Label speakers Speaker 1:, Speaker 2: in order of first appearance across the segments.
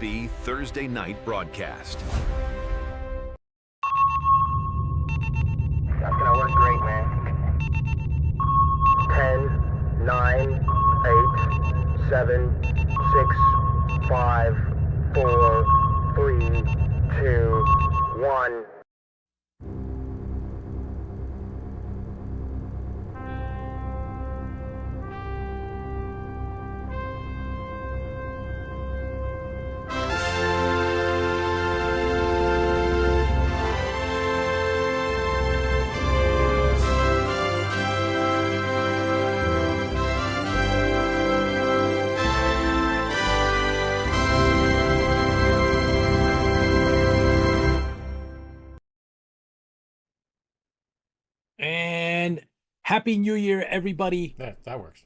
Speaker 1: IFB Thursday night broadcast.
Speaker 2: That's gonna work great, man. 10, 9, 8, 7, 6, 5, 4, 3, 2, 1.
Speaker 3: And Happy New Year, everybody.
Speaker 4: That works.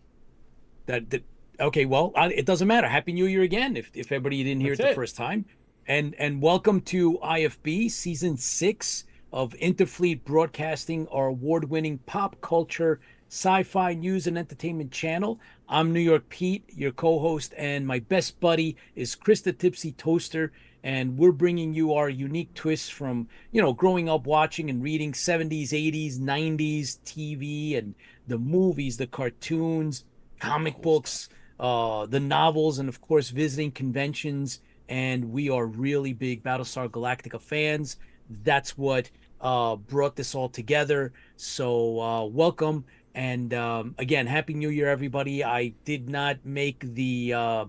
Speaker 3: Okay, well, it doesn't matter. Happy New Year again, if everybody didn't hear it the first time. And welcome to IFB Season 6 of Interfleet Broadcasting, our award-winning pop culture, sci-fi news and entertainment channel. I'm New York Pete, your co-host, and my best buddy is Chris The Tipsy Toaster. And we're bringing you our unique twists from, growing up watching and reading 70s, 80s, 90s TV and the movies, the cartoons, comic books, the novels, and of course, visiting conventions. And we are really big Battlestar Galactica fans. That's what brought this all together. So welcome. And again, Happy New Year, everybody. I did not make the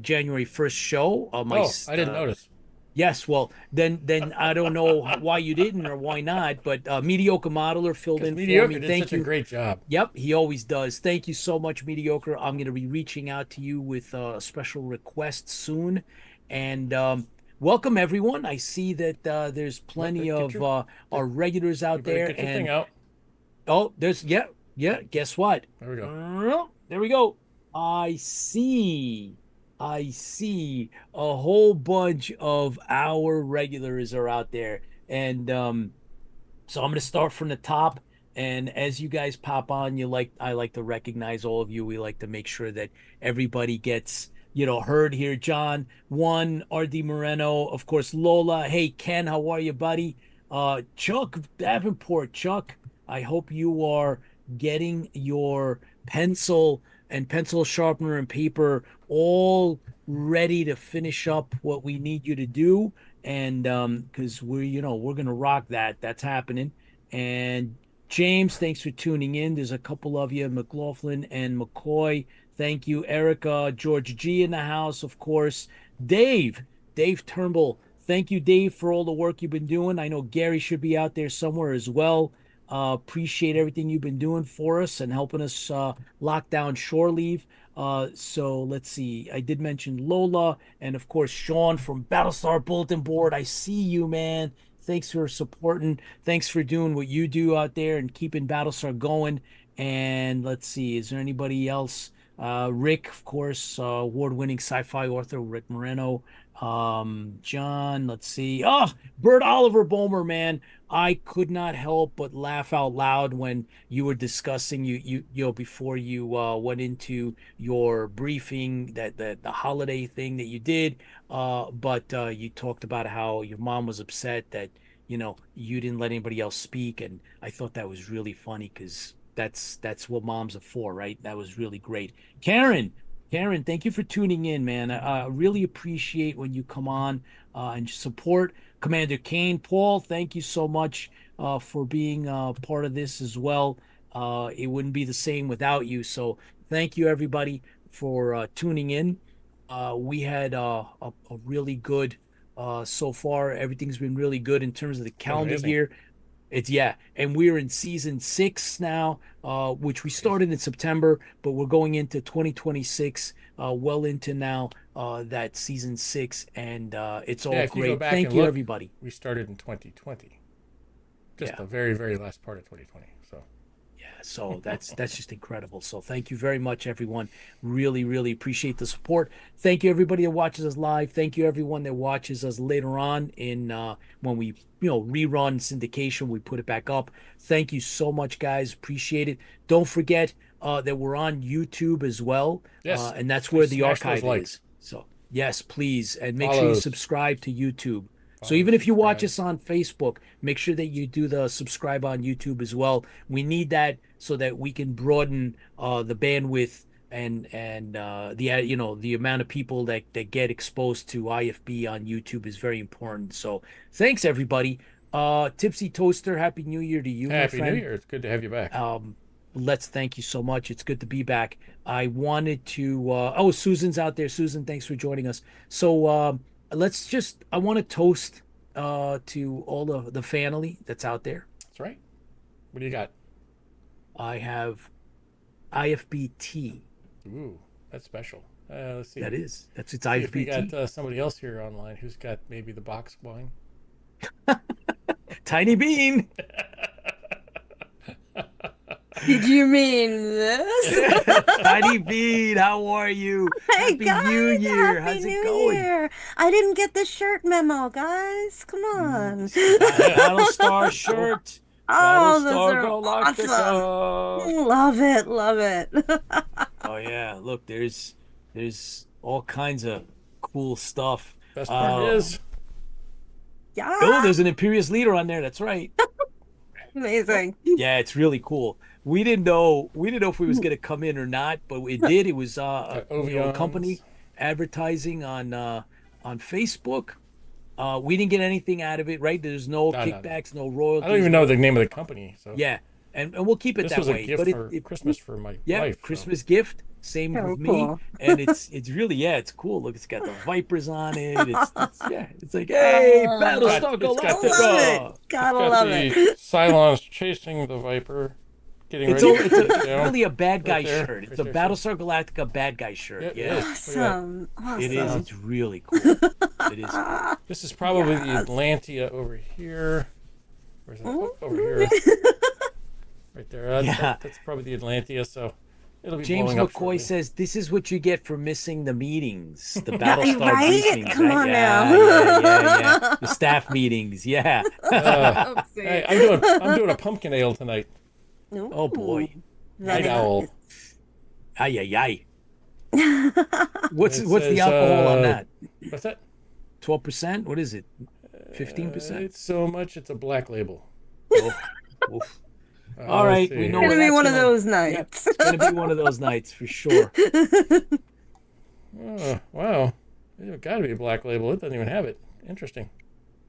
Speaker 3: January 1st show.
Speaker 4: I didn't notice.
Speaker 3: Yes, well, then I don't know why you didn't or why not, but Mediocre Modeler filled in
Speaker 4: Mediocre
Speaker 3: for me.
Speaker 4: did such a great job.
Speaker 3: Yep, he always does. Thank you so much, Mediocre. I'm going to be reaching out to you with a special request soon. And welcome, everyone. I see that there's plenty of our regulars out there.
Speaker 4: Get your thing out.
Speaker 3: Oh, there's, yeah, guess what?
Speaker 4: There we go.
Speaker 3: There we go. I see a whole bunch of our regulars are out there. And so I'm going to start from the top. And as you guys pop on, I like to recognize all of you. We like to make sure that everybody gets, heard here. John, Juan, RD Moreno, of course, Lola. Hey, Ken, how are you, buddy? Chuck Davenport. Chuck, I hope you are getting your pencil sharpener and paper all ready to finish up what we need you to do. And because we're gonna rock that's happening. And James, thanks for tuning in. There's a couple of you, McLaughlin and McCoy, thank you. Erica, George G in the house, of course. Dave Turnbull, thank you, Dave, for all the work you've been doing. I know Gary should be out there somewhere as well. Appreciate everything you've been doing for us and helping us lock down shore leave. So let's see. I did mention Lola and of course Sean from Battlestar Bulletin Board. I see you, man. Thanks for supporting. Thanks for doing what you do out there and keeping Battlestar going. And let's see, is there anybody else? Rick, of course, award-winning sci-fi author Rick Moreno. John, let's see. Oh, Bert Oliver Bomer, man. I could not help but laugh out loud when you were discussing before you went into your briefing that the holiday thing that you did. But you talked about how your mom was upset that you didn't let anybody else speak, and I thought that was really funny because that's what moms are for, right? That was really great. Karen, thank you for tuning in, man. I really appreciate when you come on and support. Commander Kane, Paul, thank you so much for being part of this as well. It wouldn't be the same without you. So thank you, everybody, for tuning in. We had a really good, so far, everything's been really good in terms of the calendar year. And we're in season 6 now, which we started in September, but we're going into 2026, well into now that season 6, and it's all great. Thank you, everybody.
Speaker 4: We started in 2020, just the very, very last part of 2020.
Speaker 3: So that's just incredible. So thank you very much, everyone. Really, really appreciate the support. Thank you, everybody that watches us live. Thank you, everyone that watches us later on in when we rerun syndication. We put it back up. Thank you so much, guys. Appreciate it. Don't forget that we're on YouTube as well.
Speaker 4: Yes,
Speaker 3: and that's where the archive is. So Yes, please. And make sure you
Speaker 4: Follows.
Speaker 3: subscribe to YouTube. So
Speaker 4: Follow,
Speaker 3: even if you watch
Speaker 4: subscribe.
Speaker 3: us on Facebook, make sure that you do the subscribe on YouTube as well. We need that so that we can broaden the bandwidth and the amount of people that get exposed to IFB on YouTube is very important. So thanks everybody. Tipsy Toaster, Happy New Year to you, my
Speaker 4: Happy New
Speaker 3: friend.
Speaker 4: Year. It's good to have you back.
Speaker 3: Let's thank you so much. It's good to be back. I wanted to oh, Susan's out there. Susan, thanks for joining us. So I want to toast to all of the family that's out there.
Speaker 4: That's right. What do you got?
Speaker 3: I have IFB tea.
Speaker 4: Ooh, that's special. Let's see.
Speaker 3: It's
Speaker 4: See if
Speaker 3: IFB
Speaker 4: we
Speaker 3: tea.
Speaker 4: got somebody else here online who's got maybe the box wine.
Speaker 3: Tiny Bean.
Speaker 5: Did you mean this?
Speaker 3: Tiny Bean, how are you?
Speaker 5: Hey
Speaker 3: Happy
Speaker 5: guys,
Speaker 3: New Year.
Speaker 5: Happy
Speaker 3: How's
Speaker 5: New
Speaker 3: it going?
Speaker 5: Year. I didn't get the shirt memo, guys. Come on.
Speaker 3: Battlestar shirt.
Speaker 5: Oh, those
Speaker 3: Battlestar
Speaker 5: are
Speaker 3: Galactica.
Speaker 5: awesome. Love it, love it.
Speaker 3: Oh yeah, look, there's all kinds of cool stuff.
Speaker 4: Best part is
Speaker 5: Yeah,
Speaker 3: Oh, there's an Imperious leader on there. That's right.
Speaker 5: amazing.
Speaker 3: Yeah, it's really cool. We didn't know if we was gonna come in or not, but it did. It was a company advertising on Facebook. We didn't get anything out of it, right? There's no kickbacks, no royalties.
Speaker 4: I don't even know the name of the company. So
Speaker 3: yeah, and we'll keep it
Speaker 4: this
Speaker 3: that
Speaker 4: was
Speaker 3: way.
Speaker 4: a gift
Speaker 3: But
Speaker 4: for Christmas for my wife.
Speaker 3: Christmas gift. Same
Speaker 5: Oh,
Speaker 3: with me,
Speaker 5: cool.
Speaker 3: and it's really it's cool. Look, it's got the Vipers on it. It's like hey, Battlestar
Speaker 4: It's got
Speaker 3: Galactica.
Speaker 4: this-
Speaker 5: Love it. Gotta love it.
Speaker 4: Cylons chasing the Viper, getting
Speaker 3: It's
Speaker 4: ready.
Speaker 3: really a bad guy
Speaker 4: there,
Speaker 3: shirt. It's
Speaker 4: right
Speaker 3: a
Speaker 4: there.
Speaker 3: Battlestar Galactica bad guy shirt.
Speaker 4: Yeah,
Speaker 3: Yeah,
Speaker 4: it is. Look at that.
Speaker 5: Awesome. Awesome.
Speaker 3: it is. It's really cool. It is.
Speaker 4: This is probably the
Speaker 5: Yes.
Speaker 4: Atlantia over here. Where's that? Oh, over here. Right there.
Speaker 3: Yeah.
Speaker 4: That's probably the Atlantia. So it'll be
Speaker 3: James
Speaker 4: blowing up
Speaker 3: McCoy
Speaker 4: shortly.
Speaker 3: says this is what you get for missing the meetings, the
Speaker 5: Yeah,
Speaker 3: Battlestar
Speaker 5: right?
Speaker 3: briefings.
Speaker 5: Come
Speaker 3: right?
Speaker 5: on
Speaker 3: yeah,
Speaker 5: now.
Speaker 3: yeah. The staff meetings. Yeah.
Speaker 4: Hey, I'm doing a pumpkin ale tonight.
Speaker 3: Oh boy.
Speaker 4: Night
Speaker 5: Very
Speaker 4: owl.
Speaker 5: nice.
Speaker 3: Ay ay ay. What's
Speaker 4: It
Speaker 3: the
Speaker 4: says,
Speaker 3: alcohol on that?
Speaker 4: What's that?
Speaker 3: 12%? What is it? 15%?
Speaker 4: It's so much. It's a black label.
Speaker 3: Oof. All
Speaker 4: let's
Speaker 3: right,
Speaker 4: see
Speaker 3: we
Speaker 4: here.
Speaker 3: know
Speaker 5: It's
Speaker 3: where
Speaker 5: gonna be
Speaker 3: that's
Speaker 5: one of
Speaker 3: gonna-
Speaker 5: those
Speaker 3: Yeah,
Speaker 5: nights.
Speaker 3: it's gonna be one of those nights for sure.
Speaker 4: Oh, wow. It's got to be a black label. It doesn't even have it. Interesting.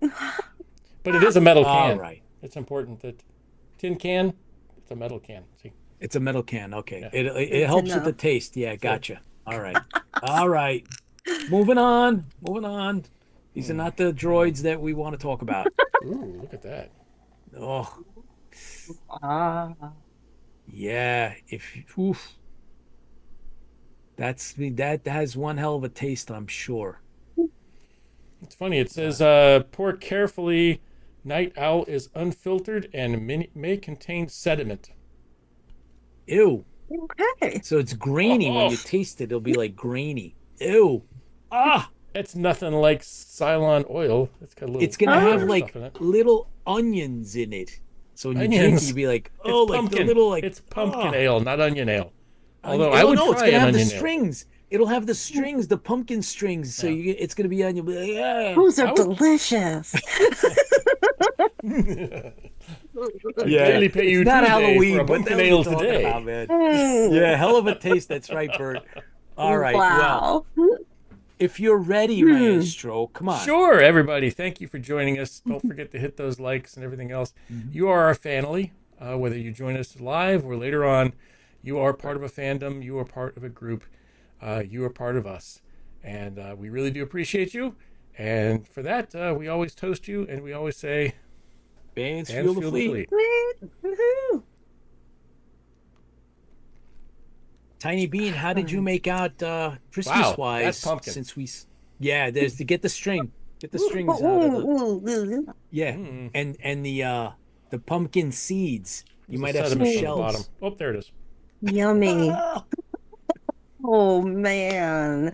Speaker 4: But it is a metal
Speaker 3: All
Speaker 4: can.
Speaker 3: right.
Speaker 4: It's important that tin can. It's a metal can. See.
Speaker 3: It's a metal can. Okay.
Speaker 4: Yeah.
Speaker 3: It helps with
Speaker 5: know.
Speaker 3: the taste. Yeah, gotcha. All right. All right. Moving on. These are not the droids that we want to talk about.
Speaker 4: Ooh, look at that.
Speaker 3: Oh,
Speaker 5: Ah.
Speaker 3: yeah. Oof. That has one hell of a taste, I'm sure.
Speaker 4: It's funny. It says, pour carefully. Night owl is unfiltered and may contain sediment.
Speaker 3: Ew.
Speaker 5: Okay.
Speaker 3: So it's grainy when you taste it. It'll be like grainy. Ew. Ah.
Speaker 4: It's nothing like Cylon oil. It's got a little.
Speaker 3: It's gonna have
Speaker 4: stuff
Speaker 3: like
Speaker 4: in it.
Speaker 3: little onions in it. So when you drink
Speaker 4: Onions.
Speaker 3: it, you'd be like,
Speaker 4: It's
Speaker 3: oh, like
Speaker 4: pumpkin.
Speaker 3: the little like.
Speaker 4: It's pumpkin
Speaker 3: ah.
Speaker 4: ale, not onion ale. Although
Speaker 3: Oh,
Speaker 4: I would
Speaker 3: no, it's
Speaker 4: try
Speaker 3: gonna
Speaker 4: an
Speaker 3: have the
Speaker 4: onion ale.
Speaker 3: strings. It'll have the strings, the pumpkin strings. So it's gonna be on. You'll be like, yeah.
Speaker 5: Those are
Speaker 4: I would-
Speaker 5: delicious.
Speaker 4: Barely pay you
Speaker 3: It's not
Speaker 4: Tuesday
Speaker 3: Halloween,
Speaker 4: for a
Speaker 3: but
Speaker 4: pumpkin
Speaker 3: that's
Speaker 4: ale
Speaker 3: what we're talking
Speaker 4: today.
Speaker 3: about, man.
Speaker 5: Mm.
Speaker 3: Yeah, hell of a taste. That's right, Bert. All right. Well,
Speaker 5: Wow.
Speaker 3: if you're ready, Maestro, come on.
Speaker 4: Sure, everybody. Thank you for joining us. Don't forget to hit those likes and everything else. You are our family. Whether you join us live or later on, you are part of a fandom. You are part of a group. You are part of us. And we really do appreciate you. And for that, we always toast you and we always say,
Speaker 3: Bands
Speaker 4: "Fans
Speaker 3: feel the fleet.
Speaker 5: Woohoo.
Speaker 3: Tiny Bean, how did you make out Christmas wise?
Speaker 4: that's pumpkin.
Speaker 3: Since there's to get the string, get the strings out of the yeah, and the pumpkin seeds. You might have some
Speaker 4: sediment on the bottom.
Speaker 3: shells.
Speaker 4: Oh, there it is.
Speaker 5: Yummy. Oh man.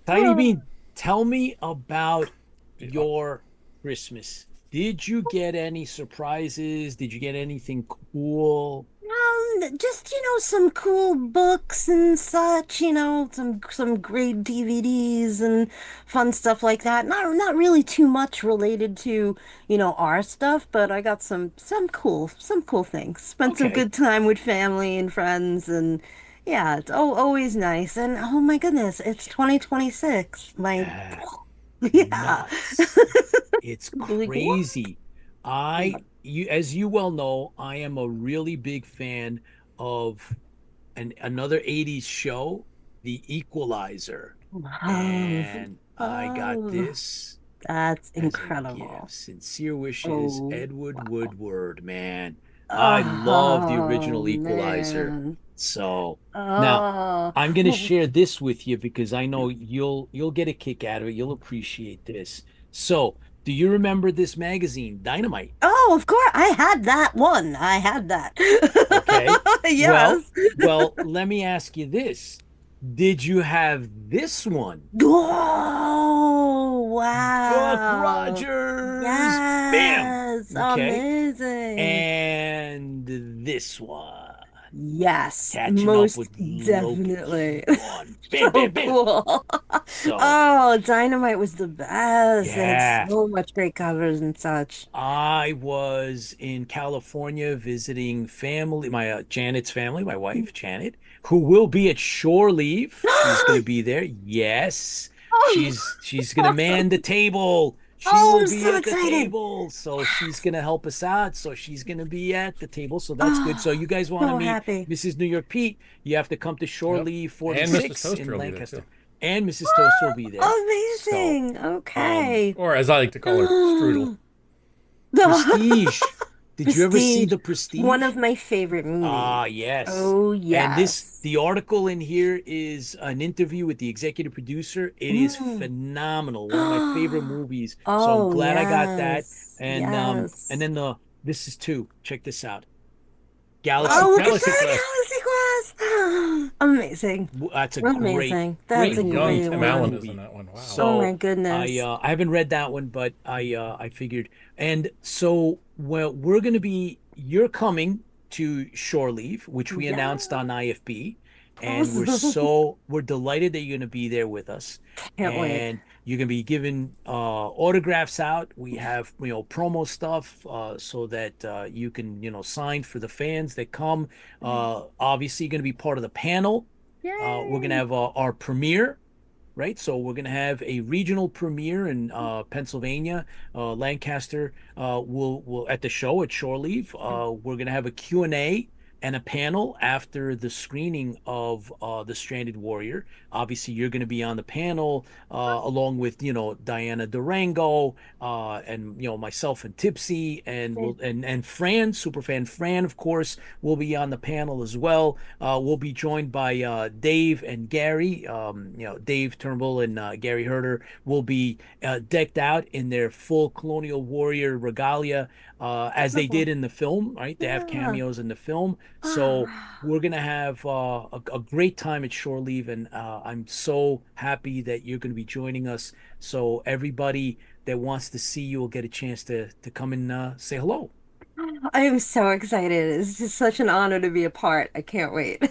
Speaker 3: Tiny Bean, tell me about your Christmas. Did you get any surprises? Did you get anything cool?
Speaker 5: just, some cool books and such, some great DVDs and fun stuff like that. Not really too much related to, our stuff, but I got some cool things. Spent some
Speaker 3: Okay.
Speaker 5: good time with family and friends, and yeah, it's always nice. And oh my goodness, it's 2026.
Speaker 3: Yeah,
Speaker 5: Yeah.
Speaker 3: nuts. It's
Speaker 5: Like what?
Speaker 3: crazy. As you well know, I am a really big fan of another 80s show, The Equalizer.
Speaker 5: Wow.
Speaker 3: And I got
Speaker 5: Oh,
Speaker 3: this
Speaker 5: that's
Speaker 3: as a
Speaker 5: incredible.
Speaker 3: gift. Sincere wishes,
Speaker 5: Oh,
Speaker 3: Edward
Speaker 5: wow.
Speaker 3: Woodward, man. I love the
Speaker 5: Oh,
Speaker 3: original Equalizer.
Speaker 5: man.
Speaker 3: So now
Speaker 5: Oh,
Speaker 3: I'm gonna
Speaker 5: well,
Speaker 3: share this with you because I know you'll get a kick out of it. You'll appreciate this. So, do you remember this magazine, Dynamite?
Speaker 5: oh, of course. I had that one. I had that.
Speaker 3: Okay. Well,
Speaker 5: Yes.
Speaker 3: let me ask you this. Did you have this one?
Speaker 5: Oh,
Speaker 3: Buck
Speaker 5: wow.
Speaker 3: Rogers. Bam.
Speaker 5: Yes.
Speaker 3: Okay.
Speaker 5: Amazing.
Speaker 3: And this one.
Speaker 5: Yes,
Speaker 3: Catching up
Speaker 5: most
Speaker 3: with Loki.
Speaker 5: definitely.
Speaker 3: One. Bam,
Speaker 5: So
Speaker 3: bam, bam.
Speaker 5: cool.
Speaker 3: So,
Speaker 5: Oh, Dynamite was the best. They had
Speaker 3: yeah.
Speaker 5: so much great covers and such.
Speaker 3: I was in California visiting family, my Janet's family, my wife, Janet, who will be at shore leave. She's going to be there. Yes.
Speaker 5: Oh,
Speaker 3: She's going to
Speaker 5: awesome.
Speaker 3: man the table. She
Speaker 5: Oh,
Speaker 3: will
Speaker 5: I'm
Speaker 3: be
Speaker 5: so
Speaker 3: at the
Speaker 5: excited.
Speaker 3: table. So she's
Speaker 5: Yes.
Speaker 3: going to help us out. So she's going to be at the table. So that's good. So
Speaker 5: Oh,
Speaker 3: you guys want to
Speaker 5: so
Speaker 3: meet
Speaker 5: happy.
Speaker 3: Mrs. New York Pete, you have to come to shore
Speaker 4: Yep.
Speaker 3: leave
Speaker 4: And Mr.
Speaker 3: 46
Speaker 4: Toaster
Speaker 3: in
Speaker 4: will be there too.
Speaker 3: Lancaster. And Mrs. Toaster will be there. So,
Speaker 5: Amazing.
Speaker 3: um,
Speaker 5: Okay.
Speaker 4: Or as I like to call her, Strudel.
Speaker 3: Prestige. Did you ever see
Speaker 5: Prestige.
Speaker 3: The
Speaker 5: One
Speaker 3: Prestige?
Speaker 5: of my favorite movies.
Speaker 3: Ah, yes.
Speaker 5: Oh,
Speaker 3: And
Speaker 5: yes.
Speaker 3: the article in here is an interview with the executive producer. It is
Speaker 5: Mm.
Speaker 3: phenomenal. One of my favorite movies. So I'm
Speaker 5: Oh,
Speaker 3: glad I got that.
Speaker 5: yes.
Speaker 3: And
Speaker 5: Yes.
Speaker 3: then this is two. Check this out.
Speaker 4: Oh,
Speaker 3: Galaxy
Speaker 5: Oh, look at
Speaker 3: Quest.
Speaker 4: Galaxy
Speaker 5: that
Speaker 4: Quest.
Speaker 5: Galaxy Quest. Amazing.
Speaker 3: That's a
Speaker 5: Amazing. That's
Speaker 3: great,
Speaker 5: a
Speaker 4: Young
Speaker 3: great,
Speaker 5: great
Speaker 4: Tim
Speaker 3: great
Speaker 4: Allen
Speaker 5: one.
Speaker 4: is in
Speaker 3: movie.
Speaker 4: that one. Wow.
Speaker 5: Oh my
Speaker 3: So
Speaker 5: goodness.
Speaker 3: I haven't read that one, but I figured. And so well, we're gonna be you're coming to Shore Leave, which we
Speaker 5: Yeah.
Speaker 3: announced on IFB, and
Speaker 5: Awesome.
Speaker 3: we're delighted that you're gonna be there with us,
Speaker 5: Can't wait.
Speaker 3: and you're gonna be giving autographs out. We have promo stuff so that you can sign for the fans that come. Obviously, you're gonna be part of the panel. We're gonna
Speaker 5: Yay.
Speaker 3: have our premiere, right? So we're going to have a regional premiere in Pennsylvania, Lancaster. Will at the show at Shore Leave. We're going to have a Q&A and a panel after the screening of The Stranded Warrior. Obviously, you're going to be on the panel along with Diana Durango and myself and Tipsy and Fran, superfan Fran, of course, will be on the panel as well. We'll be joined by Dave and Gary. Dave Turnbull and Gary Herder will be decked out in their full Colonial Warrior regalia as they did in the film, right? They have
Speaker 5: Yeah.
Speaker 3: cameos in the film. So
Speaker 5: Ah.
Speaker 3: we're going to have a great time at Shore Leave. And I'm so happy that you're going to be joining us. So everybody that wants to see you will get a chance to come and say hello.
Speaker 5: I am so excited. It's just such an honor to be a part. I can't wait.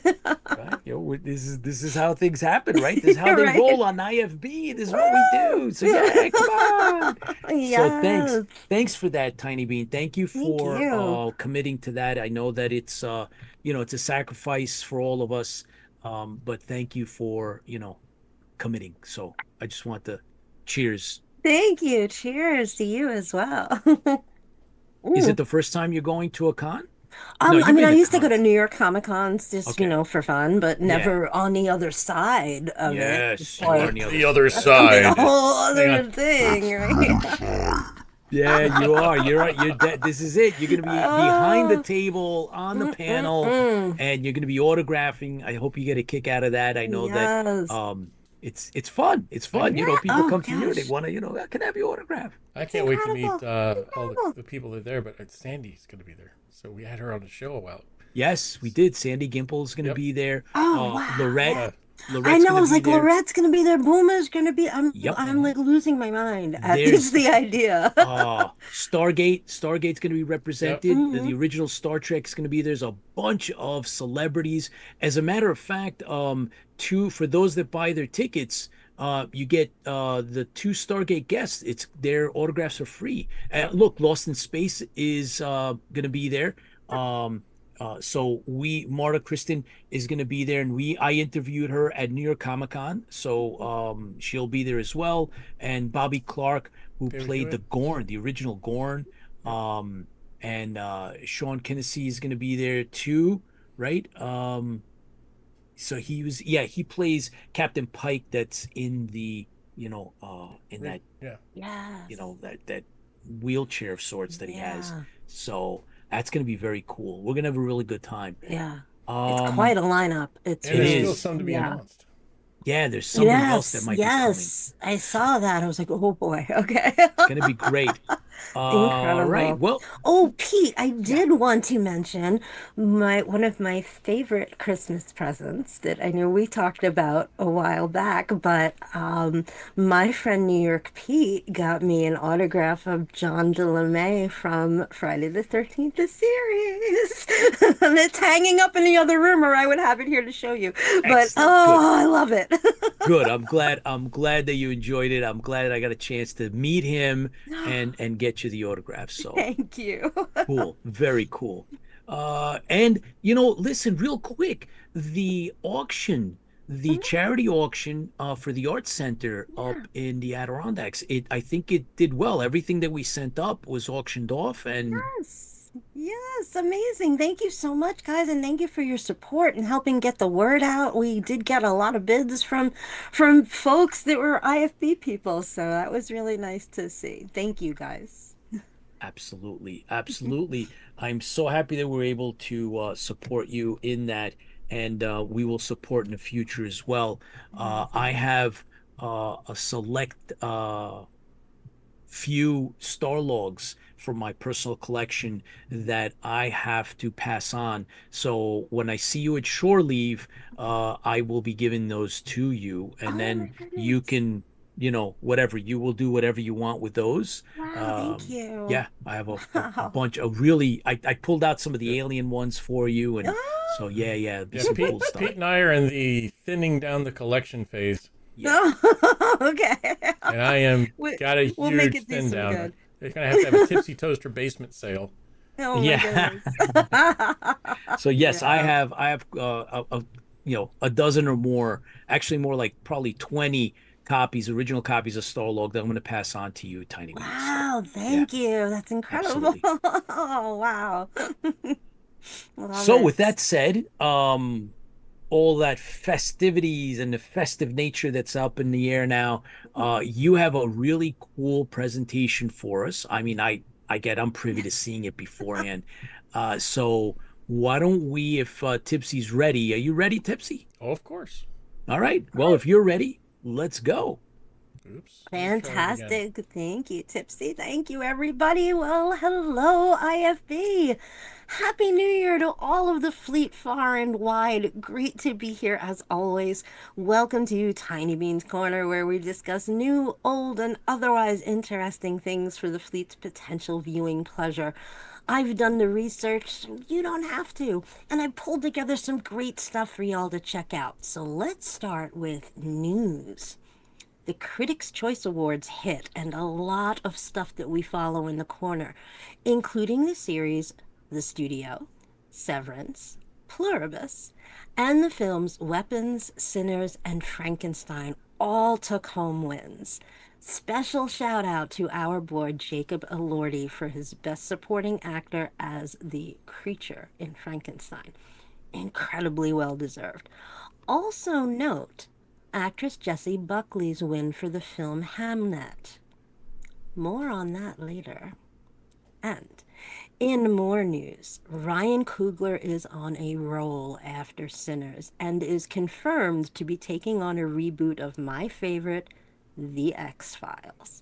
Speaker 3: Right? This is how things happen, right? This is how they
Speaker 5: Right.
Speaker 3: roll on IFB. This is what we do. So yeah, come on. So
Speaker 5: Yes.
Speaker 3: thanks for that, Tiny Bean. Thank you
Speaker 5: Thank
Speaker 3: for
Speaker 5: you.
Speaker 3: committing to that. I know that it's a sacrifice for all of us, but thank you for committing. So I just want to cheers.
Speaker 5: Thank you. Cheers to you as well.
Speaker 3: Is
Speaker 5: Ooh.
Speaker 3: it the first time you're going to a con? No,
Speaker 5: I
Speaker 3: you've
Speaker 5: mean,
Speaker 3: been
Speaker 5: I
Speaker 3: to
Speaker 5: used to go to
Speaker 3: cons.
Speaker 5: New York Comic Cons just,
Speaker 3: Okay.
Speaker 5: for fun, but
Speaker 3: Yeah.
Speaker 5: never on the other side of it. It's
Speaker 3: Yes, you were on
Speaker 5: like,
Speaker 3: the other
Speaker 4: The other
Speaker 5: that's gonna be a
Speaker 4: side.
Speaker 5: whole
Speaker 4: Hang on.
Speaker 5: other thing, right?
Speaker 3: Yeah, you are. You're right. This is it. You're going to be behind the
Speaker 5: Oh,
Speaker 3: table on the panel
Speaker 5: mm.
Speaker 3: and you're going to be autographing. I hope you get a kick out of that. I know that
Speaker 5: Yes.
Speaker 3: it's fun. It's
Speaker 4: I
Speaker 3: fun.
Speaker 4: know.
Speaker 3: People
Speaker 5: Oh
Speaker 3: come to you, they
Speaker 5: gosh.
Speaker 3: want to, I can have your autograph.
Speaker 4: I
Speaker 5: It's
Speaker 4: can't wait to
Speaker 5: incredible.
Speaker 4: meet
Speaker 5: It's
Speaker 4: all
Speaker 5: incredible.
Speaker 4: the people that are there, but Sandy's going to be there. So we had her on the show a while.
Speaker 3: Yes, we did. Sandy Gimple's going to
Speaker 4: Yep.
Speaker 3: be there.
Speaker 5: Oh wow.
Speaker 3: Lorette
Speaker 4: Uh,
Speaker 5: I
Speaker 3: Lorette's
Speaker 5: know. I
Speaker 3: gonna
Speaker 5: was
Speaker 3: be
Speaker 5: like,
Speaker 3: there.
Speaker 5: Lorette's gonna be there. Boomer's gonna be.
Speaker 3: Yep.
Speaker 5: I'm like losing my mind at just
Speaker 3: There's
Speaker 5: the idea.
Speaker 3: Stargate's going to be
Speaker 4: Yep.
Speaker 3: represented. The original Star Trek's going to be. There's a bunch of celebrities. As a matter of fact, two for those that buy their tickets, you get the two Stargate guests. It's their autographs are free.
Speaker 4: Yep.
Speaker 3: Look, Lost in Space is going to be there. Um, so Marta Kristen is going to be there, and I interviewed her at New York Comic Con, so she'll be there as well. And Bobby Clark, who
Speaker 4: Very
Speaker 3: played the
Speaker 4: good.
Speaker 3: Gorn, the original Gorn,
Speaker 4: Yep.
Speaker 3: and Sean Kinnessy is going to be there too, right? So he plays Captain Pike. That's in the in that
Speaker 4: Yeah.
Speaker 5: Yes.
Speaker 3: that wheelchair of sorts that he has.
Speaker 5: Yeah.
Speaker 3: So that's going to be very cool. We're going to have a really good time.
Speaker 5: Yeah. It's
Speaker 3: Um,
Speaker 5: quite a lineup. It's
Speaker 4: And
Speaker 3: it
Speaker 4: there's
Speaker 5: really,
Speaker 4: still
Speaker 3: is.
Speaker 4: some to be
Speaker 5: yeah.
Speaker 4: announced.
Speaker 3: Yeah, there's somebody else that
Speaker 5: Yes,
Speaker 3: might be coming.
Speaker 5: yes. I saw that. I was like, oh boy. Okay.
Speaker 3: It's going to be great. All right.
Speaker 5: Incredible.
Speaker 3: Well,
Speaker 5: Oh, Pete, I
Speaker 3: yeah.
Speaker 5: did want to mention my one of my favorite Christmas presents that I know we talked about a while back, but my friend New York Pete got me an autograph of John DeLeMay from Friday the 13th, the series. And it's hanging up in the other room, or I would have it here to show you. But
Speaker 3: Excellent. Good.
Speaker 5: oh, I love it.
Speaker 3: Good. I'm glad that you enjoyed it. I'm glad I got a chance to meet him and get you the autograph. So
Speaker 5: Thank you.
Speaker 3: cool. Very cool. And listen, real quick, the charity auction for the Arts Center
Speaker 5: Yeah.
Speaker 3: up in the Adirondacks, I think it did well. Everything that we sent up was auctioned off, and
Speaker 5: Yes. Yes, amazing. Thank you so much, guys, and thank you for your support and helping get the word out. We did get a lot of bids from folks that were IFB people, so that was really nice to see. Thank you, guys.
Speaker 3: absolutely, absolutely. I'm so happy that we're able to support you in that, and we will support in the future as well. I have a select few star logs from my personal collection that I have to pass on. So when I see you at shore leave, I will be giving those to you, and
Speaker 5: Oh my
Speaker 3: then you
Speaker 5: goodness.
Speaker 3: can, whatever you will do, whatever you want with those.
Speaker 5: Wow, thank
Speaker 3: Yeah,
Speaker 5: you.
Speaker 3: I have a
Speaker 5: Wow.
Speaker 3: bunch of really. I pulled out some of the
Speaker 4: Yep.
Speaker 3: alien ones for you, and so
Speaker 5: Oh,
Speaker 3: yeah, it'll be
Speaker 4: Yeah.
Speaker 3: some
Speaker 4: Pete,
Speaker 3: cool stuff.
Speaker 4: Pete and I are in the thinning down the collection phase,
Speaker 3: Yeah,
Speaker 5: oh, okay.
Speaker 4: and I am
Speaker 5: We,
Speaker 4: got a
Speaker 5: we'll make
Speaker 4: huge
Speaker 5: it do
Speaker 4: thin
Speaker 5: some
Speaker 4: down.
Speaker 5: good.
Speaker 4: They're gonna have to have a Tipsy Toaster basement sale.
Speaker 5: Oh my
Speaker 3: yeah.
Speaker 5: goodness.
Speaker 3: So yes, I
Speaker 5: Yeah.
Speaker 3: have I have a dozen or more, actually more like probably 20 copies, original copies of Starlog that I'm going to pass on to you, Tiny Beans. So
Speaker 5: Wow,
Speaker 3: yeah,
Speaker 5: thank you. That's incredible.
Speaker 3: absolutely.
Speaker 5: Oh, wow. Love
Speaker 3: So with
Speaker 5: it.
Speaker 3: that said, all that festivities and the festive nature that's up in the air now, you have a really cool presentation for us. I mean, I'm privy to seeing it beforehand. So why don't we, if Tipsy's ready, are you ready, Tipsy?
Speaker 4: Oh, of course.
Speaker 3: All right. Well, if you're ready, let's go.
Speaker 4: Oops. Let me try that again.
Speaker 5: Fantastic. Thank you, Tipsy. Thank you, everybody. Well, hello, IFB. Happy New Year to all of the fleet far and wide. Great to be here as always. Welcome to Tiny Beans Corner, where we discuss new, old, and otherwise interesting things for the fleet's potential viewing pleasure. I've done the research, so you don't have to. And I pulled together some great stuff for y'all to check out. So let's start with news. The Critics' Choice Awards hit, and a lot of stuff that we follow in the corner, including the series The Studio, Severance, Pluribus, and the films Weapons, Sinners, and Frankenstein all took home wins. Special shout out to our boy Jacob Elordi for his Best Supporting Actor as the creature in Frankenstein. Incredibly well deserved. Also note actress Jessie Buckley's win for the film Hamnet. More on that later. And in more news, Ryan Coogler is on a roll after Sinners and is confirmed to be taking on a reboot of my favorite, The X-Files.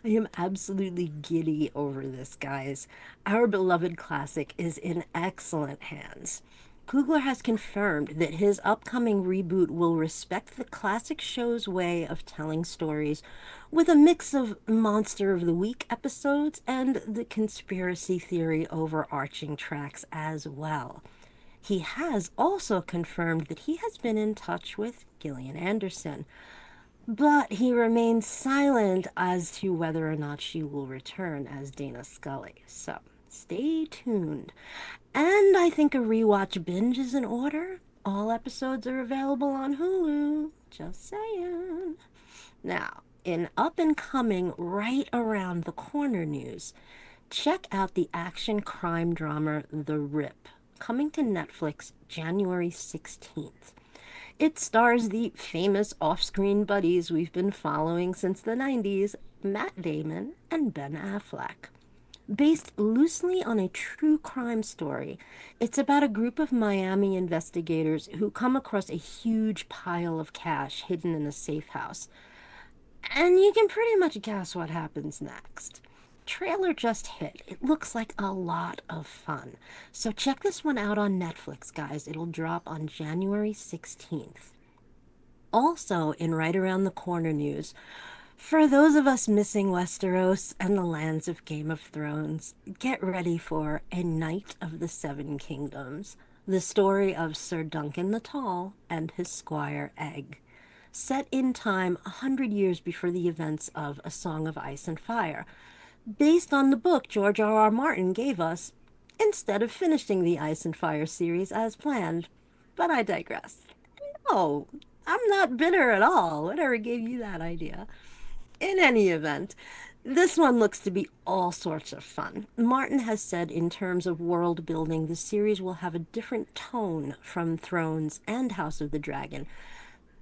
Speaker 5: I am absolutely giddy over this, guys. Our beloved classic is in excellent hands. Coogler has confirmed that his upcoming reboot will respect the classic show's way of telling stories with a mix of Monster of the Week episodes and the conspiracy theory overarching tracks as well. He has also confirmed that he has been in touch with Gillian Anderson, but he remains silent as to whether or not she will return as Dana Scully. So stay tuned. And I think a rewatch binge is in order. All episodes are available on Hulu. Just saying. Now, in up and coming, right around the corner news, check out the action crime drama The Rip, coming to Netflix January 16th. It stars the famous off-screen buddies we've been following since the 90s, Matt Damon and Ben Affleck. Based loosely on a true crime story, it's about a group of Miami investigators who come across a huge pile of cash hidden in a safe house. And you can pretty much guess what happens next. Trailer just hit. It looks like a lot of fun. So check this one out on Netflix, guys. It'll drop on January 16th. Also, in right around the corner news, for those of us missing Westeros and the lands of Game of Thrones, get ready for A Knight of the Seven Kingdoms, the story of Sir Duncan the Tall and his squire Egg, set in time 100 years before the events of A Song of Ice and Fire, based on the book George R.R. Martin gave us, instead of finishing the Ice and Fire series as planned. But I digress. No, I'm not bitter at all. Whatever gave you that idea? In any event, this one looks to be all sorts of fun. Martin has said in terms of world building, the series will have a different tone from Thrones and House of the Dragon.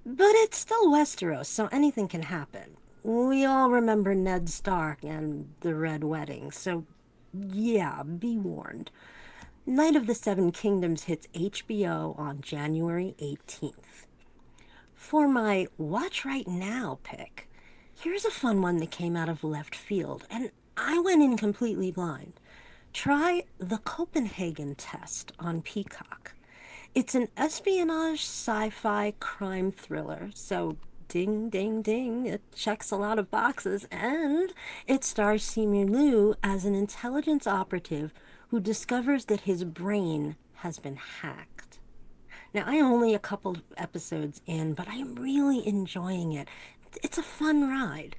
Speaker 5: But it's still Westeros, so anything can happen. We all remember Ned Stark and the Red Wedding, so yeah, be warned. Knight of the Seven Kingdoms hits HBO on January 18th. For my Watch Right Now pick, here's a fun one that came out of left field, and I went in completely blind. Try The Copenhagen Test on Peacock. It's an espionage sci-fi crime thriller, so ding, ding, ding, it checks a lot of boxes, and it stars Simu Liu as an intelligence operative who discovers that his brain has been hacked. Now, I am only a couple episodes in, but I am really enjoying it. It's a fun ride.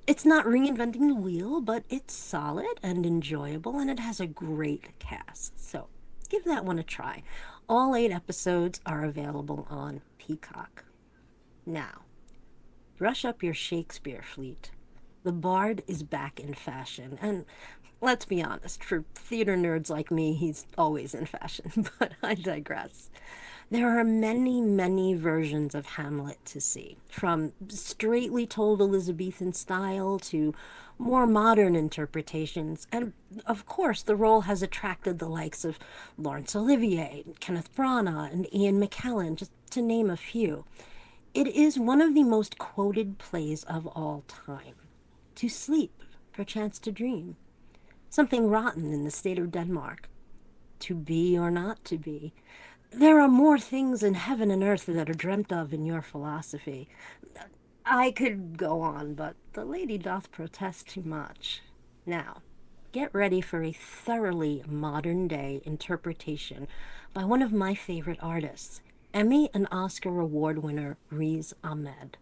Speaker 5: It's not reinventing the wheel, but it's solid and enjoyable, and it has a great cast. So give that one a try. All 8 episodes are available on Peacock. Now, brush up your Shakespeare fleet. The Bard is back in fashion, and let's be honest, for theater nerds like me, he's always in fashion, but I digress. There are many, many versions of Hamlet to see, from straightly told Elizabethan style to more modern interpretations, and of course the role has attracted the likes of Laurence Olivier, Kenneth Branagh, and Ian McKellen, just to name a few. It is one of the most quoted plays of all time. To sleep, perchance to dream. Something rotten in the state of Denmark. To be or not to be. There are more things in heaven and earth that are dreamt of in your philosophy. I could go on, but the lady doth protest too much. Now, get ready for a thoroughly modern-day interpretation by one of my favorite artists, Emmy and Oscar Award winner Riz Ahmed.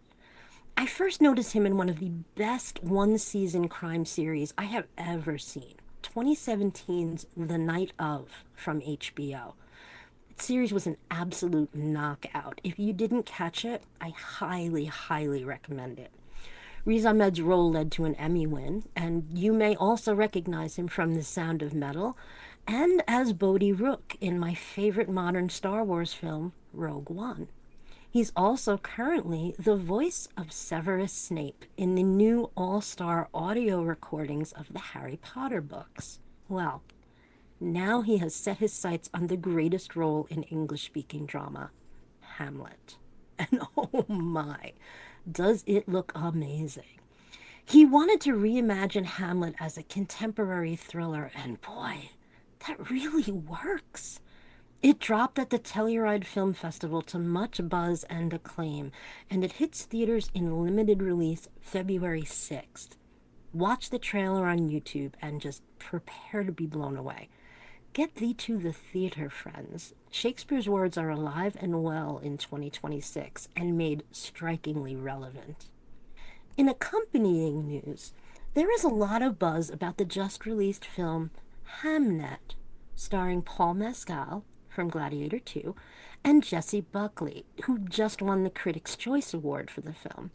Speaker 5: I first noticed him in one of the best one-season crime series I have ever seen, 2017's The Night Of from HBO. The series was an absolute knockout. If you didn't catch it, I highly, highly recommend it. Riz Ahmed's role led to an Emmy win, and you may also recognize him from The Sound of Metal and as Bodhi Rook in my favorite modern Star Wars film, Rogue One. He's also currently the voice of Severus Snape in the new all-star audio recordings of the Harry Potter books. Well, now he has set his sights on the greatest role in English-speaking drama, Hamlet. And oh my, does it look amazing. He wanted to reimagine Hamlet as a contemporary thriller, and boy, that really works. It dropped at the Telluride Film Festival to much buzz and acclaim, and it hits theaters in limited release February 6th. Watch the trailer on YouTube and just prepare to be blown away. Get thee to the theater, friends. Shakespeare's words are alive and well in 2026 and made strikingly relevant. In accompanying news, there is a lot of buzz about the just released film Hamnet, starring Paul Mescal from Gladiator 2 and Jessie Buckley, who just won the Critics' Choice Award for the film.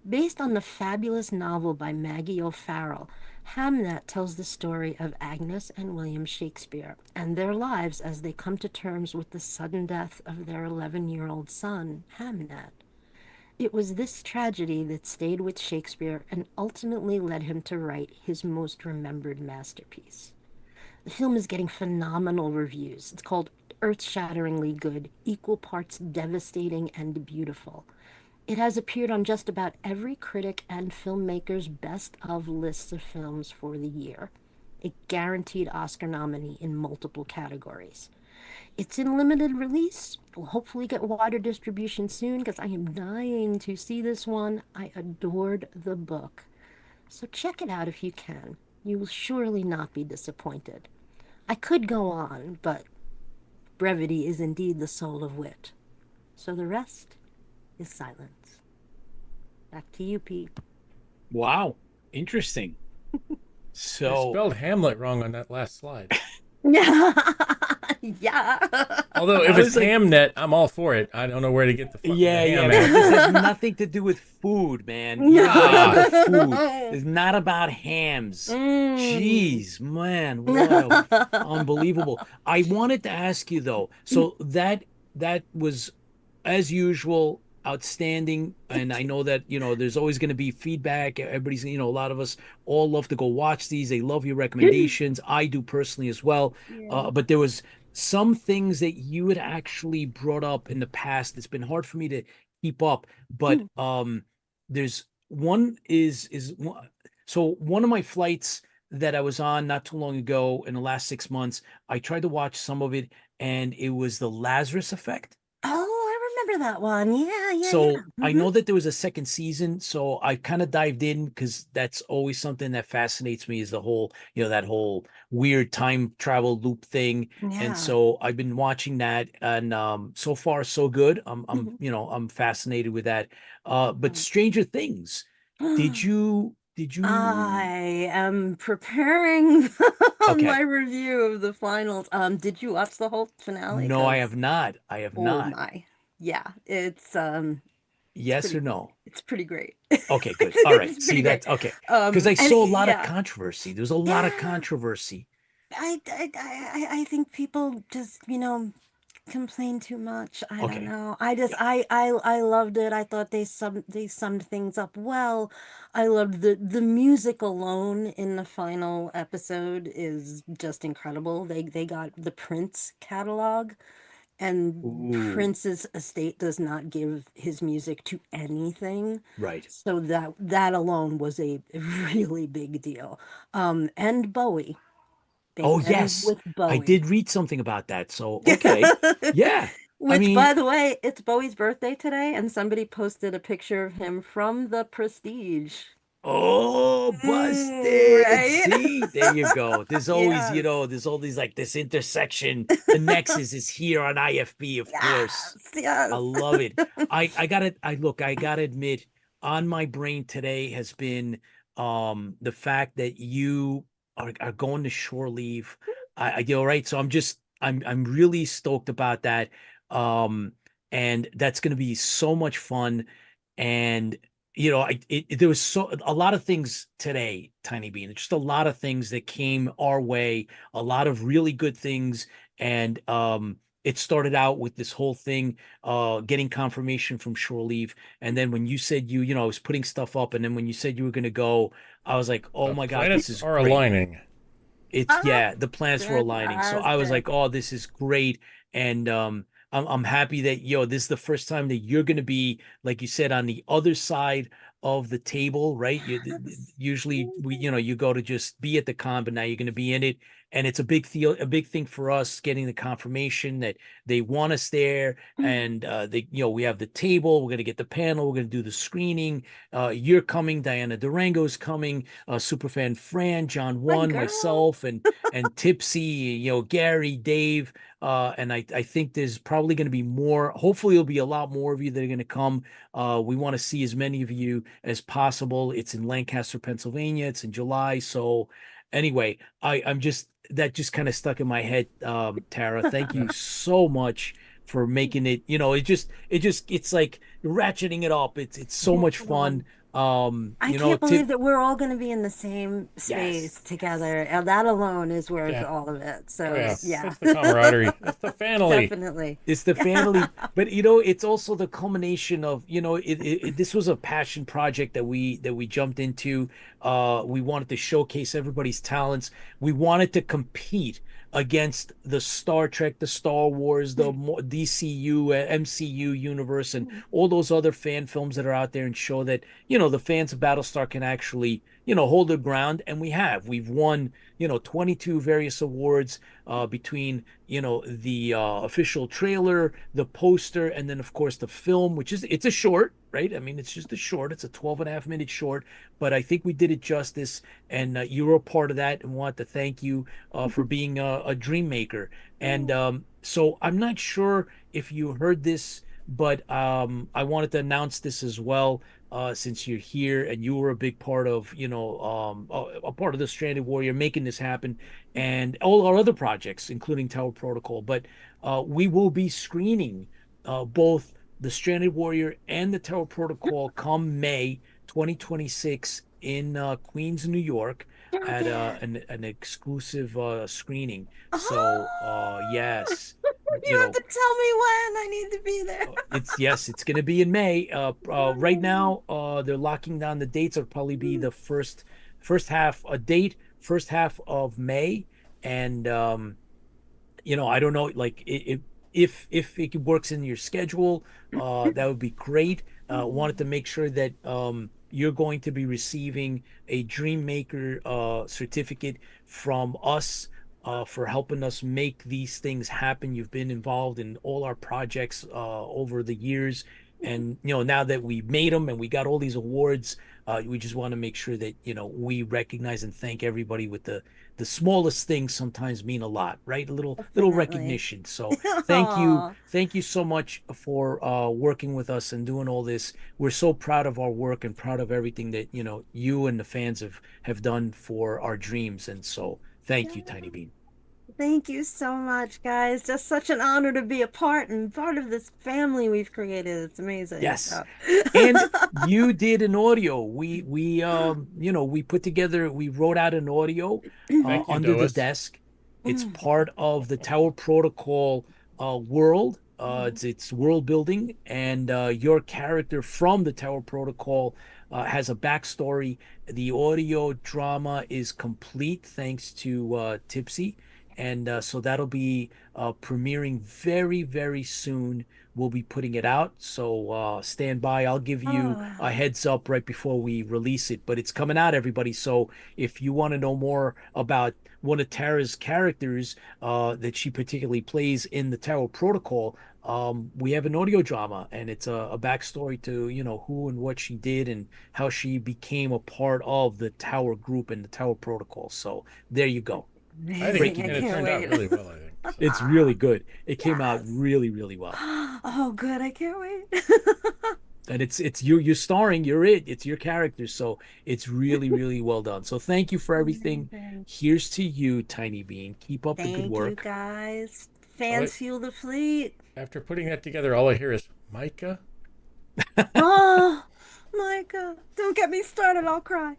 Speaker 5: Based on the fabulous novel by Maggie O'Farrell, Hamnet tells the story of Agnes and William Shakespeare and their lives as they come to terms with the sudden death of their 11-year-old son, Hamnet. It was this tragedy that stayed with Shakespeare and ultimately led him to write his most remembered masterpiece. The film is getting phenomenal reviews. It's called earth-shatteringly good, equal parts devastating and beautiful. It has appeared on just about every critic and filmmaker's best of lists of films for the year. A guaranteed Oscar nominee in multiple categories. It's in limited release. We'll hopefully get wider distribution soon because I am dying to see this one. I adored the book. So check it out if you can. You will surely not be disappointed. I could go on, but brevity is indeed the soul of wit. So the rest is silence. Back to you, Pete.
Speaker 3: Wow, interesting.
Speaker 4: I
Speaker 3: So
Speaker 4: spelled Hamlet wrong on that last slide.
Speaker 5: Yeah.
Speaker 4: Although if
Speaker 3: I
Speaker 4: it's
Speaker 3: was like-
Speaker 4: Hamnet, I'm all for it. I don't know where to get the fucking
Speaker 3: yeah,
Speaker 4: ham
Speaker 3: yeah,
Speaker 4: at.
Speaker 3: this has nothing to do with food, man. You're
Speaker 5: No.
Speaker 3: thinking of food. It's not about hams. Jeez, man, unbelievable. I wanted to ask you though. So that was, as usual, outstanding. And I know that, there's always going to be feedback. Everybody's, a lot of us all love to go watch these. They love your recommendations. I do personally as well.
Speaker 5: Yeah.
Speaker 3: But there was some things that you had actually brought up in the past. It's been hard for me to keep up, but there's one so one of my flights that I was on not too long ago in the last 6 months, I tried to watch some of it, and it was the Lazarus Effect.
Speaker 5: Oh, I remember that one. Yeah.
Speaker 3: So I
Speaker 5: Mhm.
Speaker 3: know that there was a second season, so I kind of dived in because that's always something that fascinates me, is the whole, that whole weird time travel loop thing. And
Speaker 5: Yeah.
Speaker 3: so I've been watching that, and so far so good.
Speaker 5: Mhm.
Speaker 3: I'm fascinated with that. But Stranger Things, did you
Speaker 5: I am preparing my
Speaker 3: okay.
Speaker 5: review of the finals. Did you watch the whole finale?
Speaker 3: No, I
Speaker 5: 'Cause
Speaker 3: have not. I have
Speaker 5: oh
Speaker 3: not.
Speaker 5: my, yeah, it's
Speaker 3: Yes
Speaker 5: pretty
Speaker 3: or no?
Speaker 5: it's pretty great.
Speaker 3: Okay, good. All right.
Speaker 5: It's
Speaker 3: See,
Speaker 5: pretty great.
Speaker 3: that's okay. Because I
Speaker 5: And
Speaker 3: saw a lot of
Speaker 5: yeah,
Speaker 3: controversy. There was a lot of
Speaker 5: yeah.
Speaker 3: controversy.
Speaker 5: I think people just, complain too much. I don't
Speaker 3: Okay.
Speaker 5: know. I loved it. I thought they summed things up well. I loved the music alone in the final episode is just incredible. They got the Prince catalog, and
Speaker 3: Ooh,
Speaker 5: Prince's estate does not give his music to anything.
Speaker 3: right.
Speaker 5: So that alone was a really big deal. And Bowie. They
Speaker 3: Oh,
Speaker 5: end
Speaker 3: yes.
Speaker 5: with
Speaker 3: I
Speaker 5: Bowie.
Speaker 3: did read something about that. So, okay. Yeah. I
Speaker 5: Which,
Speaker 3: mean,
Speaker 5: by the way, it's Bowie's birthday today, and somebody posted a picture of him from The Prestige.
Speaker 3: oh, busted.
Speaker 5: Right?
Speaker 3: See, there you go. There's always,
Speaker 5: Yes.
Speaker 3: there's all these like this intersection. The Nexus is here on IFB, of course.
Speaker 5: Yes, yes.
Speaker 3: I love it. I gotta admit, on my brain today has been the fact that you are going to shore leave. Right. So I'm really stoked about that. Um and that's gonna be so much fun. And there was a lot of things today, Tiny Bean. Just a lot of things that came our way, a lot of really good things. And it started out with this whole thing, getting confirmation from shore leave. And then when you said I was putting stuff up, and then when you said you were gonna go, I was like, oh
Speaker 4: The
Speaker 3: my God, this
Speaker 4: planets
Speaker 3: is
Speaker 4: are
Speaker 3: great.
Speaker 4: aligning.
Speaker 3: It's
Speaker 5: Ah,
Speaker 3: yeah, the planets were aligning. So I was like,
Speaker 5: fantastic.
Speaker 3: oh, this is great. And I'm happy that this is the first time that you're gonna be, like you said, on the other side of the table, right? Usually you go to just be at the con, but now you're going to be in it. And it's a big thing for us getting the confirmation that they want us there. And we have the table, we're going to get the panel, we're going to do the screening. You're coming, Diana Durango's coming, Superfan Fran, John
Speaker 5: My
Speaker 3: One,
Speaker 5: girl.
Speaker 3: myself, and Tipsy, Gary, Dave. And I think there's probably going to be more. Hopefully, there'll be a lot more of you that are going to come. We want to see as many of you as possible. It's in Lancaster, Pennsylvania. It's in July. So anyway, that just kind of stuck in my head. Tara, thank you so much for making it. It's like ratcheting it up. It's so much fun.
Speaker 5: I can't believe that we're all going to be in the same space together. And that alone is worth all of it. So, yeah.
Speaker 4: That's the camaraderie. That's the family.
Speaker 5: Definitely.
Speaker 3: It's the family. But, it's also the culmination of, this was a passion project that we jumped into. We wanted to showcase everybody's talents. We wanted to compete against the Star Trek, the Star Wars, the DCU, MCU universe, and all those other fan films that are out there, and show that, the fans of Battlestar can actually, hold their ground. And we've won, 22 various awards between, the official trailer, the poster, and then of course the film, it's a short, right? I mean, it's just a short. It's a 12.5-minute short, but I think we did it justice. And you were a part of that, and want to thank you for being a dream maker. And so I'm not sure if you heard this, but I wanted to announce this as well. Since you're here and you were a big part of, a part of the Stranded Warrior making this happen, and all our other projects, including Tower Protocol. But we will be screening both the Stranded Warrior and the Tower Protocol come May 2026 in Queens, New York, at an exclusive screening. So yes.
Speaker 5: You have to tell me when I need to be there.
Speaker 3: It's going to be in May. Right now, they're locking down the dates. It'll probably be the first half of May, and I don't know, like if it works in your schedule, that would be great. Wanted to make sure that you're going to be receiving a Dream Maker certificate from us. For helping us make these things happen. You've been involved in all our projects over the years. And, now that we made them and we got all these awards, we just want to make sure that, we recognize and thank everybody with the smallest things sometimes mean a lot, right? A little recognition. So thank you so much for working with us and doing all this. We're so proud of our work and proud of everything that, you and the fans have done for our dreams. And so thank you, Tiny Bean.
Speaker 5: Thank you so much, guys. Just such an honor to be a part of this family we've created. It's amazing.
Speaker 3: Yes.
Speaker 5: So.
Speaker 3: And you did an audio. We put together, we wrote out an audio under the desk. It's part of the Tower Protocol world. It's world building, and your character from the Tower Protocol has a backstory. The audio drama is complete thanks to Tipsy. And so that'll be premiering very, very soon. We'll be putting it out. So stand by. I'll give you a heads up right before we release it. But it's coming out, everybody. So if you want to know more about one of Tara's characters that she particularly plays in the Tower Protocol, we have an audio drama, and it's a backstory to, who and what she did and how she became a part of the Tower group and the Tower Protocol. So there you go.
Speaker 4: I think it turned out really well, I think. So.
Speaker 3: It's really good. It came out really, really well.
Speaker 5: Oh, good. I can't wait.
Speaker 3: And it's you're starring, it's your character. So it's really, really well done. So thank you for everything. Here's to you, Tiny Bean. Keep up the good work.
Speaker 5: Thank you, guys. Fans fuel the fleet.
Speaker 4: After putting that together, all I hear is, Micah?
Speaker 5: Oh, Micah. Don't get me started. I'll cry.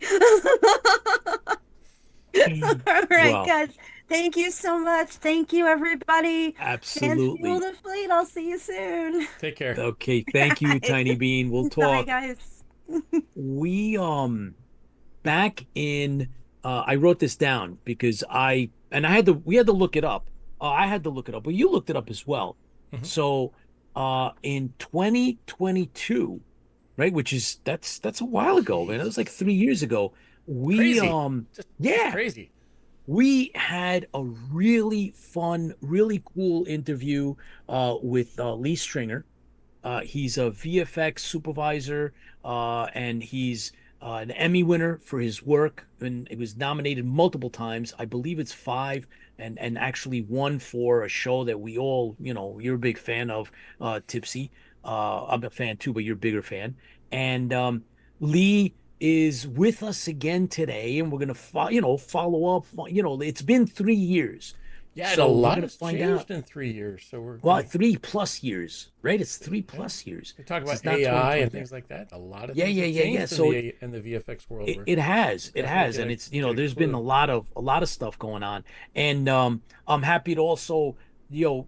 Speaker 5: All right, guys. Thank you so much. Thank you, everybody.
Speaker 3: Absolutely.
Speaker 5: Fuel the fleet. I'll see you soon.
Speaker 4: Take care.
Speaker 3: Okay. Thank you, Tiny Bean. We'll talk.
Speaker 5: Bye, guys.
Speaker 3: We back in I wrote this down because we had to look it up. I had to look it up, but you looked it up as well. Mm-hmm. So in 2022, right? Which is that's a while ago, man. It was like 3 years ago. We
Speaker 4: Crazy. Just
Speaker 3: yeah,
Speaker 4: crazy.
Speaker 3: we had a really fun, really cool interview with Lee Stringer. He's a VFX supervisor, and he's an Emmy winner for his work, and he was nominated multiple times. I believe it's five, and actually won for a show that we all, you're a big fan of, Tipsy. I'm a fan too, but you're a bigger fan. And Lee is with us again today, and we're gonna follow up. It's been 3 years,
Speaker 4: Yeah, and a
Speaker 3: so we're
Speaker 4: lot
Speaker 3: gonna
Speaker 4: has
Speaker 3: find out.
Speaker 4: changed in 3 years. So we're
Speaker 3: Well,
Speaker 4: gonna
Speaker 3: 3+ years, right? It's three
Speaker 4: yeah.
Speaker 3: plus years.
Speaker 4: We talk
Speaker 3: It's
Speaker 4: about
Speaker 3: not
Speaker 4: AI and
Speaker 3: 2025.
Speaker 4: things like that. A lot of
Speaker 3: Yeah,
Speaker 4: things
Speaker 3: yeah,
Speaker 4: have
Speaker 3: yeah, yeah.
Speaker 4: changed in
Speaker 3: So
Speaker 4: the VFX world.
Speaker 3: it,
Speaker 4: We're
Speaker 3: it has, it
Speaker 4: definitely
Speaker 3: has, and it's
Speaker 4: get a
Speaker 3: there's been
Speaker 4: clue.
Speaker 3: a lot of stuff going on, and I'm happy to also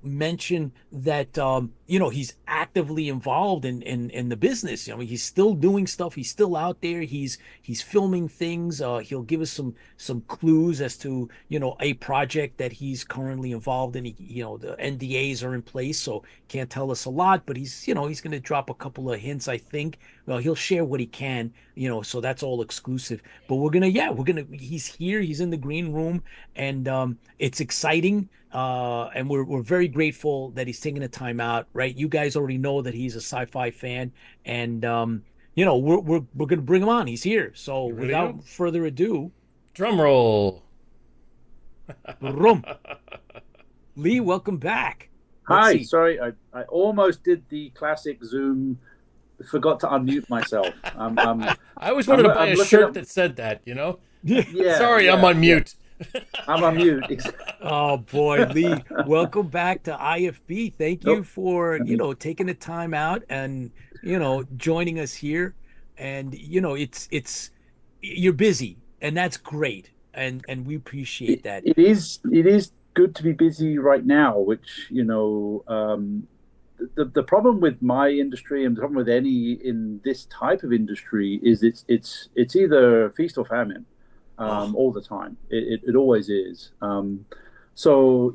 Speaker 3: mention that he's actively involved in the business. He's still doing stuff. He's still out there. He's filming things. He'll give us some clues as to a project that he's currently involved in. The NDAs are in place, so can't tell us a lot, but he's going to drop a couple of hints, I think. Well, he'll share what he can, so that's all exclusive. But he's here, he's in the green room, and it's exciting. And we're very grateful that he's taking the time out, right? You guys already know that he's a sci-fi fan, and we're gonna bring him on. He's here. So
Speaker 4: You ready to go?
Speaker 3: without further ado,
Speaker 4: Drum roll.
Speaker 3: Rum. Lee, welcome back. Let's
Speaker 6: Hi,
Speaker 3: see.
Speaker 6: sorry, I almost did the classic Zoom, forgot to unmute myself.
Speaker 4: I always wanted to buy a
Speaker 6: looking
Speaker 4: shirt
Speaker 6: at,
Speaker 4: that said that,
Speaker 6: yeah,
Speaker 4: Sorry, I'm on
Speaker 6: yeah,
Speaker 4: mute.
Speaker 6: I'm on mute.
Speaker 3: Oh boy, Lee, welcome back to IFB. Thank you
Speaker 6: Nope.
Speaker 3: for, taking the time out and, joining us here. And, it's you're busy, and that's great. And we appreciate that.
Speaker 6: It is good to be busy right now, which, the problem with my industry and the problem with any in this type of industry is it's either feast or famine.
Speaker 3: Oh,
Speaker 6: All the time. It always is. So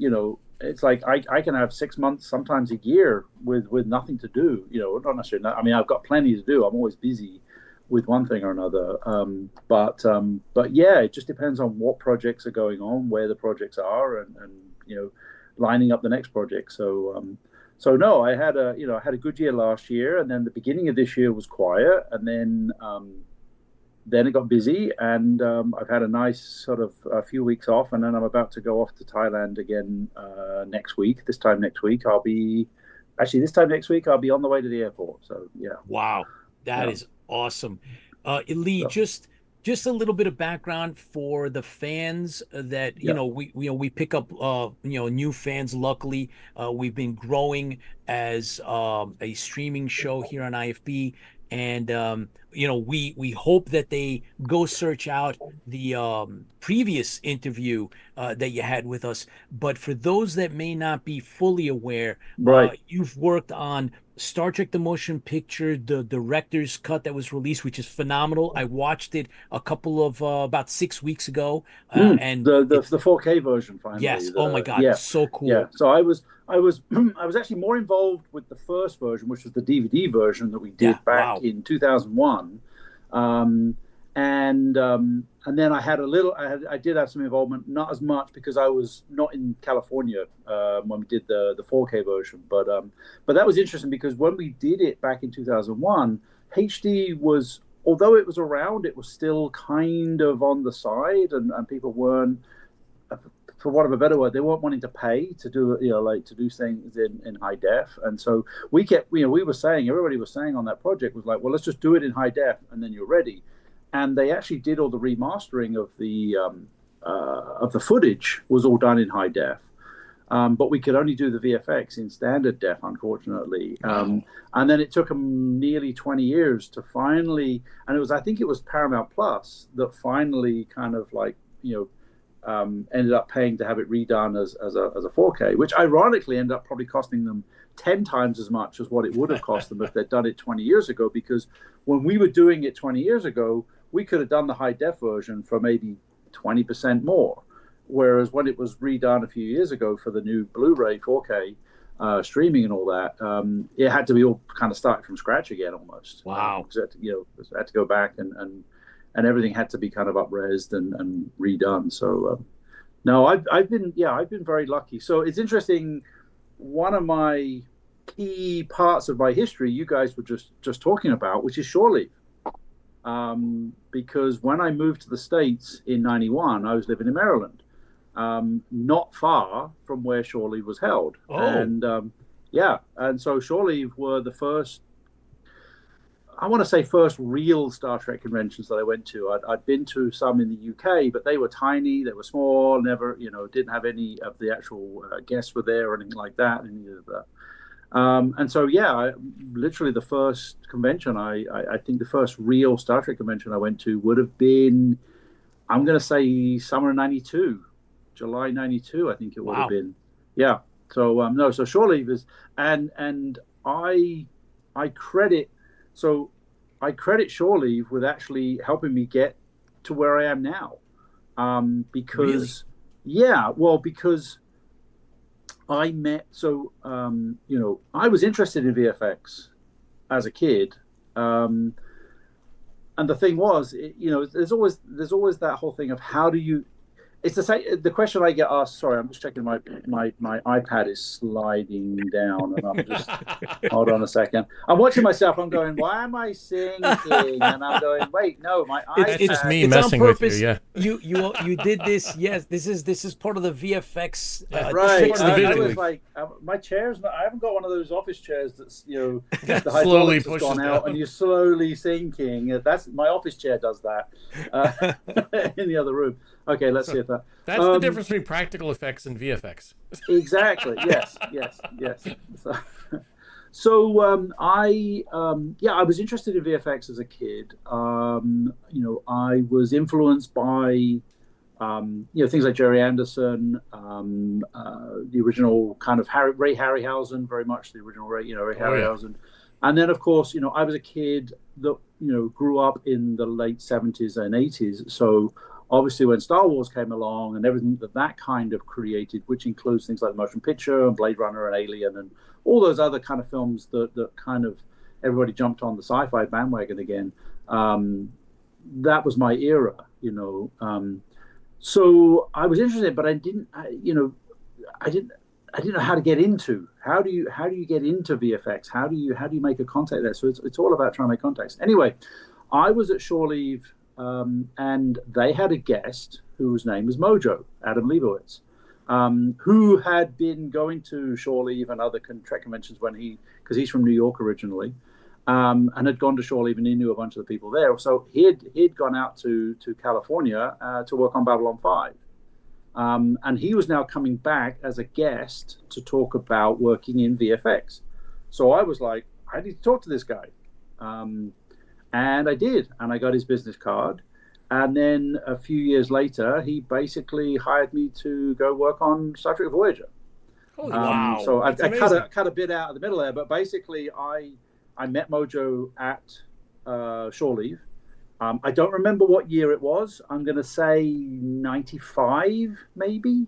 Speaker 6: it's like I can have 6 months, sometimes a year, with nothing to do. Not necessarily. I mean, I've got plenty to do. I'm always busy with one thing or another. But yeah, it just depends on what projects are going on, where the projects are, and lining up the next project. So no, I had a good year last year, and then the beginning of this year was quiet, and then it got busy, and I've had a nice sort of a few weeks off, and then I'm about to go off to Thailand again next week. This time next week, I'll be on the way to the airport. So yeah,
Speaker 3: wow, that
Speaker 6: yeah.
Speaker 3: is awesome. Lee,
Speaker 6: So,
Speaker 3: just a little bit of background for the fans that
Speaker 6: yeah,
Speaker 3: we pick up new fans. Luckily, we've been growing as a streaming show here on IFB, and we hope that they go search out the previous interview that you had with us. But for those that may not be fully aware,
Speaker 6: right.
Speaker 3: you've worked on Star Trek: The Motion Picture, the director's cut that was released, which is phenomenal. I watched it a couple of about 6 weeks ago, and
Speaker 6: The 4K version finally.
Speaker 3: yes, oh my God,
Speaker 6: Yeah,
Speaker 3: so
Speaker 6: yeah.
Speaker 3: cool.
Speaker 6: So I was I was actually more involved with the first version, which was the DVD version that we
Speaker 3: Yeah,
Speaker 6: did back
Speaker 3: wow.
Speaker 6: in 2001. Um, and then I did have some involvement, not as much because I was not in California when we did the 4K version, but that was interesting because when we did it back in 2001, HD was, although it was around, it was still kind of on the side, and people weren't, for want of a better word, they weren't wanting to pay to do to do things in high def. And so we kept, everybody was saying on that project was like, well, let's just do it in high def and then you're ready. And they actually did all the remastering of the footage was all done in high def. But we could only do the VFX in standard def, unfortunately.
Speaker 4: Wow.
Speaker 6: And then it took them nearly 20 years to finally, and I think it was Paramount Plus that finally kind of like, ended up paying to have it redone as a 4K, which ironically ended up probably costing them 10 times as much as what it would have cost them if they'd done it 20 years ago. Because when we were doing it 20 years ago, we could have done the high def version for maybe 20% more. Whereas when it was redone a few years ago for the new Blu-ray 4K, streaming and all that, it had to be all kind of started from scratch again almost.
Speaker 3: Wow.
Speaker 6: I had to go back and everything had to be kind of up-resed and redone. So no, I've been very lucky. So it's interesting. One of my key parts of my history you guys were just talking about, which is shore leave. Because when I moved to the States in 91, I was living in Maryland, not far from where shore leave was held.
Speaker 3: Oh.
Speaker 6: And and so shore leave were the first, I want to say first real Star Trek conventions that I went to. I'd been to some in the UK, but they were tiny, they were small, never, didn't have any of the actual guests were there or anything like that. And so, literally the first convention, I think the first real Star Trek convention I went to would have been, I'm going to say summer 92, July 92, I think it would have been. Yeah. So, so shore leave is, and I credit shore leave with actually helping me get to where I am now. Because, because I met, I was interested in VFX as a kid. And the thing was, there's always that whole thing of how do you, it's the question I get asked. Sorry, I'm just checking my iPad is sliding down, and I'm just hold on a second. I'm watching myself. I'm going, why am I singing? And I'm going, wait, no, my iPad.
Speaker 4: It's just me messing with you. Yeah,
Speaker 3: you did this. Yes, this is part of the VFX.
Speaker 6: Right. I was like, my chair's not. I haven't got one of those office chairs that's the hydraulics has gone out and you're slowly sinking. That's my office chair does that in the other room. Okay, let's see if that.
Speaker 4: That's the difference between practical effects and VFX.
Speaker 6: Exactly. Yes. So I was interested in VFX as a kid. I was influenced by things like Jerry Anderson, the original kind of Ray Harryhausen, very much the original Ray Harryhausen. And then, of course, I was a kid that grew up in the late 70s and 80s. So obviously, when Star Wars came along and everything that kind of created, which includes things like the motion picture and Blade Runner and Alien and all those other kind of films that kind of everybody jumped on the sci-fi bandwagon again. That was my era, So I was interested, but I didn't know how to get into. How do you get into VFX? How do you make a contact there? So it's all about trying to make contacts. Anyway, I was at shore leave. And they had a guest whose name was Mojo, Adam Leibowitz, who had been going to shore leave and other Trek conventions because he's from New York originally, and had gone to shore leave and he knew a bunch of the people there. So he'd gone out to California to work on Babylon 5. And he was now coming back as a guest to talk about working in VFX. So I was like, I need to talk to this guy. And I did, and I got his business card. And then a few years later, he basically hired me to go work on Star Trek Voyager.
Speaker 4: Holy wow!
Speaker 6: So I cut a bit out of the middle there, but basically I met Mojo at shore leave. I don't remember what year it was. I'm going to say 95, maybe.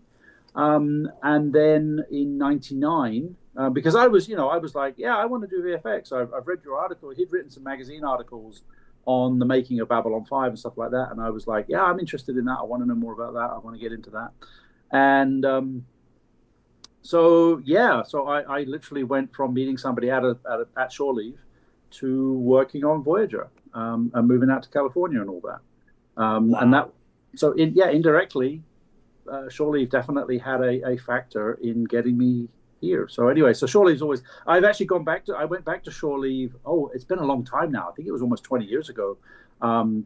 Speaker 6: And then in 99. Because I was like, I want to do VFX. I've read your article. He'd written some magazine articles on the making of Babylon 5 and stuff like that. And I was like, I'm interested in that. I want to know more about that. I want to get into that. And so I literally went from meeting somebody at shore leave to working on Voyager and moving out to California and all that.
Speaker 3: Wow.
Speaker 6: And that, indirectly, shore leave definitely had a factor in getting me here. So anyway, so shore leave's always, I went back to shore leave. Oh, it's been a long time now. I think it was almost 20 years ago.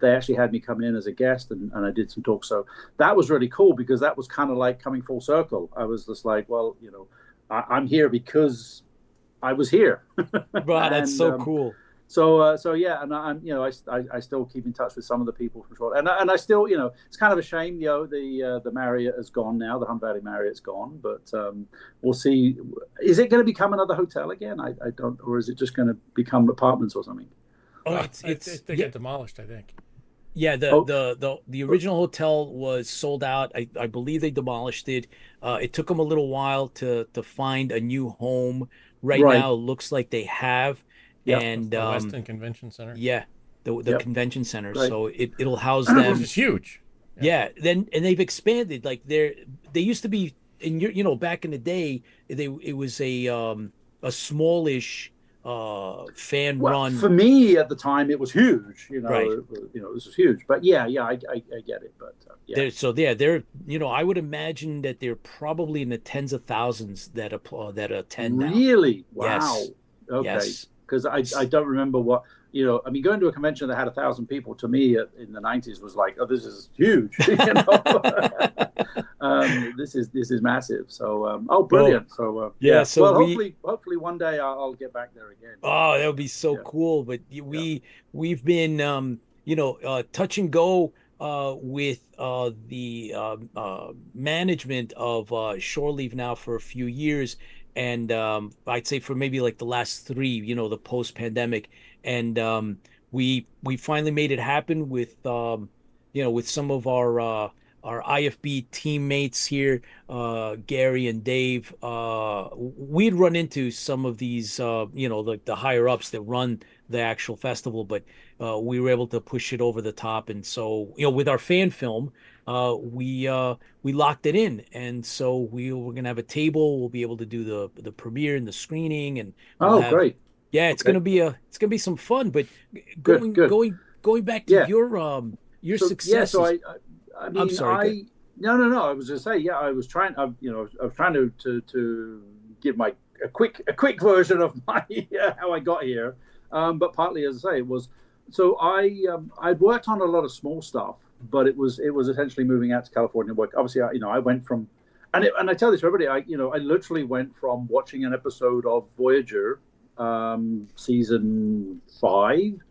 Speaker 6: They actually had me come in as a guest and I did some talks. So that was really cool because that was kind of like coming full circle. I was just like, well, I'm here because I was here.
Speaker 3: Wow, that's so cool.
Speaker 6: So and I still keep in touch with some of the people from shore, and I still, it's kind of a shame, the Marriott is gone now, the Hunt Valley Marriott's gone, but we'll see. Is it going to become another hotel again? I don't, or is it just going to become apartments or something?
Speaker 4: They get demolished, I think.
Speaker 3: Yeah,
Speaker 6: Oh,
Speaker 3: the original hotel was sold out. I believe they demolished it. It took them a little while to find a new home. Right
Speaker 6: right.
Speaker 3: now, it looks like they have,
Speaker 6: Yep.
Speaker 4: That's
Speaker 3: and
Speaker 4: the Westin Convention Center,
Speaker 3: yeah, the
Speaker 6: Yep.
Speaker 3: convention center.
Speaker 6: Right.
Speaker 3: So it'll house
Speaker 4: which
Speaker 3: them.
Speaker 4: is huge. Yeah.
Speaker 3: Yeah, then and they've expanded. Like they used to be in back in the day, it was a smallish fan
Speaker 6: Well, for
Speaker 3: run.
Speaker 6: me at the time, it was huge.
Speaker 3: Right.
Speaker 6: This was huge. But yeah, I get it. But yeah,
Speaker 3: They're I would imagine that they're probably in the tens of thousands that attend now.
Speaker 6: really, wow.
Speaker 3: Yes.
Speaker 6: Okay,
Speaker 3: Yes.
Speaker 6: because I don't remember what I mean, going to a convention that had 1,000 people to me in the 90s was like, oh, this is huge. This is massive. So oh, brilliant. So
Speaker 3: Yeah,
Speaker 6: yeah.
Speaker 3: so
Speaker 6: Well,
Speaker 3: we
Speaker 6: hopefully one day I'll get back there again.
Speaker 3: Oh, that would be so
Speaker 6: Yeah.
Speaker 3: cool. But
Speaker 6: Yeah.
Speaker 3: we've been touch and go with the management of Shore Leave now for a few years, and I'd say for maybe like the last three, the post pandemic, and we finally made it happen with with some of our IFB teammates here, Gary and Dave. We'd run into some of these, like the higher ups that run the actual festival, but we were able to push it over the top. And so, with our fan film, we locked it in, and so we're gonna have a table. We'll be able to do the premiere and the screening, and we'll
Speaker 6: Oh,
Speaker 3: have.
Speaker 6: great.
Speaker 3: Yeah,
Speaker 6: Okay.
Speaker 3: it's gonna be some fun. But
Speaker 6: Good. Good.
Speaker 3: going back to
Speaker 6: Yeah.
Speaker 3: your
Speaker 6: So yeah. So
Speaker 3: successes.
Speaker 6: I
Speaker 3: I'm
Speaker 6: mean,
Speaker 3: sorry.
Speaker 6: no. I was going to say, yeah, I was trying. I was trying to give my a quick version of my how I got here. But partly, as I say, it was so I'd worked on a lot of small stuff, but it was essentially moving out to California. Work obviously, I went from, and I tell this to everybody. I literally went from watching an episode of Voyager, season 5.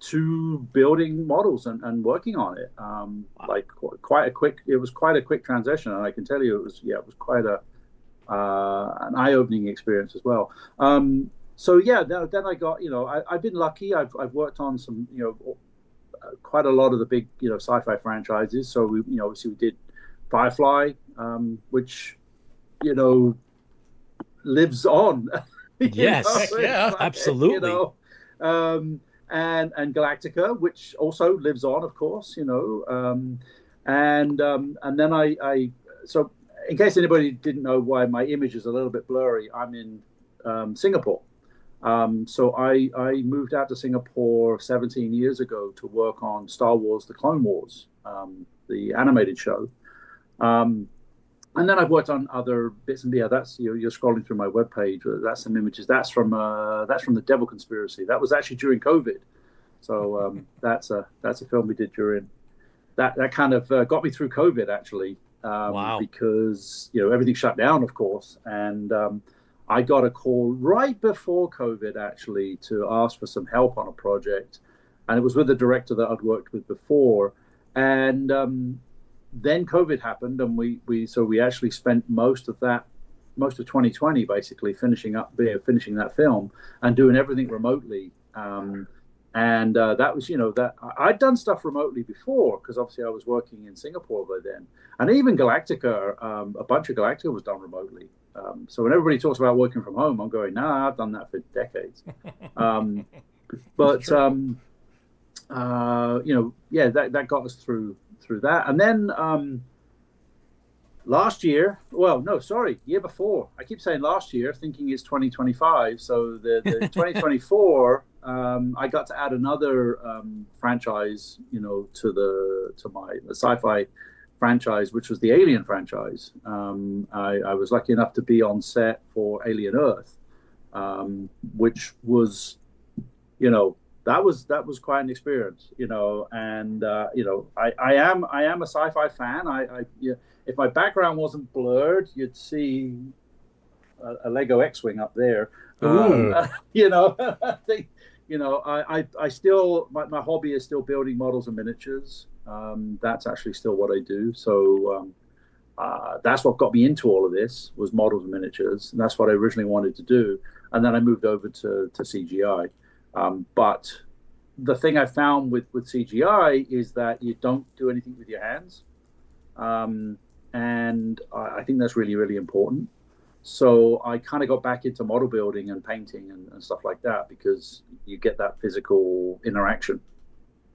Speaker 6: To building models and working on it, like it was quite a quick transition, and I can tell you it was quite an eye-opening experience as well. So yeah, then I got I've been lucky. I've worked on some quite a lot of the big sci-fi franchises. So we obviously we did Firefly, which lives on.
Speaker 3: Yes,
Speaker 4: yeah,
Speaker 3: absolutely.
Speaker 6: And Galactica, which also lives on, of course, and then I so in case anybody didn't know why my image is a little bit blurry, I'm in Singapore. So I moved out to Singapore 17 years ago to work on Star Wars: The Clone Wars, the animated show. And then I've worked on other bits and that's you're scrolling through my webpage. That's some images. That's from the Devil Conspiracy. That was actually during COVID. So that's a film we did during that. That kind of got me through COVID actually.
Speaker 3: Wow.
Speaker 6: Because everything shut down, of course, and I got a call right before COVID actually to ask for some help on a project, and it was with the director that I'd worked with before, and then COVID happened, and we actually spent most of 2020 basically finishing that film and doing everything remotely. And that was that I'd done stuff remotely before because obviously I was working in Singapore by then, and even Galactica, a bunch of Galactica was done remotely. So when everybody talks about working from home, I'm going, nah, I've done that for decades. But that got us through that. And then last year, year before. I keep saying last year, thinking it's 2025. So the 2024, I got to add another franchise, to the sci-fi franchise, which was the Alien franchise. I was lucky enough to be on set for Alien Earth, which was, that was quite an experience, and I am a sci-fi fan. If my background wasn't blurred, you'd see a Lego X-wing up there. I still my hobby is still building models and miniatures. That's actually still what I do. So that's what got me into all of this was models and miniatures, and that's what I originally wanted to do. And then I moved over to CGI. But the thing I found with CGI is that you don't do anything with your hands, and I think that's really, really important. So I kind of got back into model building and painting and stuff like that, because you get that physical interaction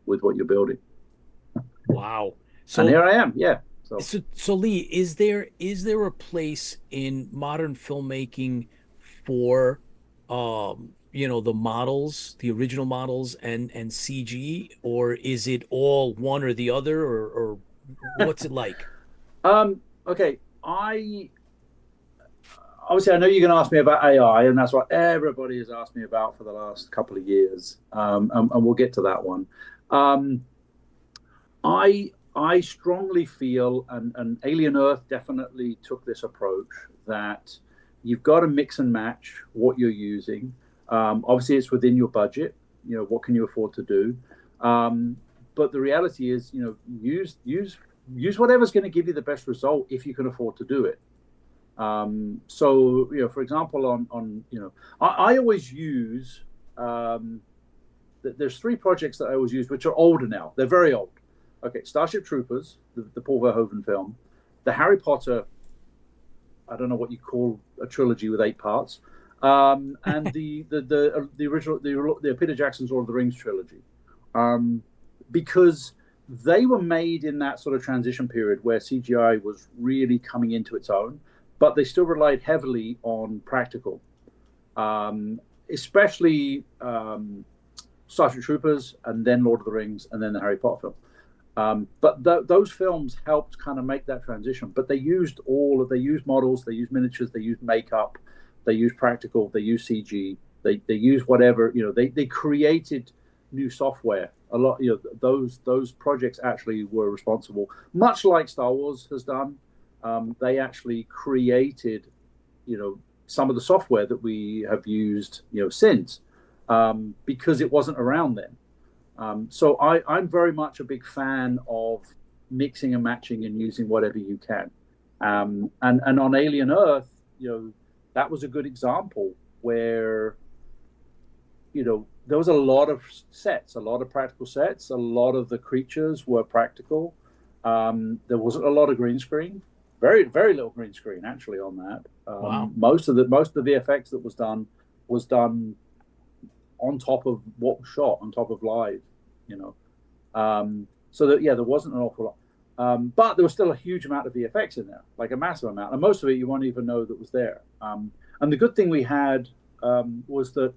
Speaker 6: with what you're building.
Speaker 3: Wow.
Speaker 6: And here I am. Yeah.
Speaker 3: So Lee, is there a place in modern filmmaking for the models, the original models and CG, or is it all one or the other, or what's it like?
Speaker 6: Okay. Obviously, I know you're going to ask me about AI, and that's what everybody has asked me about for the last couple of years, and we'll get to that one. I strongly feel, and Alien Earth definitely took this approach, that you've got to mix and match what you're using. Obviously, it's within your budget. What can you afford to do? But the reality is, use whatever's going to give you the best result if you can afford to do it. So, for example, I always use, there's 3 projects that I always use, which are older now. They're very old. Okay, Starship Troopers, the Paul Verhoeven film, the Harry Potter, I don't know what you call a trilogy with 8 parts, and the original, the Peter Jackson's Lord of the Rings trilogy, because they were made in that sort of transition period where CGI was really coming into its own, but they still relied heavily on practical, especially Starship Troopers, and then Lord of the Rings, and then the Harry Potter film. But those films helped kind of make that transition. But they used models, they used miniatures, they used makeup, they used practical, they used CG, they used whatever, they created new software. A lot, those projects actually were responsible, much like Star Wars has done. They actually created, some of the software that we have used, since, because it wasn't around then. So I'm very much a big fan of mixing and matching and using whatever you can. And on Alien Earth, that was a good example where, there was a lot of sets, a lot of practical sets. A lot of the creatures were practical. There wasn't a lot of green screen. Very, very little green screen actually on that.
Speaker 3: Wow.
Speaker 6: Most of the VFX that was done on top of what was shot, on top of live, so that there wasn't an awful lot, but there was still a huge amount of VFX in there, like a massive amount, and most of it you won't even know that was there. And the good thing we had was that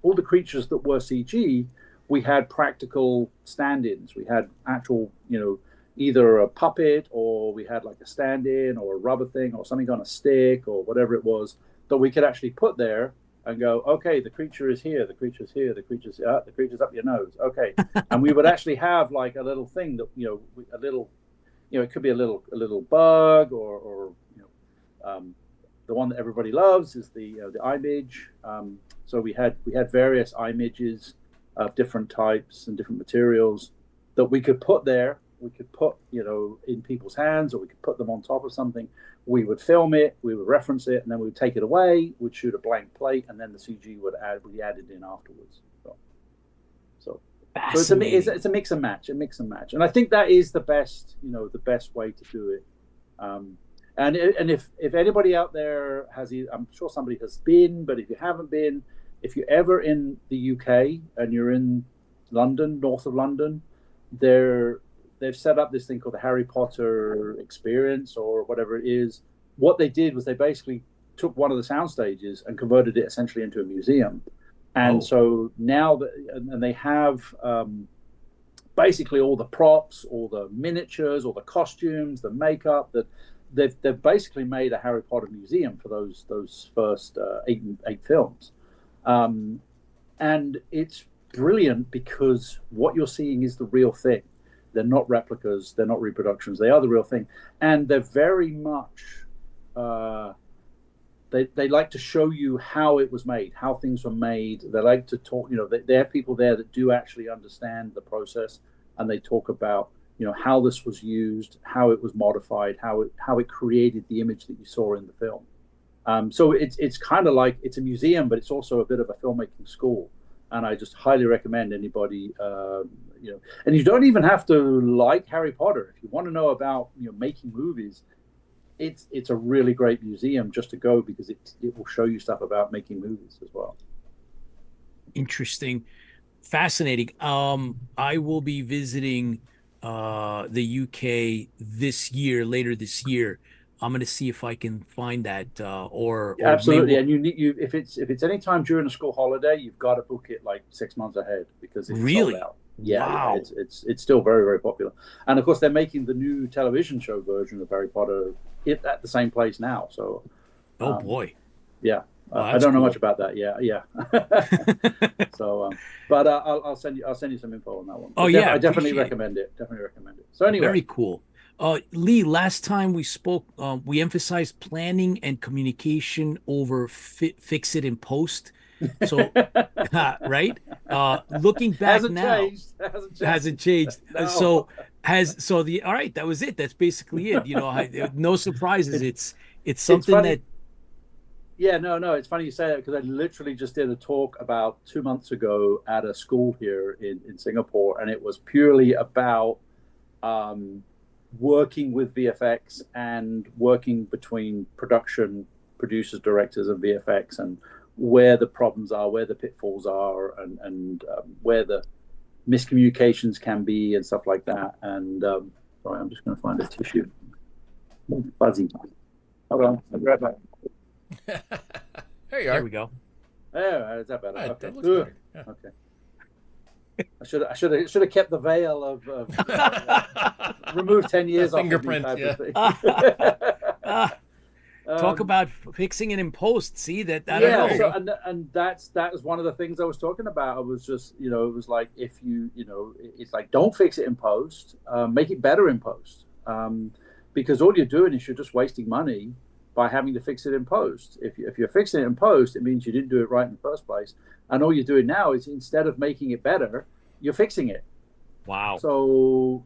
Speaker 6: all the creatures that were CG, we had practical stand-ins. We had actual either a puppet, or we had like a stand-in or a rubber thing or something on a stick or whatever it was that we could actually put there and go, okay, the creature is here, the creature's here, the creature's up your nose. Okay. And we would actually have like a little thing that, a little, it could be a little bug or the one that everybody loves is the image. So we had various images of different types and different materials that we could put there. We could put, in people's hands, or we could put them on top of something. We would film it, we would reference it, and then we would take it away. We'd shoot a blank plate, and then the CG would be added in afterwards. So it's a mix and match, and I think that is the best, the best way to do it. And if anybody out there I'm sure somebody has been, but if you haven't been, if you're ever in the UK and you're in London, north of London, they've set up this thing called the Harry Potter experience or whatever it is. What they did was they basically took one of the sound stages and converted it essentially into a museum. And so now and they have basically all the props, all the miniatures, all the costumes, the makeup, that they've basically made a Harry Potter museum for those first eight films. And it's brilliant because what you're seeing is the real thing. They're not replicas. They're not reproductions. They are the real thing. And they're very much, they like to show you how it was made, how things were made. They like to talk, they have people there that do actually understand the process. And they talk about, how this was used, how it was modified, how it created the image that you saw in the film. So it's kind of like, it's a museum, but it's also a bit of a filmmaking school. and I just highly recommend anybody. And you don't even have to like Harry Potter. If you want to know about making movies, it's a really great museum just to go, because it will show you stuff about making movies as well.
Speaker 3: Interesting, fascinating. I will be visiting the UK later this year. I'm going to see if I can find that or
Speaker 6: Absolutely.
Speaker 3: maybe...
Speaker 6: And if it's any time during a school holiday, you've got to book it like 6 months ahead, because it's
Speaker 3: Really?
Speaker 6: sold out. Yeah,
Speaker 3: Wow.
Speaker 6: It's still very, very popular. And of course, they're making the new television show version of Harry Potter at the same place now. So,
Speaker 3: Oh boy.
Speaker 6: yeah,
Speaker 3: Well,
Speaker 6: I
Speaker 3: that's
Speaker 6: don't know
Speaker 3: cool.
Speaker 6: much about that. Yeah. So, but I'll send you some info on that one.
Speaker 3: Oh,
Speaker 6: But
Speaker 3: yeah,
Speaker 6: I definitely
Speaker 3: appreciate it.
Speaker 6: recommend it. Definitely recommend it. So anyway,
Speaker 3: Very cool. Lee, last time we spoke, we emphasized planning and communication over fix it in post. So, right? Looking back
Speaker 6: hasn't
Speaker 3: now,
Speaker 6: changed.
Speaker 3: hasn't changed.
Speaker 6: No.
Speaker 3: So all right, that was it. That's basically it. No surprises. It's something
Speaker 6: funny.
Speaker 3: that...
Speaker 6: Yeah, no, it's funny you say that, because I literally just did a talk about 2 months ago at a school here in Singapore, and it was purely about working with VFX and working between producers, directors, and VFX, and where the problems are, where the pitfalls are, and where the miscommunications can be and stuff like that. And sorry, I'm just going to find a tissue. Fuzzy. Hold on, I'll be right back.
Speaker 4: There you are.
Speaker 3: There we go.
Speaker 6: Oh, is that better?
Speaker 4: Right,
Speaker 6: Okay.
Speaker 4: that looks better. Yeah.
Speaker 6: Okay. I should have kept the veil of removed 10 years off
Speaker 4: fingerprint,
Speaker 6: of me type
Speaker 3: Ah,
Speaker 6: of thing.
Speaker 3: talk about fixing it in post. See that? I
Speaker 6: Yeah,
Speaker 3: don't know.
Speaker 6: so, and that was one of the things I was talking about. I was just, it was like, if it's like, don't fix it in post, make it better in post, because all you're doing is you're just wasting money by having to fix it in post. If you're fixing it in post, it means you didn't do it right in the first place, and all you're doing now is, instead of making it better, you're fixing it.
Speaker 3: Wow.
Speaker 6: So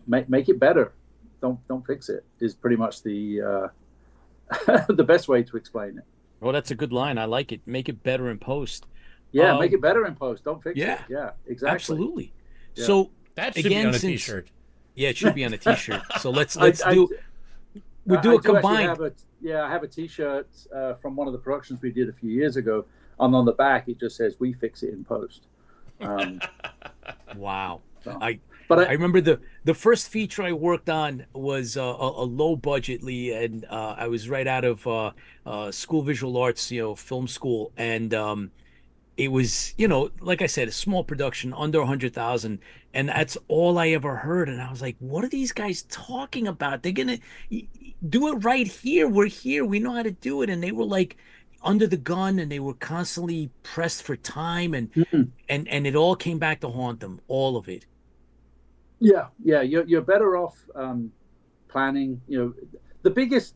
Speaker 6: make it better. Don't fix it is pretty much the the best way to explain it.
Speaker 3: Well, that's a good line. I like it. Make it better in post.
Speaker 6: Yeah, make it better in post. Don't fix
Speaker 3: yeah,
Speaker 6: it. Yeah, exactly.
Speaker 3: Absolutely.
Speaker 6: Yeah.
Speaker 3: So
Speaker 4: That should
Speaker 3: again,
Speaker 4: be on a
Speaker 3: since
Speaker 4: t-shirt.
Speaker 3: yeah, it should be on a t-shirt. So let's
Speaker 6: I
Speaker 3: do a combined.
Speaker 6: I have a T-shirt from one of the productions we did a few years ago, and on the back it just says, "We fix it in post."
Speaker 3: Wow.
Speaker 6: So,
Speaker 3: I
Speaker 6: but
Speaker 3: remember the first feature I worked on was a low budget, Lee, and I was right out of school visual arts, film school, and it was, like I said, a small production, under 100,000, and that's all I ever heard. And I was like, what are these guys talking about? They're gonna do it right here. We're here. We know how to do it. And they were like under the gun, and they were constantly pressed for time, and it all came back to haunt them, all of it.
Speaker 6: yeah, you're better off planning. The biggest,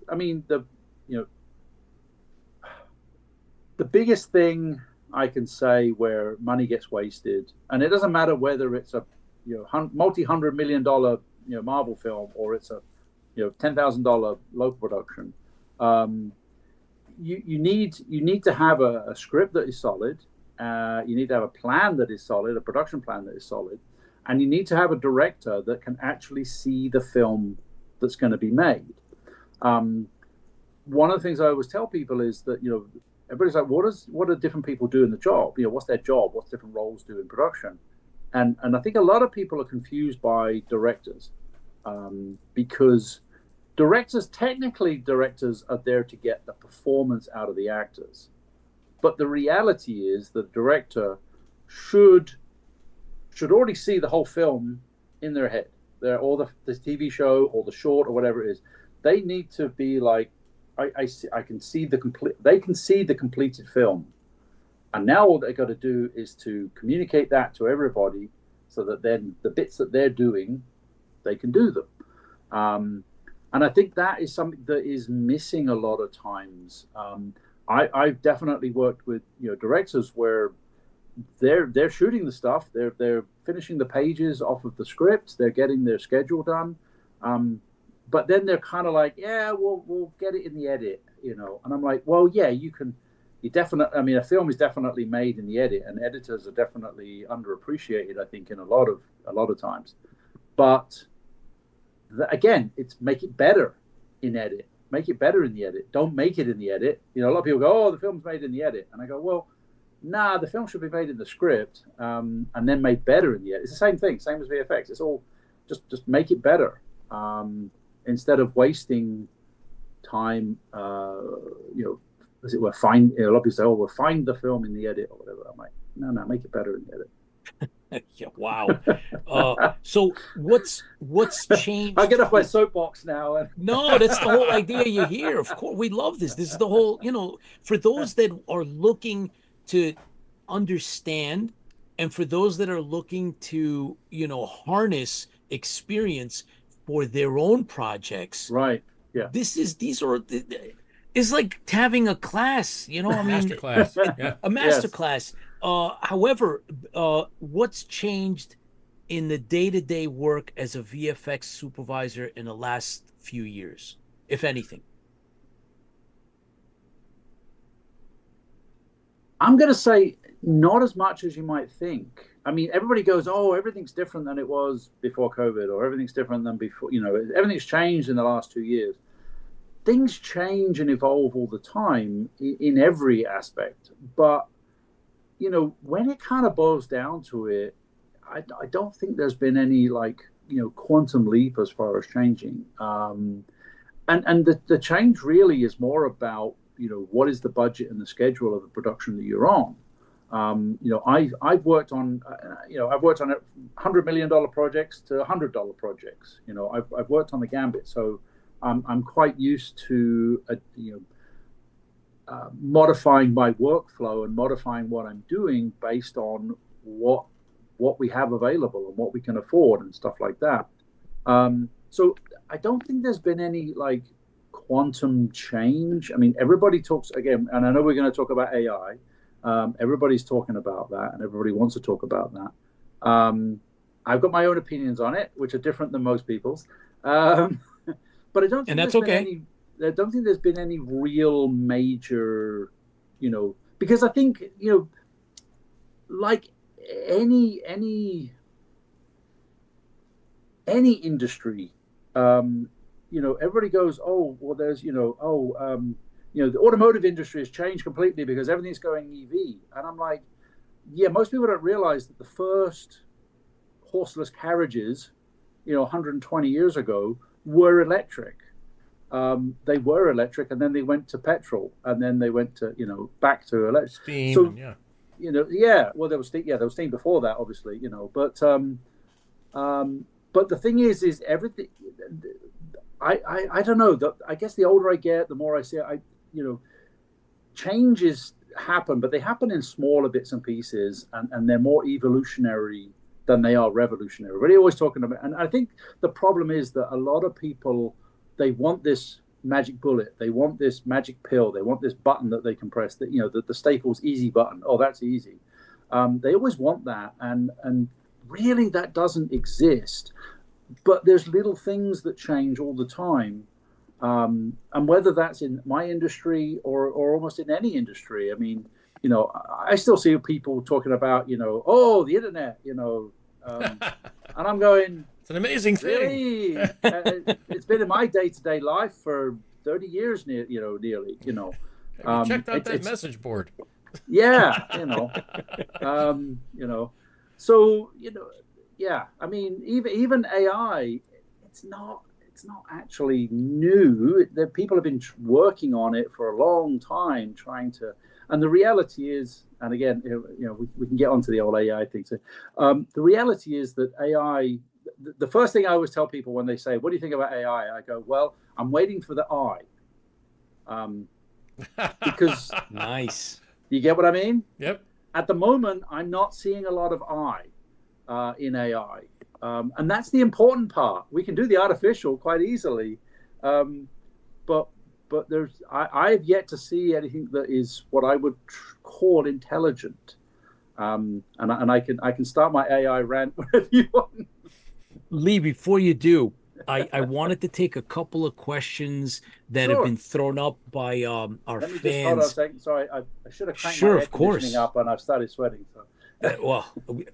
Speaker 6: the biggest thing I can say where money gets wasted, and it doesn't matter whether it's a multi-$100 million Marvel film, or it's a $10,000 local production. You need to have a script that is solid. You need to have a plan that is solid, a production plan that is solid, and you need to have a director that can actually see the film that's going to be made. One of the things I always tell people is that everybody's like, what do different people do in the job? What's their job? What's different roles do in production? And I think a lot of people are confused by directors, because technically directors are there to get the performance out of the actors. But the reality is the director should already see the whole film in their head, or the TV show or the short or whatever it is. They need to be like, I can see they can see the completed film, and now all they got to do is to communicate that to everybody, so that then the bits that they're doing, they can do them. And I think that is something that is missing a lot of times. I've definitely worked with directors where they're shooting the stuff, they're finishing the pages off of the script, they're getting their schedule done. But then they're kind of like, yeah, we'll get it in the edit, And I'm like, well, yeah, you can you definitely, I mean, a film is definitely made in the edit, and editors are definitely underappreciated, I think, in a lot of times. But again, it's make it better in edit. Make it better in the edit. Don't make it in the edit. You know, a lot of people go, "Oh, the film's made in the edit," and I go, "Well, nah, the film should be made in the script, and then made better in the edit. It's the same thing, same as VFX. It's all just make it better, instead of wasting time. As it were, find. You know, a lot of people say, "Oh, we'll find the film in the edit or whatever." I'm like, no, make it better in the edit.
Speaker 3: Yeah, wow. So what's changed?
Speaker 6: I'll get off my soapbox now.
Speaker 3: No, that's the whole idea you're here. Of course, we love this. This is the whole, for those that are looking to understand, and for those that are looking to, harness experience for their own projects.
Speaker 6: Right. Yeah.
Speaker 3: It's like having a class,
Speaker 4: Master class. Yeah.
Speaker 3: A master class. However, what's changed in the day-to-day work as a VFX supervisor in the last few years, if anything?
Speaker 6: I'm going to say not as much as you might think. I mean, everybody goes, "Oh, everything's different than it was before COVID," or "Everything's different than before." Everything's changed in the last 2 years. Things change and evolve all the time in every aspect. But, when it kind of boils down to it, I don't think there's been any quantum leap as far as changing. And the change really is more about, what is the budget and the schedule of the production that you're on. I've worked on $100 million projects to $100 projects. I've worked on the gambit, so I'm quite used to modifying my workflow and modifying what I'm doing based on what we have available and what we can afford and stuff like that. So I don't think there's been any quantum change. I mean, everybody talks again, and I know we're going to talk about AI. Everybody's talking about that, and everybody wants to talk about that. I've got my own opinions on it, which are different than most people's. But I don't think
Speaker 3: that's okay.
Speaker 6: I don't think there's been any real major, because I think, like any industry, everybody goes, "Oh, well, there's, the automotive industry has changed completely because everything's going EV." And I'm like, yeah, most people don't realize that the first horseless carriages, 120 years ago, were electric. They were electric, and then they went to petrol, and then they went to back to electric.
Speaker 4: Steam.
Speaker 6: So,
Speaker 4: yeah.
Speaker 6: Well, there was steam. Yeah, there was steam before that, obviously. But the thing is everything. I don't know. I guess the older I get, the more I see it. Changes happen, but they happen in smaller bits and pieces, and they're more evolutionary than they are revolutionary. We're always talking about, and I think the problem is that a lot of people, they want this magic bullet, they want this magic pill, they want this button that they can press, that the Staples easy button. Oh, that's easy. They always want that, and really that doesn't exist. But there's little things that change all the time, and whether that's in my industry or almost in any industry. I mean, I still see people talking about, oh, the internet, and I'm going,
Speaker 4: it's an amazing thing.
Speaker 6: Really? It's been in my day-to-day life for 30 years, nearly.
Speaker 4: Have you checked out that message board?
Speaker 6: Yeah, So yeah. I mean, even AI, it's not actually new. People have been working on it for a long time, trying to. And the reality is, and again, we can get onto the old AI thing. So, the reality is that AI. The first thing I always tell people when they say, "What do you think about AI?" I go, "Well, I'm waiting for the I." Because
Speaker 3: nice.
Speaker 6: You get what I mean?
Speaker 4: Yep.
Speaker 6: At the moment, I'm not seeing a lot of I in AI, and that's the important part. We can do the artificial quite easily, but I've yet to see anything that is what I would call intelligent. And I can start my AI rant wherever you want.
Speaker 3: Lee, before you do, I wanted to take a couple of questions that have
Speaker 6: Sure.
Speaker 3: been thrown up by our
Speaker 6: Let me just hold on a
Speaker 3: fans.
Speaker 6: second. Sorry, I should have cranked my
Speaker 3: Sure,
Speaker 6: air
Speaker 3: of
Speaker 6: conditioning
Speaker 3: course.
Speaker 6: up and I've started sweating. So
Speaker 3: Well,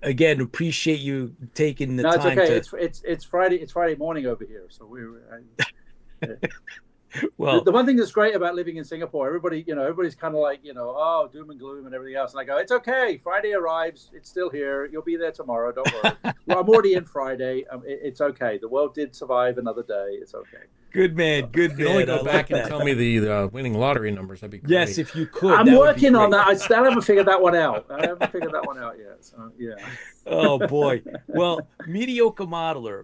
Speaker 3: again, appreciate you taking the
Speaker 6: no, it's
Speaker 3: time
Speaker 6: okay.
Speaker 3: to.
Speaker 6: It's Friday. It's Friday morning over here. So yeah.
Speaker 3: Well,
Speaker 6: The one thing that's great about living in Singapore, everybody's kind of like, oh, doom and gloom and everything else. And I go, it's okay. Friday arrives. It's still here. You'll be there tomorrow. Don't worry. Well, I'm already in Friday. It's okay. The world did survive another day. It's okay.
Speaker 3: good man, good
Speaker 4: You can only
Speaker 3: man.
Speaker 4: go
Speaker 3: I
Speaker 4: back
Speaker 3: like
Speaker 4: and
Speaker 3: that.
Speaker 4: tell me the winning lottery numbers. That'd be great.
Speaker 3: Yes, if you could,
Speaker 6: I'm
Speaker 3: that would be
Speaker 6: working on
Speaker 3: great.
Speaker 6: that. I still haven't figured that one out. I haven't figured that one out yet. So, yeah.
Speaker 3: Oh boy. Well, Mediocre Modeler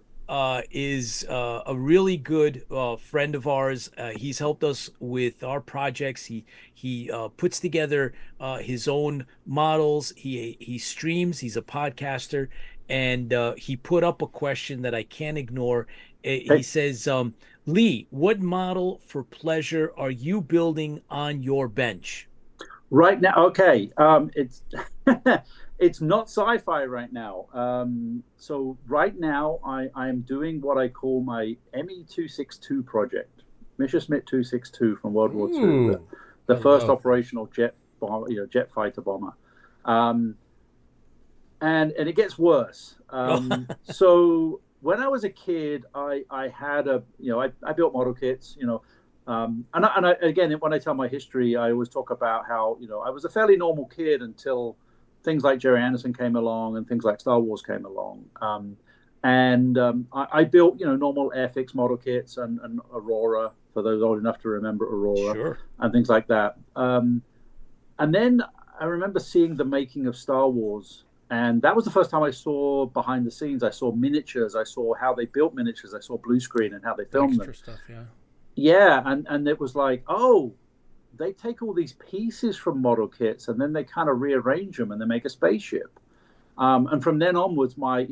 Speaker 3: is a really good friend of ours. He's helped us with our projects. He puts together his own models. He streams. He's a podcaster, and he put up a question that I can't ignore. He
Speaker 6: Hey,
Speaker 3: says, "Lee, what model for pleasure are you building on your bench?"
Speaker 6: right now, okay. It's it's not sci-fi right now. So right now, I am doing what I call my Emmy 262 project, Messerschmitt 262 from World War II,
Speaker 4: Ooh,
Speaker 6: the
Speaker 4: I
Speaker 6: first
Speaker 4: love.
Speaker 6: operational jet bomb, jet fighter bomber. Um, and it gets worse. So when I was a kid, I had I built model kits, again, when I tell my history, I always talk about how I was a fairly normal kid until things like Jerry Anderson came along and things like Star Wars came along. I built normal Airfix model kits and Aurora, for those old enough to remember Aurora,
Speaker 3: Sure.
Speaker 6: and things like that. And then I remember seeing the making of Star Wars. And that was the first time I saw behind the scenes. I saw miniatures. I saw how they built miniatures. I saw blue screen and how they filmed them.
Speaker 4: Extra stuff, yeah.
Speaker 6: Yeah, and it was like, oh, they take all these pieces from model kits and then they kind of rearrange them and they make a spaceship. And from then onwards, my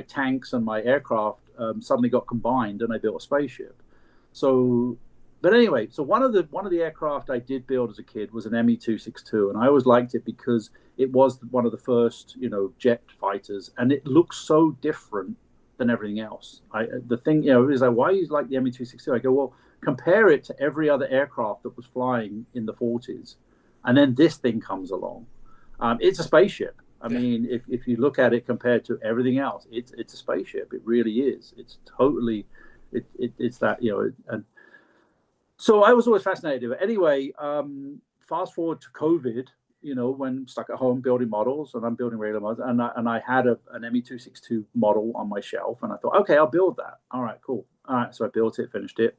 Speaker 6: tanks and my aircraft suddenly got combined and I built a spaceship. So, but anyway, so one of the aircraft I did build as a kid was an Emmy 262, and I always liked it because it was one of the first jet fighters, and it looks so different than everything else. The thing is like, why you like the Emmy 262? I go, well, compare it to every other aircraft that was flying in the 40s, and then this thing comes along. It's a spaceship. I mean, if you look at it compared to everything else, it's a spaceship. It really is. It's totally, it's that and so I was always fascinated with it. Anyway, fast forward to COVID, when I'm stuck at home building models, and I'm building regular models, and I had an Emmy 262 model on my shelf, and I thought, okay, I'll build that. All right, cool. All right, so I built it, finished it.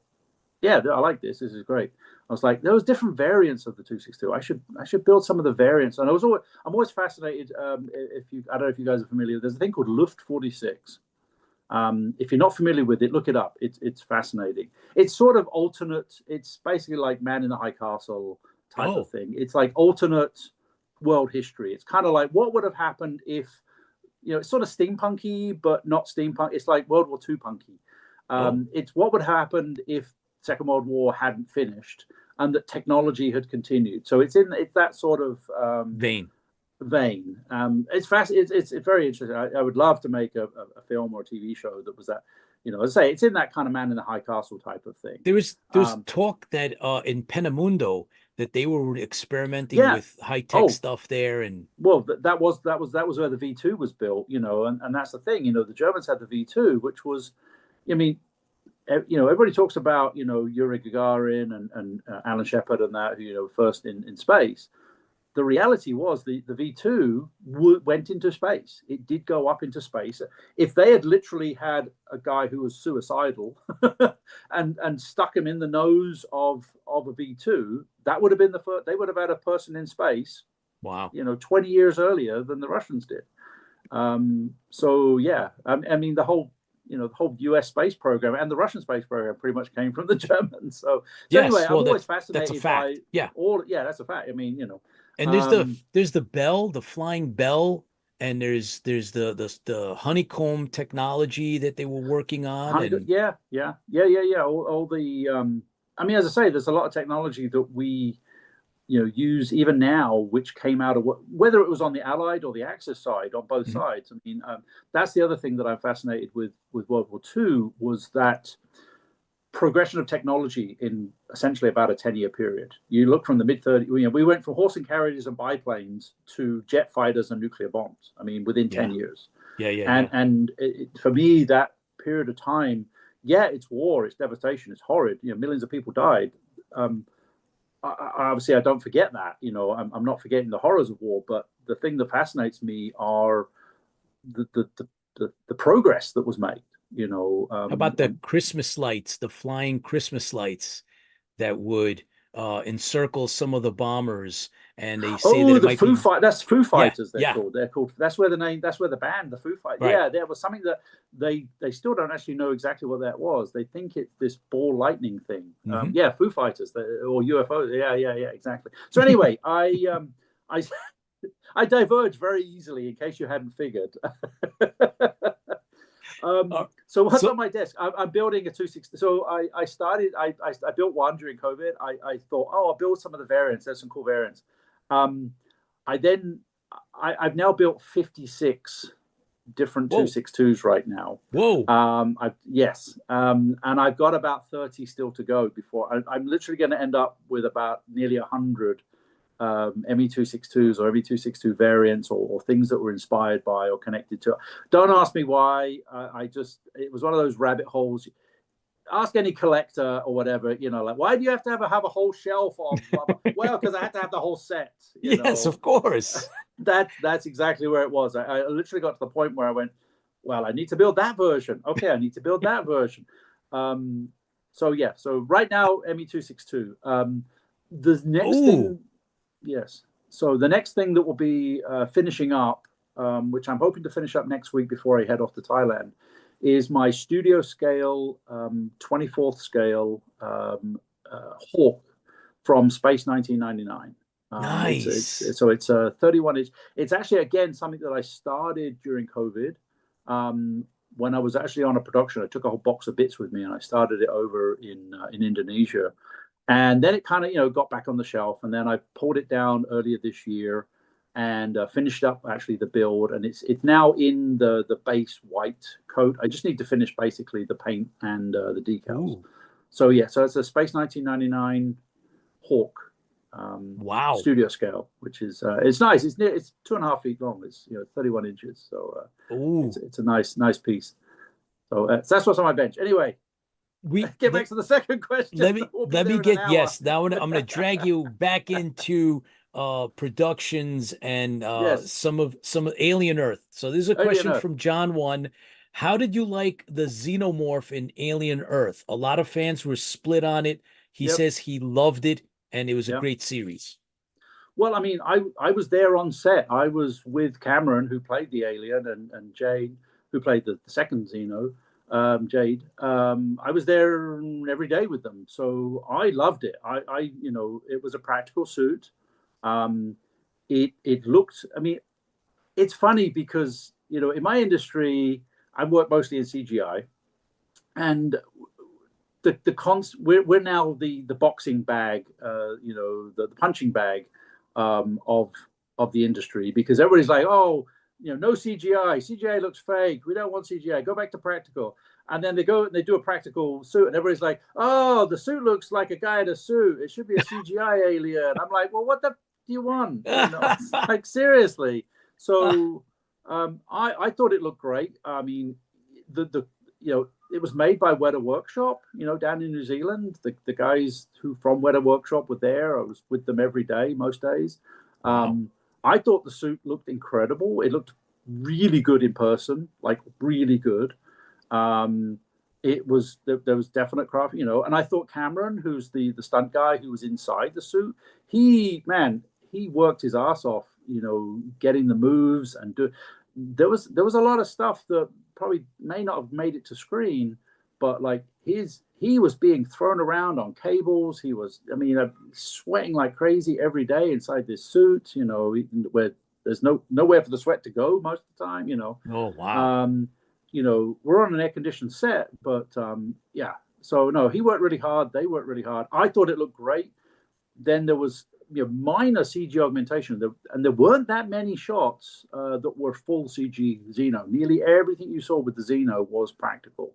Speaker 6: Yeah, I like this. This is great. I was like, there was different variants of the 262. I should build some of the variants. And I'm always fascinated. I don't know if you guys are familiar. There's a thing called Luft 46. If you're not familiar with it, look it up. It's fascinating. It's sort of alternate. It's basically like Man in the High Castle type of thing. It's like alternate world history. It's kind of like what would have happened if, it's sort of steampunky, but not steampunk. It's like World War II punky. It's what would have happened if Second World War hadn't finished and that technology had continued. So it's that sort of
Speaker 3: Vein.
Speaker 6: It's fast. It's very interesting. I would love to make a film or a TV show that was that. As I say, it's in that kind of Man in the High Castle type of thing.
Speaker 3: There's talk that in Penamundo that they were experimenting with high tech stuff there, and
Speaker 6: well, that was where the V2 was built. And that's the thing. The Germans had the V2, which was, I mean, everybody talks about Yuri Gagarin and Alan Shepard and that who first in space. The reality was the V2 went into space. It did go up into space. If they had literally had a guy who was suicidal and stuck him in the nose of a V2, that would have been the first. They would have had a person in space.
Speaker 3: Wow.
Speaker 6: 20 years earlier than the Russians did. So yeah, I mean the whole U.S. space program and the Russian space program pretty much came from the Germans. So
Speaker 3: yes,
Speaker 6: anyway,
Speaker 3: well,
Speaker 6: I'm always fascinated
Speaker 3: that's a fact.
Speaker 6: by that's a fact. I mean,
Speaker 3: And there's the bell, the flying bell, and there's the honeycomb technology that they were working on.
Speaker 6: Yeah. All the I mean, as I say, there's a lot of technology that we use even now, which came out of whether it was on the Allied or the Axis side, on both sides. I mean, that's the other thing that I'm fascinated with World War II, was that progression of technology in essentially about a 10-year period. You look from the mid-30s, we went from horse and carriages and biplanes to jet fighters and nuclear bombs. I mean, within 10 years. And for me, that period of time, it's war, it's devastation, it's horrid. Millions of people died. Obviously, I don't forget that. I'm not forgetting the horrors of war. But the thing that fascinates me are the progress that was made.
Speaker 3: How about the Christmas lights, the flying Christmas lights that would encircle some of the bombers, and they say that it might be
Speaker 6: that's Foo Fighters. They're called. That's where the band, the Foo Fighters. Right. Yeah, there was something that they still don't actually know exactly what that was. They think it's this ball lightning thing. Foo Fighters or UFOs. Yeah, exactly. So anyway, I diverge very easily, in case you hadn't figured. So what's on my desk? I'm building a 260. So I built one during COVID. I thought, I'll build some of the variants. There's some cool variants. I've now built 56 different 262s right now.
Speaker 3: Whoa.
Speaker 6: And I've got about 30 still to go before I'm literally going to end up with about nearly 100 Emmy 262s or Emmy 262 variants or things that were inspired by or connected to. Don't ask me why. It was one of those rabbit holes. Ask any collector or whatever, like, why do you have to have a whole shelf of blah, blah? Well, because I had to have the whole set.
Speaker 3: Yes, of course.
Speaker 6: That's exactly where it was. I literally got to the point where I went, well, I need to build that version. Okay, I need to build that version. So right now, Emmy 262. The next thing. Yes. So the next thing that will be finishing up, which I'm hoping to finish up next week before I head off to Thailand, is my studio scale, 24th scale Hawk from Space 1999.
Speaker 3: Nice.
Speaker 6: It's a 31 inch. It's actually, again, something that I started during COVID. When I was actually on a production, I took a whole box of bits with me and I started it over in Indonesia. And then it kind of, got back on the shelf. And then I pulled it down earlier this year and finished up actually the build. And it's now in the base white coat. I just need to finish basically the paint and the decals.
Speaker 3: Ooh.
Speaker 6: So it's a Space 1999 Hawk.
Speaker 3: Wow.
Speaker 6: Studio scale, which is it's nice. It's 2.5 feet long. It's 31 inches. So it's a nice piece. So that's what's on my bench. Anyway. Get back to the second question.
Speaker 3: Let me get yes. Now I'm going to drag you back into productions and some of Alien Earth. So this is a question from John 1. How did you like the xenomorph in Alien Earth? A lot of fans were split on it. He says he loved it and it was a great series.
Speaker 6: Well, I mean, I was there on set. I was with Cameron, who played the alien, and Jade, who played the second Xeno. Jade. I was there every day with them, so I loved it. It was a practical suit. It looked. I mean, it's funny because in my industry, I work mostly in CGI, and we're now the boxing bag, the punching bag of the industry, because everybody's like, oh, no CGI. CGI looks fake. We don't want CGI. Go back to practical. And then they go and they do a practical suit, and everybody's like, oh, the suit looks like a guy in a suit. It should be a CGI alien. I'm like, well, what the do you want? Like, seriously. So I thought it looked great. I mean, it was made by Weta Workshop, down in New Zealand. The guys from Weta Workshop were there. I was with them every day, most days. Wow. I thought the suit looked incredible. It looked really good in person, like really good. There was definite craft, and I thought Cameron, who's the stunt guy who was inside the suit, he worked his ass off, getting the moves and there was a lot of stuff that probably may not have made it to screen, but like he was being thrown around on cables. He was, sweating like crazy every day inside this suit, where there's nowhere for the sweat to go most of the time,
Speaker 3: Oh, wow.
Speaker 6: We're on an air-conditioned set, but So, no, he worked really hard. They worked really hard. I thought it looked great. Then there was minor CG augmentation. And there weren't that many shots that were full CG Xeno. Nearly everything you saw with the Xeno was practical.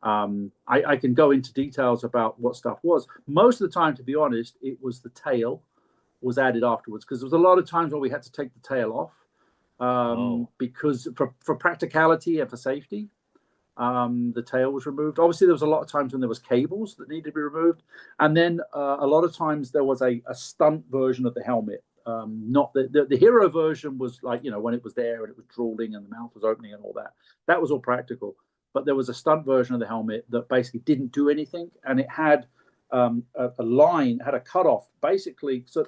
Speaker 6: I can go into details about what stuff was. Most of the time, to be honest, it was the tail was added afterwards, because there was a lot of times where we had to take the tail off because for practicality and for safety. The tail was removed. Obviously, there was a lot of times when there was cables that needed to be removed, and then a lot of times there was a stunt version of the helmet. Not the hero version was like, when it was there and it was drooling and the mouth was opening and all that. That was all practical. But there was a stunt version of the helmet that basically didn't do anything, and it had a line, had a cutoff, basically. So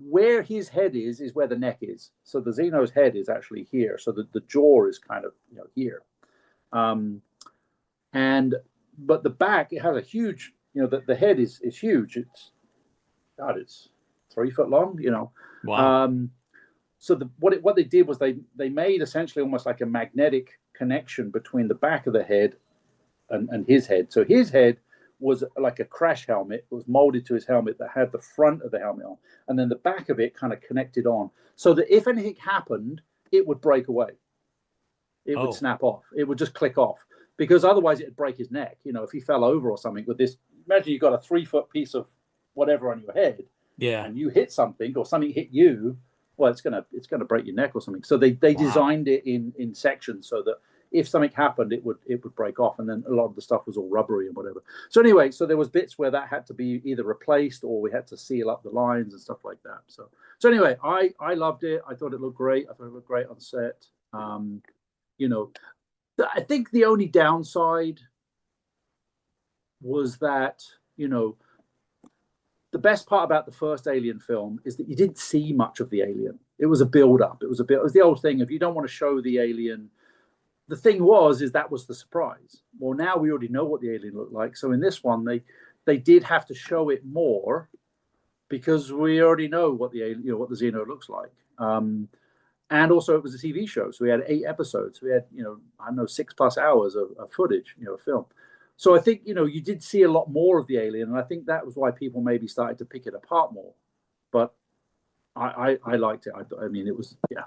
Speaker 6: where his head is where the neck is. So the Xeno's head is actually here. So the jaw is kind of here. But the back, it has a huge, the head is huge. It's 3 foot long,
Speaker 3: Wow.
Speaker 6: So what they did was they made essentially almost like a magnetic connection between the back of the head and his head. So his head was like a crash helmet. It was molded to his helmet that had the front of the helmet on, and then the back of it kind of connected on, so that if anything happened, it would break away. It would snap off. It would just click off, because otherwise it'd break his neck. If he fell over or something with this. Imagine you've got a 3 foot piece of whatever on your head, and you hit something or something hit you. Well, it's gonna break your neck or something. So they designed it in sections so that if something happened, it would break off, and then a lot of the stuff was all rubbery and whatever. So anyway, so there was bits where that had to be either replaced or we had to seal up the lines and stuff like that. So anyway, I loved it. I thought it looked great. I thought it looked great on set. I think the only downside was that, the best part about the first Alien film is that you didn't see much of the alien. It was a build-up. It was the old thing. If you don't want to show the alien, the thing is that was the surprise. Well, now we already know what the alien looked like. So in this one, they did have to show it more, because we already know what the alien, what the Xeno looks like. And also it was a TV show. So we had 8 episodes. We had, 6+ hours of footage, film. So I think, you did see a lot more of the alien. And I think that was why people maybe started to pick it apart more. But I liked it. I mean, it was, yeah.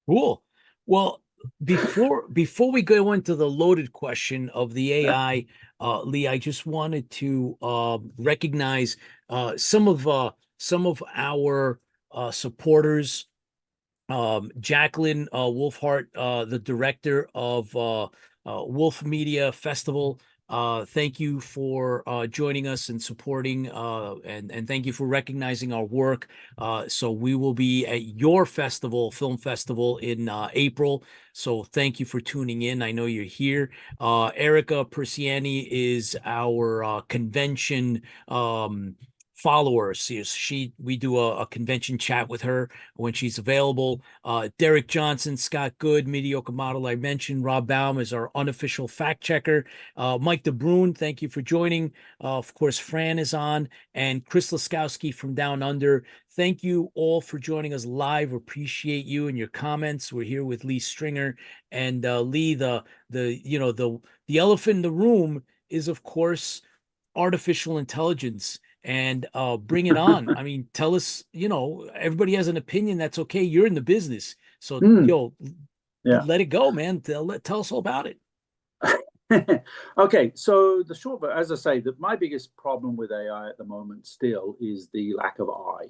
Speaker 3: Cool. Well, before we go into the loaded question of the AI, Lee, I just wanted to recognize some of our supporters. Jacqueline Wolfhart, the director of Wolf Media Festival. Thank you for joining us and supporting, and thank you for recognizing our work. So we will be at your film festival in April. So thank you for tuning in. I know you're here. Erica Persiani is our convention followers. We do a convention chat with her when she's available. Derek Johnson, Scott Good, Mediocre Model, I mentioned. Rob Baum is our unofficial fact checker. Mike DeBrune, thank you for joining. Of course, Fran is on, and Chris Laskowski from Down Under. Thank you all for joining us live. Appreciate you and your comments. We're here with Lee Stringer, and Lee, the elephant in the room is, of course, artificial intelligence. And bring it on. I mean, tell us, everybody has an opinion. That's okay. You're in the business. So, let it go, man. Tell us all about it.
Speaker 6: Okay. So the short version, as I say, my biggest problem with AI at the moment still is the lack of eye.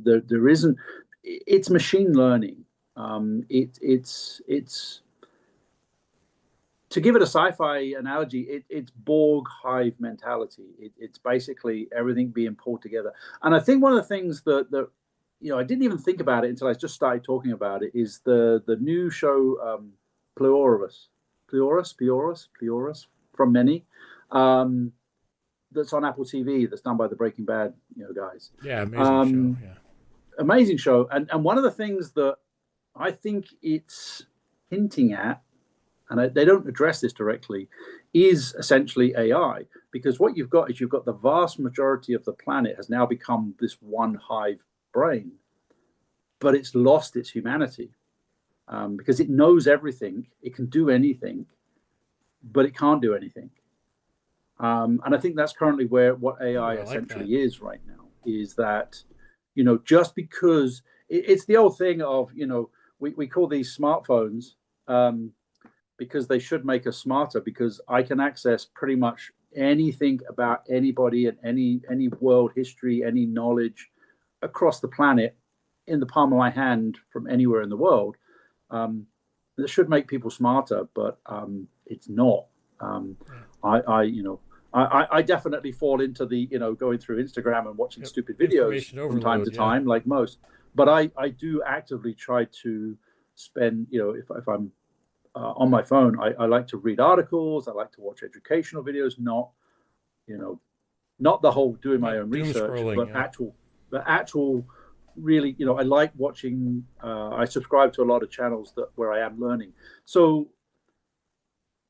Speaker 6: There isn't, it's machine learning. It's to give it a sci-fi analogy, it's Borg hive mentality. It's basically everything being pulled together. And I think one of the things that I didn't even think about it until I just started talking about it is the new show Pluribus from Many, that's on Apple TV, that's done by the Breaking Bad guys.
Speaker 4: Yeah, amazing show. Yeah,
Speaker 6: amazing show. And one of the things that I think it's hinting at, and they don't address this directly, is essentially AI. Because what you've got is the vast majority of the planet has now become this one hive brain, but it's lost its humanity because it knows everything, it can do anything, but it can't do anything. And I think that's currently what AI essentially is right now, is that, just because it's the old thing of, we call these smartphones, because they should make us smarter, because I can access pretty much anything about anybody and any world history, any knowledge across the planet in the palm of my hand from anywhere in the world. That should make people smarter, but it's not. I definitely fall into the, going through Instagram and watching stupid videos from time to time, like most. But I do actively try to spend, if I'm on my phone, I like to read articles. I like to watch educational videos, not the whole doing my own research, but actual really, I like watching. I subscribe to a lot of channels where I am learning. So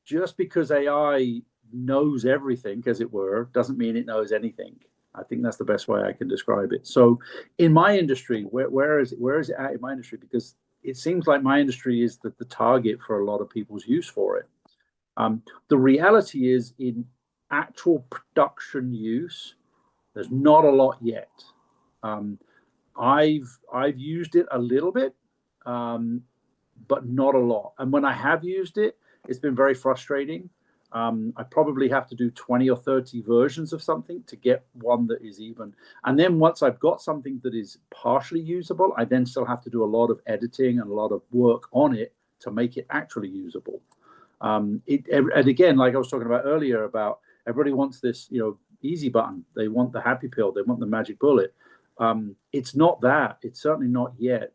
Speaker 6: just because AI knows everything, as it were, doesn't mean it knows anything. I think that's the best way I can describe it. So in my industry, where is it at in my industry? Because it seems like my industry is the target for a lot of people's use for it. The reality is, in actual production use, there's not a lot yet. I've used it a little bit, but not a lot. And when I have used it, it's been very frustrating. I probably have to do 20 or 30 versions of something to get one that is even. And then once I've got something that is partially usable, I then still have to do a lot of editing and a lot of work on it to make it actually usable. And again, like I was talking about earlier, about everybody wants this, easy button. They want the happy pill. They want the magic bullet. It's not that. It's certainly not yet,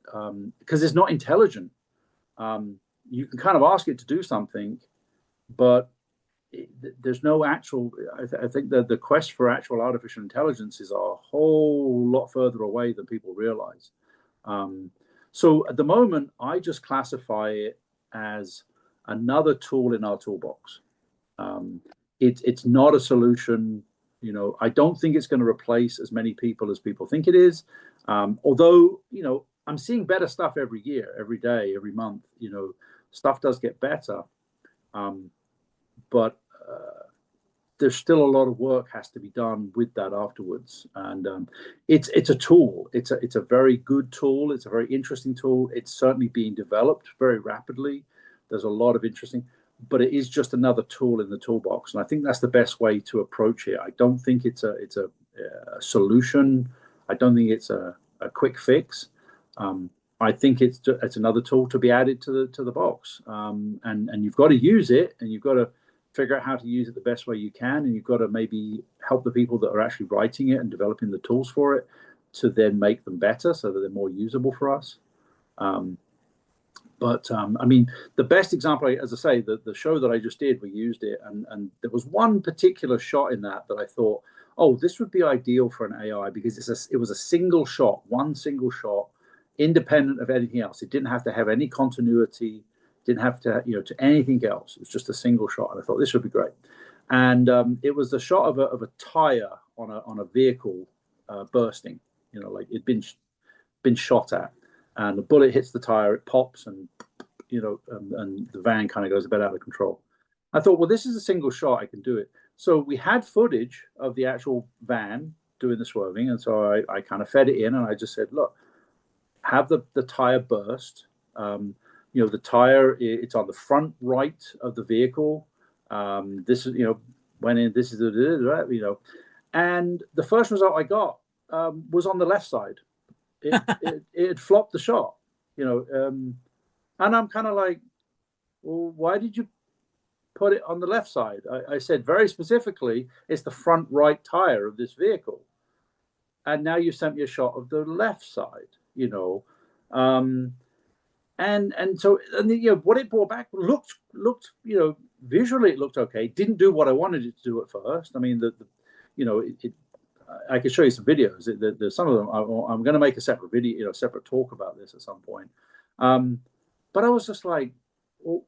Speaker 6: because it's not intelligent. You can kind of ask it to do something, but there's no actual. I think that the quest for actual artificial intelligence is a whole lot further away than people realize. So at the moment, I just classify it as another tool in our toolbox. It's not a solution. I don't think it's going to replace as many people as people think it is. Although, I'm seeing better stuff every year, every day, every month. Stuff does get better. But there's still a lot of work has to be done with that afterwards. And it's a tool. It's a very good tool. It's a very interesting tool. It's certainly being developed very rapidly. There's a lot of interesting, but it is just another tool in the toolbox. And I think that's the best way to approach it. I don't think it's a solution. I don't think it's a quick fix. I think it's another tool to be added to the box. And you've got to use it, and you've got to figure out how to use it the best way you can, and you've got to maybe help the people that are actually writing it and developing the tools for it to then make them better so that they're more usable for us. But I mean, the best example, as I say, the show that I just did, we used it, and there was one particular shot in that I thought, oh, this would be ideal for an AI, because it was a single shot, one single shot, independent of anything else. It didn't have to have any continuity, didn't have to, to anything else. It was just a single shot, and I thought this would be great. And it was the shot of a tire on a vehicle bursting, like it'd been shot at. And the bullet hits the tire, it pops, and and the van kind of goes a bit out of control. I thought, well, this is a single shot, I can do it. So we had footage of the actual van doing the swerving, and so I kind of fed it in, and I just said, look, have the tire burst. The tire, it's on the front right of the vehicle. This is, went in. This is and the first result I got was on the left side. It flopped the shot, and I'm kind of like, well, why did you put it on the left side? I said very specifically, it's the front right tire of this vehicle, and now you sent me a shot of the left side, and so what it brought back looked visually it looked okay. Didn't do what I wanted it to do at first. I mean, I could show you some videos. There's some of them. I'm going to make a separate video, separate talk about this at some point. But I was just like, well,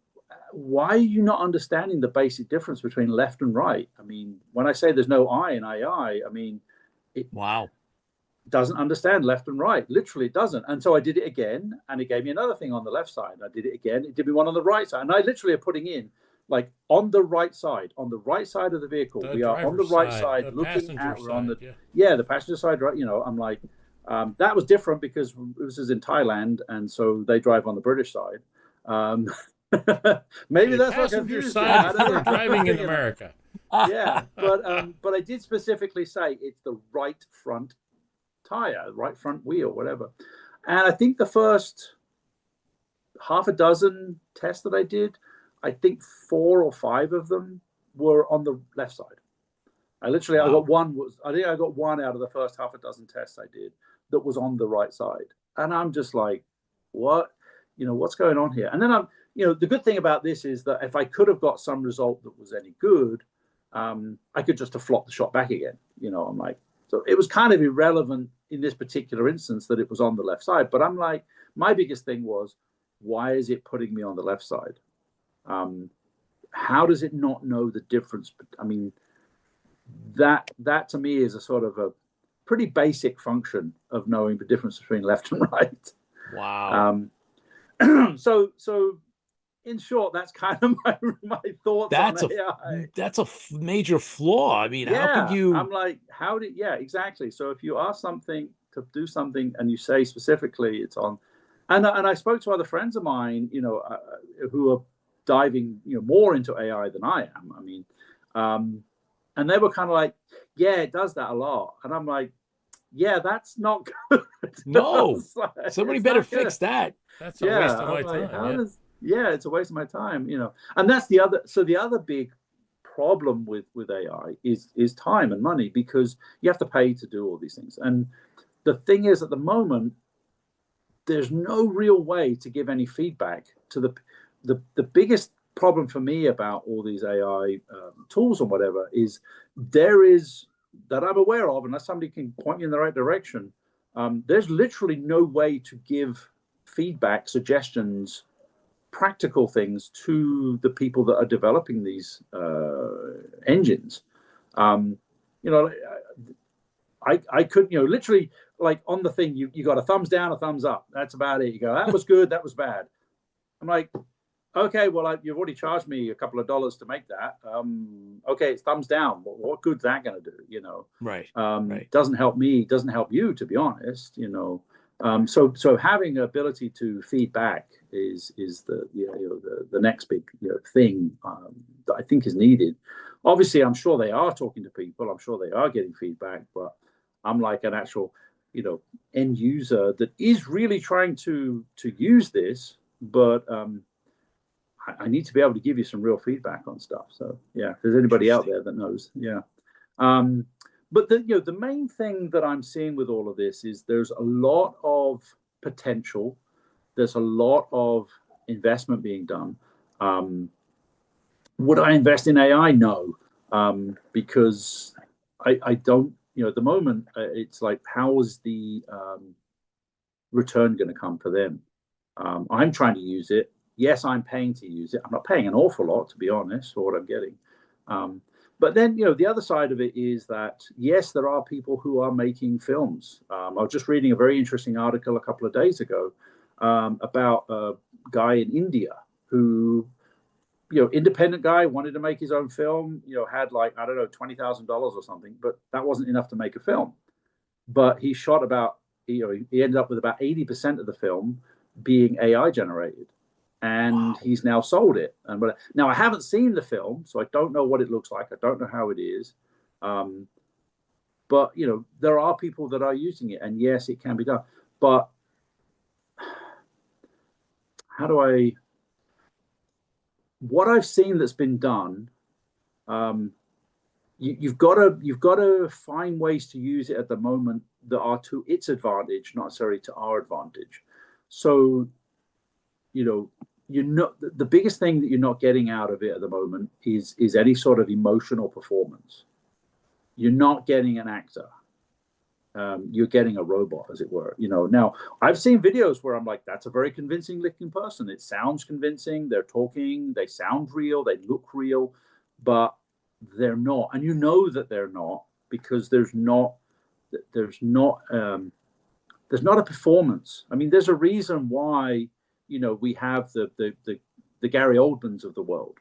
Speaker 6: why are you not understanding the basic difference between left and right? I mean, when I say there's no I in AI, I mean, it doesn't understand left and right. Literally, it doesn't. And so I did it again, and it gave me another thing on the left side. I did it again. It did me one on the right side. And I literally are putting in, like on the right side of the vehicle.
Speaker 4: The
Speaker 6: We are on the
Speaker 4: driver's
Speaker 6: right
Speaker 4: side,
Speaker 6: side,
Speaker 4: the
Speaker 6: looking
Speaker 4: passenger
Speaker 6: at. We're on the
Speaker 4: side,
Speaker 6: the passenger side, right? I'm like, that was different because this is in Thailand, and so they drive on the British side. Maybe
Speaker 4: The
Speaker 6: that's what
Speaker 4: passenger
Speaker 6: confused
Speaker 4: side
Speaker 6: them. I
Speaker 4: if
Speaker 6: don't
Speaker 4: you were
Speaker 6: know.
Speaker 4: driving in
Speaker 6: You know.
Speaker 4: America.
Speaker 6: Yeah, but I did specifically say it's the right front tire, right front wheel, whatever. And I think the first half a dozen tests that I did, I think 4 or 5 of them were on the left side. I got one. I think I got one out of the first half a dozen tests I did that was on the right side, and I'm just like, what, what's going on here? And then the good thing about this is that if I could have got some result that was any good, I could just have flopped the shot back again. I'm like, so it was kind of irrelevant in this particular instance that it was on the left side. But I'm like, my biggest thing was, why is it putting me on the left side? How does it not know the difference? I mean, that to me is a sort of a pretty basic function of knowing the difference between left and right.
Speaker 3: Wow.
Speaker 6: So in short, that's kind of my thoughts on AI.
Speaker 3: That's a major flaw. I mean, how could you?
Speaker 6: I'm like, exactly. So if you ask something to do something and you say specifically it's on, and I spoke to other friends of mine, who are diving, more into AI than I am. I mean, and they were kind of like, yeah, it does that a lot. And I'm like, yeah, that's not good.
Speaker 3: No,
Speaker 6: like,
Speaker 3: somebody better fix that.
Speaker 4: That's a waste of my time.
Speaker 6: It's a waste of my time, And that's the other big problem with AI is time and money, because you have to pay to do all these things. And the thing is, at the moment, there's no real way to give any feedback to the biggest problem for me about all these AI tools and whatever is that I'm aware of, unless somebody can point me in the right direction, there's literally no way to give feedback, suggestions, practical things to the people that are developing these engines. I could, literally, like on the thing, you got a thumbs down, a thumbs up. That's about it. You go, that was good, that was bad. I'm like, okay, well, you've already charged me a couple of dollars to make that. Okay, it's thumbs down. What good's that going to do?
Speaker 3: Right.
Speaker 6: Doesn't help me, doesn't help you, to be honest. So having the ability to feedback is the next big thing that I think is needed. Obviously, I'm sure they are talking to people. I'm sure they are getting feedback, but I'm like an actual end user that is really trying to use this, but I need to be able to give you some real feedback on stuff. So yeah, if there's anybody out there that knows, yeah. But the main thing that I'm seeing with all of this is there's a lot of potential. There's a lot of investment being done. Would I invest in AI? No, because I don't. At the moment, it's like, how is the return going to come for them? I'm trying to use it. Yes, I'm paying to use it. I'm not paying an awful lot, to be honest, for what I'm getting. But then, the other side of it is that, yes, there are people who are making films. I was just reading a very interesting article a couple of days ago about a guy in India who, independent guy, wanted to make his own film, had like, I don't know, $20,000 or something, but that wasn't enough to make a film. But he shot he ended up with about 80% of the film being AI generated. And he's now sold it. And now I haven't seen the film, so I don't know what it looks like. I don't know how it is. But there are people that are using it, and yes, it can be done. But what I've seen that's been done, you've got to find ways to use it at the moment that are to its advantage, not necessarily to our advantage. So, the biggest thing that you're not getting out of it at the moment is any sort of emotional performance. You're not getting an actor. You're getting a robot, as it were. Now I've seen videos where I'm like, that's a very convincing looking person. It sounds convincing. They're talking. They sound real. They look real, but they're not. And that they're not, because there's not a performance. I mean, there's a reason why we have the Gary Oldmans of the world,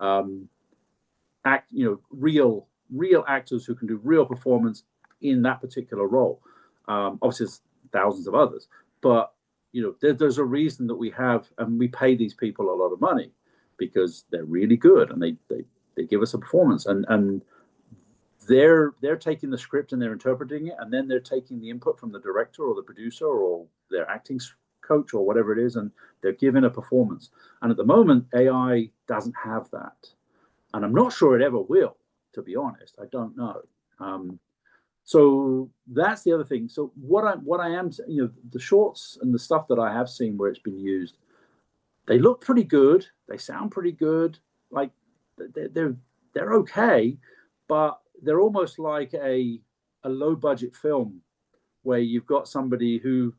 Speaker 6: act, real actors who can do real performance in that particular role. Obviously, there's thousands of others, but there's a reason that we have, and we pay these people a lot of money because they're really good and they give us a performance, and they're taking the script and they're interpreting it, and then they're taking the input from the director or the producer or their acting coach or whatever it is, and they're giving a performance. And at the moment, AI doesn't have that, and I'm not sure it ever will, to be honest. I don't know. So that's the other thing. So what I am, the shorts and the stuff that I have seen where it's been used, they look pretty good. They sound pretty good. Like they're okay, but they're almost like a low budget film where you've got somebody who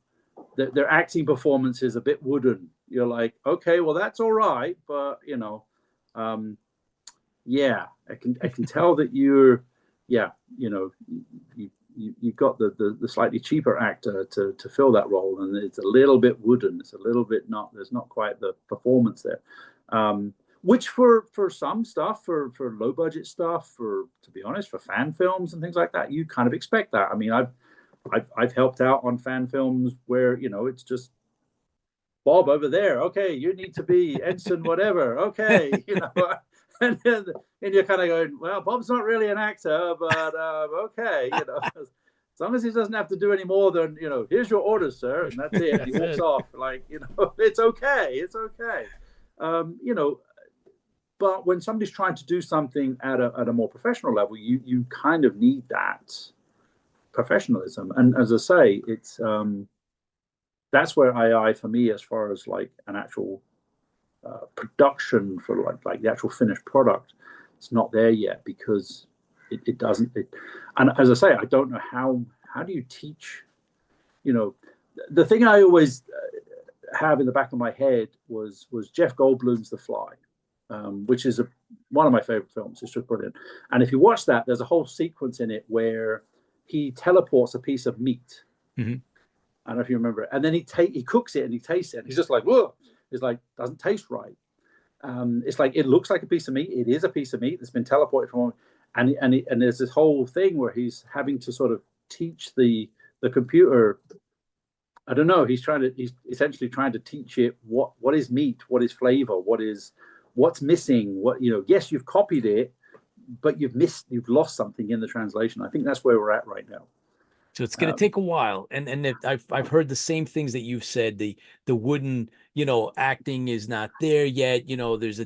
Speaker 6: their acting performance is a bit wooden. You're like, okay, well that's all right, but yeah, I can tell that you're, you got the slightly cheaper actor to fill that role, and it's a little bit wooden. It's a little bit there's not quite the performance there. Which for some stuff, for low budget stuff, to be honest, for fan films and things like that, you kind of expect that. I mean, I've helped out on fan films where it's just Bob over there. Okay, you need to be ensign whatever. Okay, and you're kind of going, well, Bob's not really an actor, but okay, as long as he doesn't have to do any more than here's your orders, sir, and that's it. He walks off like it's okay, it's okay. But when somebody's trying to do something at a more professional level, you kind of need that professionalism. And as I say, it's that's where AI for me, as far as like an actual production for like the actual finished product, it's not there yet because it doesn't. And as I say, I don't know how do you teach. The thing I always have in the back of my head was Jeff Goldblum's The Fly. Which is one of my favorite films. It's just brilliant. And if you watch that, there's a whole sequence in it where he teleports a piece of meat. Mm-hmm. I don't know if you remember it. And then he cooks it and he tastes it. And he's just like, whoa. It's like, doesn't taste right. It's like, it looks like a piece of meat. It is a piece of meat that's been teleported from him. And there's this whole thing where he's having to sort of teach the computer. I don't know. He's essentially trying to teach it what is meat, what is flavor, what's missing, yes, you've copied it, but you've lost something in the translation. I think that's where we're at right now.
Speaker 3: So it's going to take a while. And I've heard the same things that you've said. The wooden, acting is not there yet. There's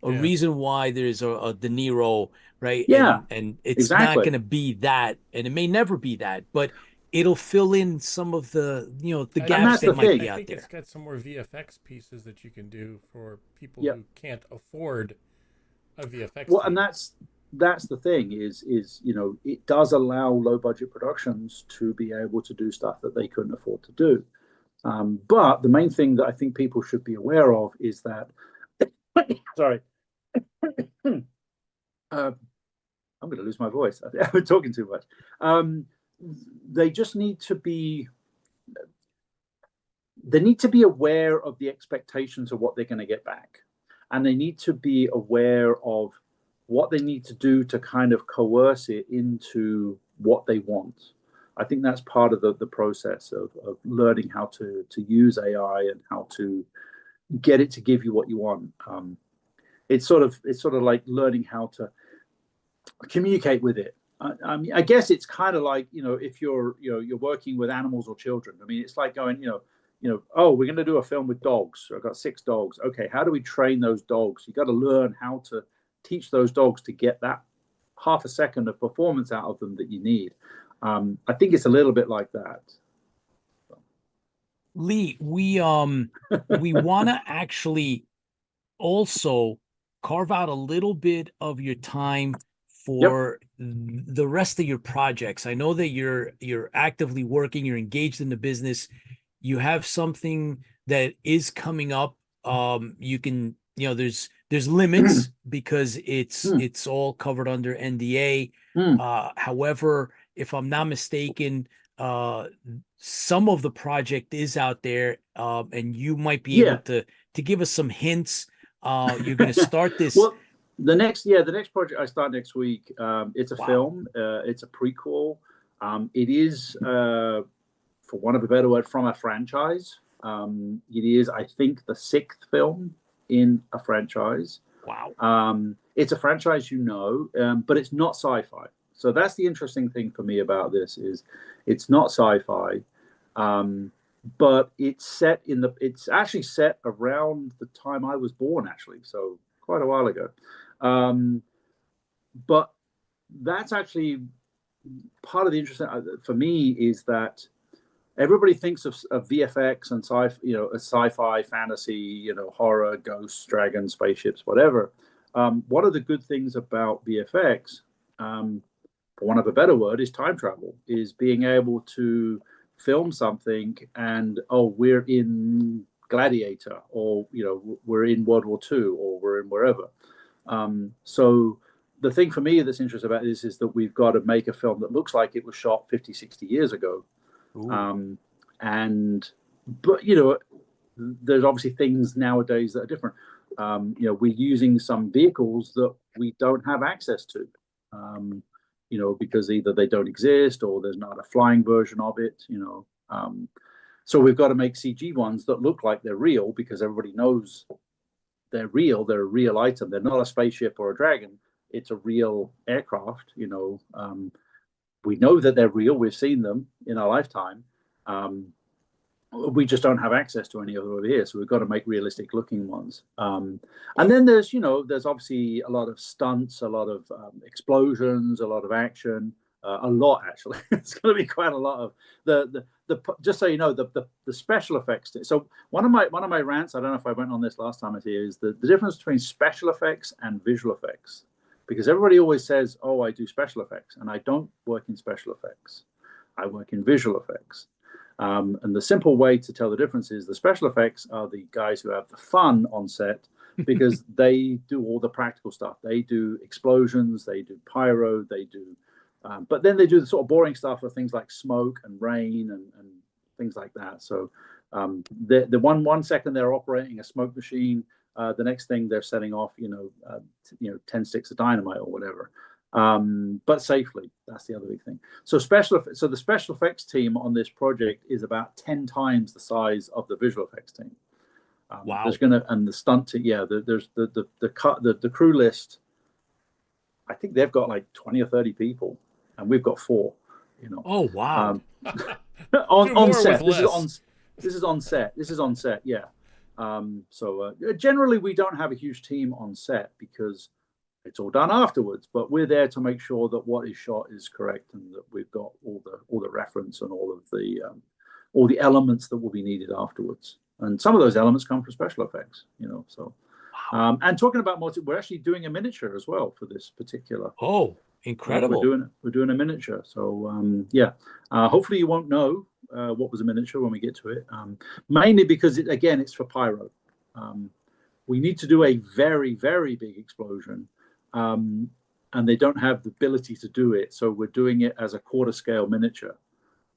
Speaker 3: a reason why there's a De Niro, right?
Speaker 6: Yeah.
Speaker 3: And it's not going to be that, and it may never be that, but it'll fill in some of the gaps that might be out there. I think
Speaker 4: it's got some more VFX pieces that you can do for people who can't afford a VFX.
Speaker 6: Well, and that's the thing is it does allow low budget productions to be able to do stuff that they couldn't afford to do. But the main thing that I think people should be aware of is that, sorry, I'm going to lose my voice. I've been talking too much. They just need to be aware of the expectations of what they're going to get back, and they need to be aware of what they need to do to kind of coerce it into what they want. I think that's part of the process of learning how to use AI and how to get it to give you what you want. It's sort of like learning how to communicate with it. I mean, I guess it's kind of like, if you're working with animals or children. I mean, it's like going, oh, we're going to do a film with dogs. So I've got 6 dogs. Okay, how do we train those dogs? You got to learn how to teach those dogs to get that half a second of performance out of them that you need. I think it's a little bit like that.
Speaker 3: Lee, we want to actually also carve out a little bit of your time for the rest of your projects. I know that you're actively working, you're engaged in the business. You have something that is coming up. You can, there's limits because it's all covered under NDA. However, if I'm not mistaken, some of the project is out there, and you might be able to give us some hints. You're going to start this
Speaker 6: The next project I start next week. It's a film. It's a prequel. It is, for want of a better word, from a franchise. It is, I think, the sixth film in a franchise.
Speaker 3: Wow.
Speaker 6: It's a franchise, but it's not sci-fi. So that's the interesting thing for me about this is it's not sci-fi, but it's actually set around the time I was born, actually. So quite a while ago. But that's actually part of the interesting for me is that everybody thinks of VFX and sci-fi, fantasy, horror, ghosts, dragons, spaceships, whatever. One of the good things about VFX, for want of a better word, is time travel, is being able to film something and, we're in Gladiator, or, we're in World War II, or we're in wherever. So the thing for me that's interesting about this is that we've got to make a film that looks like it was shot 50, 60 years ago. But there's obviously things nowadays that are different. We're using some vehicles that we don't have access to, because either they don't exist or there's not a flying version of it, so we've got to make CG ones that look like they're real, because everybody knows they're real. They're a real item. They're not a spaceship or a dragon. It's a real aircraft. We know that they're real. We've seen them in our lifetime. We just don't have access to any of them over here. So we've got to make realistic looking ones. And then there's obviously a lot of stunts, a lot of explosions, a lot of action, a lot, actually. It's going to be quite a lot of the just so you know, the special effects. So one of my rants, I don't know if I went on this last time I was here, is the difference between special effects and visual effects. Because everybody always says, I do special effects. And I don't work in special effects. I work in visual effects. And the simple way to tell the difference is the special effects are the guys who have the fun on set, because they do all the practical stuff. They do explosions, they do pyro, they do, but then they do the sort of boring stuff of things like smoke and rain and things like that. So the one second they're operating a smoke machine, the next thing they're setting off, 10 sticks of dynamite or whatever. But safely. That's the other big thing. So the special effects team on this project is about 10 times the size of the visual effects team.
Speaker 3: Wow.
Speaker 6: And the stunt team, there's the crew list. I think they've got like 20 or 30 people, and we've got 4.
Speaker 3: Oh wow.
Speaker 6: On set. This is on set. Yeah. So generally we don't have a huge team on set because it's all done afterwards, but we're there to make sure that what is shot is correct and that we've got all the reference and all the elements that will be needed afterwards. And some of those elements come from special effects, so. Wow. And talking about we're actually doing a miniature as well for this particular.
Speaker 3: Oh, incredible!
Speaker 6: We're doing a miniature. So hopefully you won't know what was a miniature when we get to it. Mainly because it's for pyro. We need to do a very, very big explosion. And they don't have the ability to do it, so we're doing it as a quarter scale miniature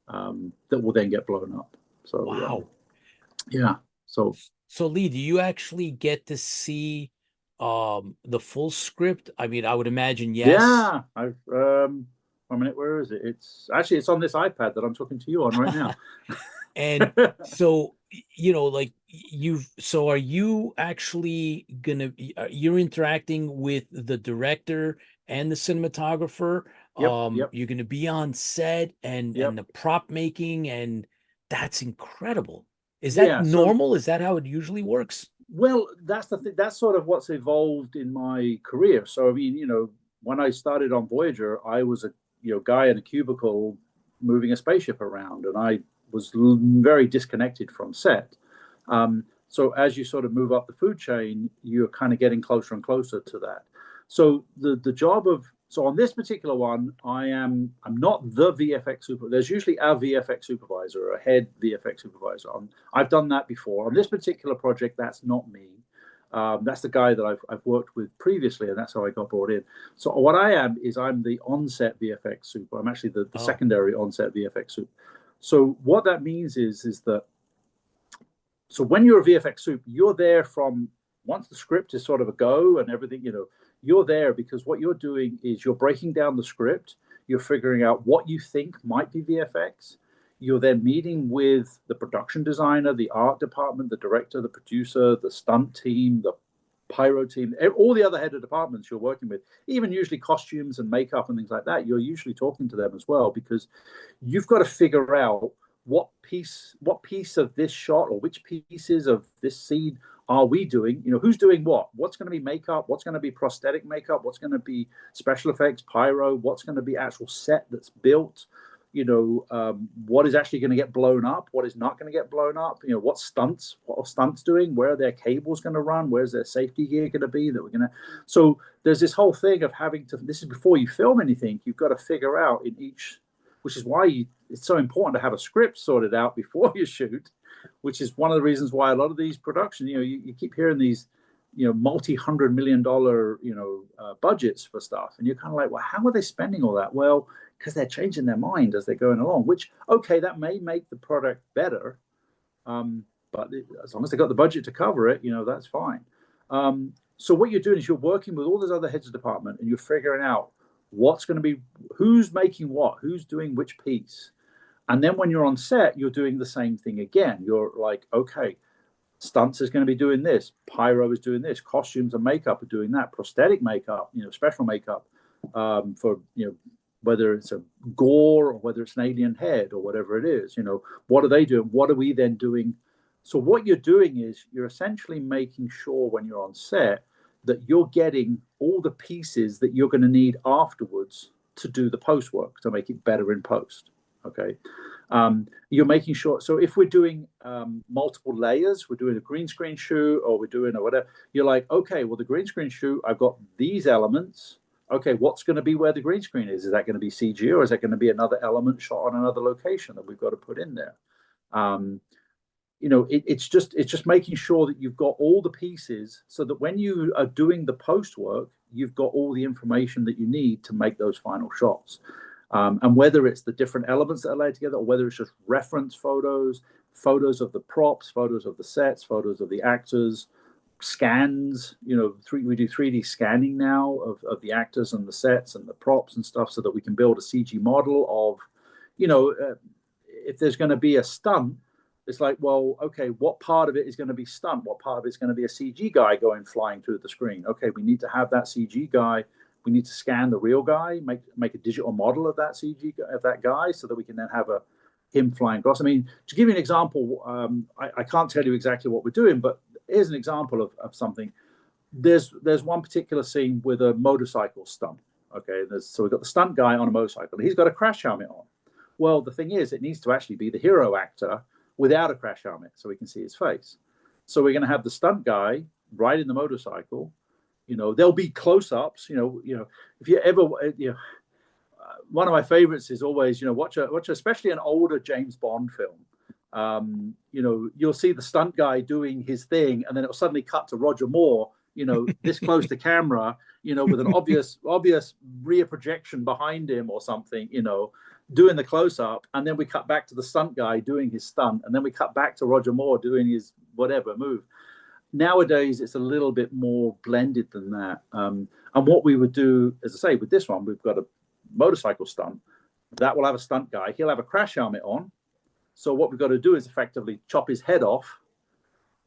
Speaker 6: that will then get blown up. So
Speaker 3: wow,
Speaker 6: So
Speaker 3: Lee, do you actually get to see the full script? I mean, I would imagine yes.
Speaker 6: Yeah, I've 1 minute. Where is it? It's on this iPad that I'm talking to you on right now.
Speaker 3: And so so are you actually you're interacting with the director and the cinematographer?
Speaker 6: Yep.
Speaker 3: You're gonna be on set and the prop making, and that's incredible. Is that normal? Is that how it usually works?
Speaker 6: Well, that's the thing. That's sort of what's evolved in my career. So I mean, when I started on Voyager, I was a guy in a cubicle moving a spaceship around, and I was very disconnected from set. So as you sort of move up the food chain, you're kind of getting closer and closer to that. So the job of on this particular one, I'm not the VFX super. There's usually a VFX supervisor, a head VFX supervisor. I've done that before. On this particular project, that's not me. That's the guy that I've worked with previously, and that's how I got brought in. So what I am is I'm the on-set VFX super. I'm actually the secondary on-set VFX super. So what that means is that when you're a VFX soup, you're there from once the script is sort of a go and everything, you're there because what you're doing is you're breaking down the script. You're figuring out what you think might be VFX. You're then meeting with the production designer, the art department, the director, the producer, the stunt team, the pyro team, all the other head of departments you're working with, even usually costumes and makeup and things like that. You're usually talking to them as well, because you've got to figure out what piece of this shot or which pieces of this scene are we doing? Who's doing what? What's going to be makeup? What's going to be prosthetic makeup? What's going to be special effects, pyro? What's going to be actual set that's built? What is actually going to get blown up? What is not going to get blown up? What are stunts doing? Where are their cables going to run? Where's their safety gear going to be that we're going to? So there's this whole thing of having to, this is before you film anything, you've got to figure out in each, which is why it's so important to have a script sorted out before you shoot, which is one of the reasons why a lot of these productions, you keep hearing these, multi-$100 million, budgets for stuff. And you're kind of like, well, how are they spending all that? Well, because they're changing their mind as they're going along, which, okay, that may make the product better. But as long as they got the budget to cover it, that's fine. So what you're doing is you're working with all those other heads of department and you're figuring out what's going to be, who's making what, who's doing which piece. And then when you're on set, you're doing the same thing again. You're like, okay, stunts is going to be doing this, pyro is doing this, costumes and makeup are doing that, prosthetic makeup, special makeup for, whether it's a gore or whether it's an alien head or whatever it is, what are they doing? What are we then doing? So what you're doing is you're essentially making sure when you're on set that you're getting all the pieces that you're going to need afterwards to do the post work, to make it better in post. Okay. You're making sure. So if we're doing multiple layers, we're doing a green screen shoot or we're doing a whatever, you're like, okay, well, the green screen shoot, I've got these elements. Okay, what's going to be where the green screen is? Is that going to be CG or is that going to be another element shot on another location that we've got to put in there? It's just making sure that you've got all the pieces so that when you are doing the post work, you've got all the information that you need to make those final shots. And whether it's the different elements that are laid together or whether it's just reference photos, photos of the props, photos of the sets, photos of the actors, scans, we do 3D scanning now of the actors and the sets and the props and stuff so that we can build a CG model of, if there's going to be a stunt, it's like, well, okay, what part of it is going to be stunt? What part of it is going to be a CG guy flying through the screen? Okay, we need to have that CG guy. We need to scan the real guy, make a digital model of that CG of that guy so that we can then have him flying across. I mean, to give you an example, I can't tell you exactly what we're doing, but here's an example of something. There's one particular scene with a motorcycle stunt. Okay, so we've got the stunt guy on a motorcycle. He's got a crash helmet on. Well, the thing is, it needs to actually be the hero actor without a crash helmet so we can see his face. So we're going to have the stunt guy riding the motorcycle. There'll be close-ups. If you ever, one of my favorites is always, watch especially an older James Bond film. You'll see the stunt guy doing his thing, and then it'll suddenly cut to Roger Moore, this close to camera, with an obvious rear projection behind him or something, doing the close-up, and then we cut back to the stunt guy doing his stunt, and then we cut back to Roger Moore doing his whatever move. Nowadays, it's a little bit more blended than that. And what we would do, as I say, with this one, we've got a motorcycle stunt. That will have a stunt guy. He'll have a crash helmet on. So what we've got to do is effectively chop his head off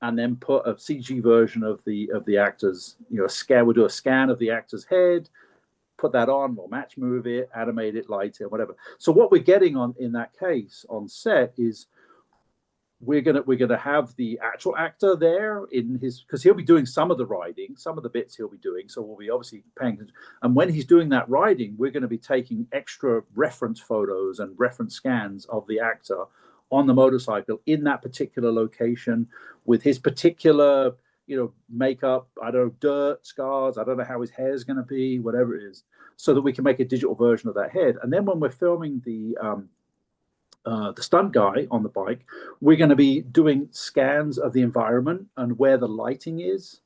Speaker 6: and then put a CG version of the actor's, we'll do a scan of the actor's head, put that on, we'll match move it, animate it, light it, whatever. So what we're getting on in that case on set is we're gonna have the actual actor there because he'll be doing some of the riding, some of the bits he'll be doing. So we'll be obviously paying attention. And when he's doing that riding, we're going to be taking extra reference photos and reference scans of the actor on the motorcycle in that particular location with his particular, makeup, I don't know, dirt, scars, I don't know how his hair is going to be, whatever it is, so that we can make a digital version of that head. And then when we're filming the stunt guy on the bike, we're going to be doing scans of the environment and where the lighting is.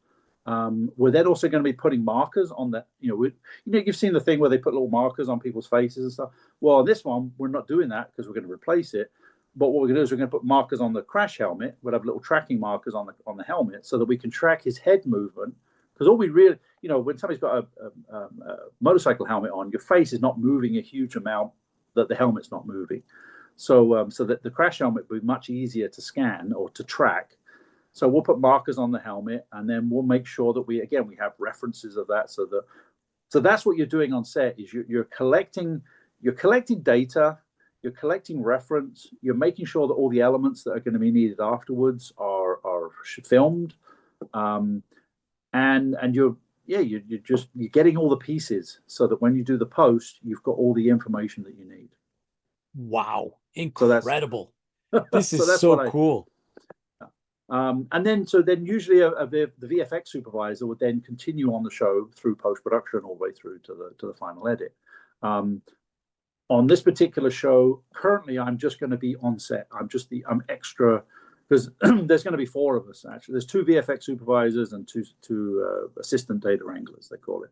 Speaker 6: We're then also going to be putting markers on that. You've seen the thing where they put little markers on people's faces and stuff. Well, on this one, we're not doing that because we're going to replace it. But what we're going to do is we're going to put markers on the crash helmet. We'll have little tracking markers on the helmet so that we can track his head movement Because all we really, when somebody's got a motorcycle helmet on, your face is not moving a huge amount that the helmet's not moving. So that the crash helmet will be much easier to scan or to track. So we'll put markers on the helmet, and then we'll make sure that we have references of that. So that's what you're doing on set, is you're collecting data, you're collecting reference, you're making sure that all the elements that are going to be needed afterwards are filmed, and you're getting all the pieces so that when you do the post, you've got all the information that you need.
Speaker 3: Wow, incredible! This is cool.
Speaker 6: And then usually the VFX supervisor would then continue on the show through post-production all the way through to the final edit. On this particular show, currently I'm just going to be on set. I'm extra, because there's going to be 4 of us actually. There's 2 VFX supervisors and two assistant data wranglers, they call it,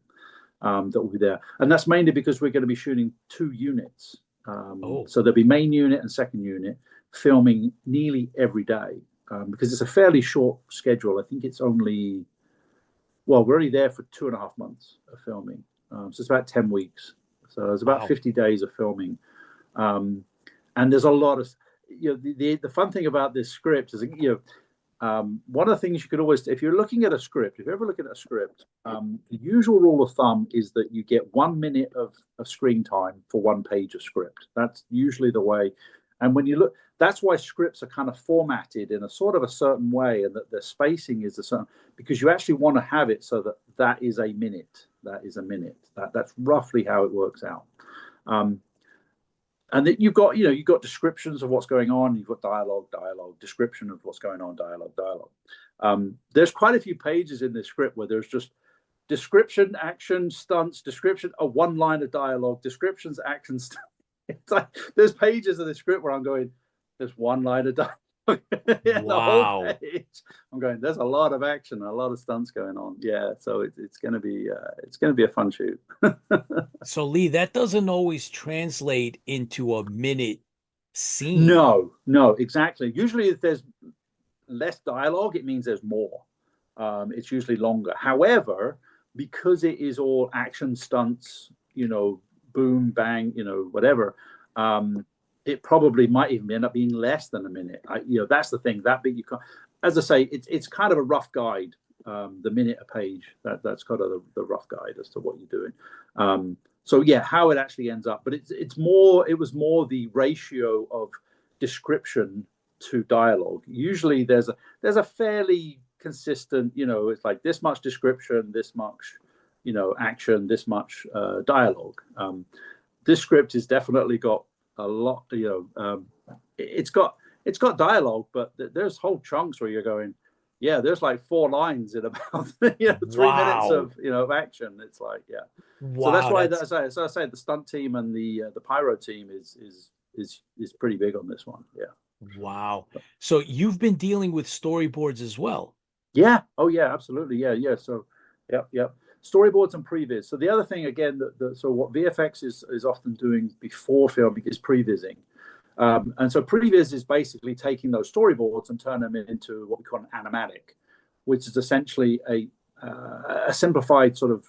Speaker 6: that will be there. And that's mainly because we're going to be shooting 2 units. So there'll be main unit and second unit filming nearly every day. Because it's a fairly short schedule. I think it's only, we're only there for 2.5 months of filming. So it's about 10 weeks. So it's about 50 days of filming. And there's a lot of, the fun thing about this script is, one of the things you could always, if you're looking at a script, if you're ever looking at a script, the usual rule of thumb is that you get 1 minute of screen time for 1 page of script. That's usually the way. And when you look, that's why scripts are kind of formatted in a sort of a certain way, and that the spacing is a certain, because you actually want to have it so that is a minute. That is a minute. That's roughly how it works out. And that you've got descriptions of what's going on. You've got dialogue, description of what's going on, dialogue. There's quite a few pages in this script where there's just description, action, stunts, description, a 1 line of dialogue, descriptions, action, stunts. It's like there's pages of the script where I'm going, there's 1 line of dialogue in the whole page. I'm going, there's a lot of action, a lot of stunts going on. Yeah, so it's going to be a fun shoot.
Speaker 3: So Lee, that doesn't always translate into a minute scene.
Speaker 6: No, exactly. Usually, if there's less dialogue, it means there's more. It's usually longer. However, because it is all action stunts, boom, bang, whatever. It probably might even end up being less than a minute. That's the thing. That bit you can't. As I say, it's kind of a rough guide. The minute a page. That's kind of the rough guide as to what you're doing. So yeah, how it actually ends up. But it was more the ratio of description to dialogue. Usually there's a fairly consistent. It's like this much description, this much. Action, this much dialogue. This script has definitely got a lot. It's got dialogue, but there's whole chunks where you're going, yeah, there's like 4 lines in about 3 minutes of action. It's like, yeah. Wow, so that's why I say the stunt team and the pyro team is pretty big on this one. Yeah.
Speaker 3: Wow. So you've been dealing with storyboards as well.
Speaker 6: Yeah. Oh yeah, absolutely. Yeah. So, yep. Storyboards and previs. So the other thing, again, so what VFX is often doing before filming is prevising. And so previs is basically taking those storyboards and turning them into what we call an animatic, which is essentially a simplified sort of,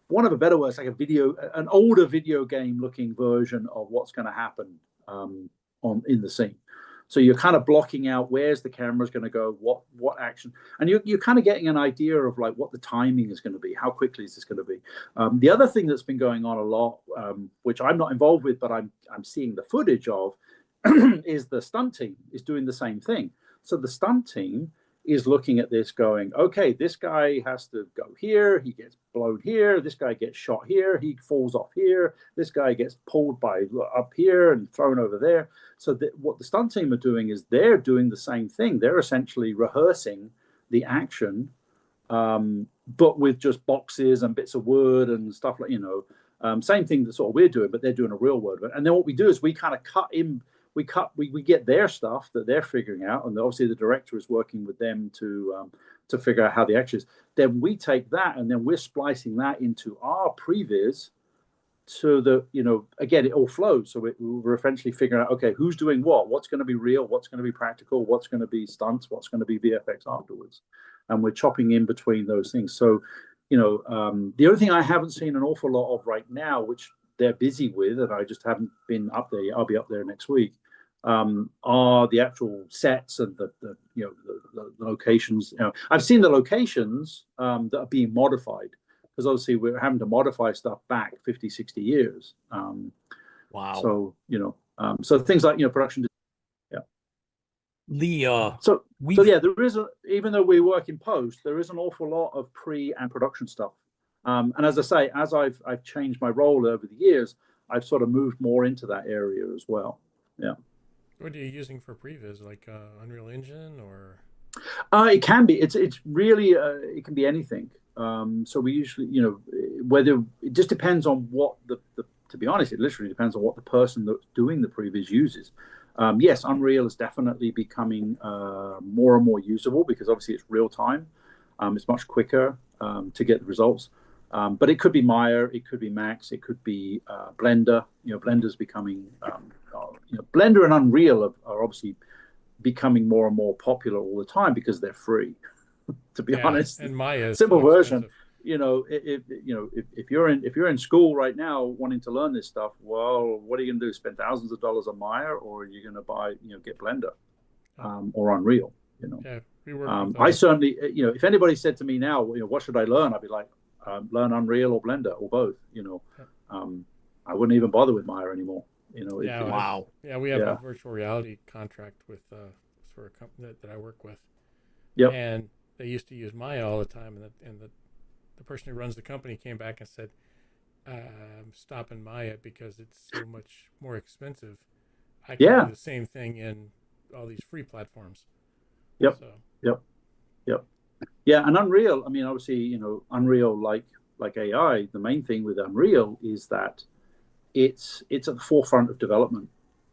Speaker 6: one of the better words, like an older video game looking version of what's going to happen in the scene. So you're kind of blocking out where's the camera's going to go, what action, and you're kind of getting an idea of like what the timing is going to be, how quickly is this going to be. The other thing that's been going on a lot, which I'm not involved with, but I'm seeing the footage of, is the stunt team is doing the same thing. So the stunt team is looking at this going, okay, this guy has to go here, he gets blown here, this guy gets shot here, he falls off here, this guy gets pulled by up here and thrown over there. So what the stunt team are doing is they're doing the same thing. They're essentially rehearsing the action, but with just boxes and bits of wood and stuff like, same thing that sort of we're doing, but they're doing a real word. And then what we do is we kind of we get their stuff that they're figuring out, and obviously the director is working with them to figure out how the action is. Then we take that and then we're splicing that into our previs, so that again it all flows. So we're eventually figuring out, okay, who's doing what's going to be real, what's going to be practical, what's going to be stunts, what's going to be VFX afterwards. and we're chopping in between those things. So, the only thing I haven't seen an awful lot of right now, which they're busy with, and I just haven't been up there yet, I'll be up there next week, are the actual sets and the locations. I've seen the locations that are being modified, because obviously we're having to modify stuff back 50, 60 years.
Speaker 3: Wow.
Speaker 6: So, so things like, production. Yeah. There is, even though we work in post, there is an awful lot of pre and production stuff. And as I say, as I've changed my role over the years, I've sort of moved more into that area as well. Yeah.
Speaker 4: What are you using for previs? Like Unreal Engine or?
Speaker 6: It can be. It's really it can be anything. So we usually, whether it just depends on what the to be honest, it literally depends on what the person that's doing the previs uses. Yes, Unreal is definitely becoming more and more usable, because obviously it's real time. It's much quicker to get the results. But it could be Maya, it could be Max, it could be Blender. Blender's becoming, Blender and Unreal are obviously becoming more and more popular all the time because they're free. To be honest,
Speaker 4: and Maya,
Speaker 6: simple version. If you're in school right now wanting to learn this stuff, well, what are you going to do? Spend thousands of dollars on Maya, or are you going to buy, get Blender or Unreal?
Speaker 4: Yeah, we work with
Speaker 6: I certainly, if anybody said to me now, what should I learn? I'd be like, learn Unreal or Blender or both. I wouldn't even bother with Maya anymore.
Speaker 3: Wow.
Speaker 4: We have a virtual reality contract with for a company that I work with.
Speaker 6: Yep.
Speaker 4: And they used to use Maya all the time, and the person who runs the company came back and said, I'm stopping Maya because it's so much more expensive. I can do the same thing in all these free platforms.
Speaker 6: Yep. So. Yep. Yeah, and Unreal, I mean, obviously, Unreal, like AI, the main thing with Unreal is that it's at the forefront of development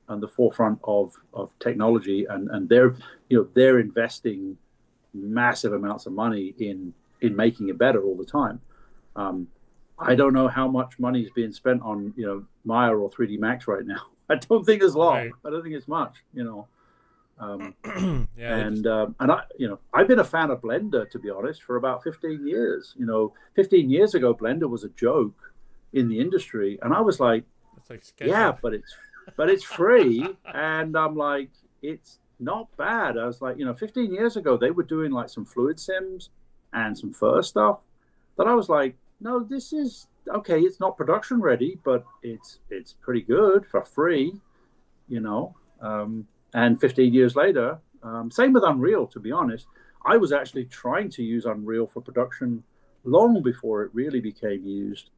Speaker 6: and the forefront of technology, and they're investing massive amounts of money in making it better all the time. I don't know how much money is being spent on Maya or 3D Max right now. I don't think there's a lot. Right. I don't think it's much. And I've been a fan of Blender, to be honest, for about 15 years. 15 years ago, Blender was a joke in the industry, and I was like, but it's free, and I'm like, it's not bad. I was like, 15 years ago, they were doing like some fluid sims and some fur stuff that I was like, no, this is okay. It's not production ready, but it's pretty good for free, and 15 years later, same with Unreal, to be honest. I was actually trying to use Unreal for production long before it really became used.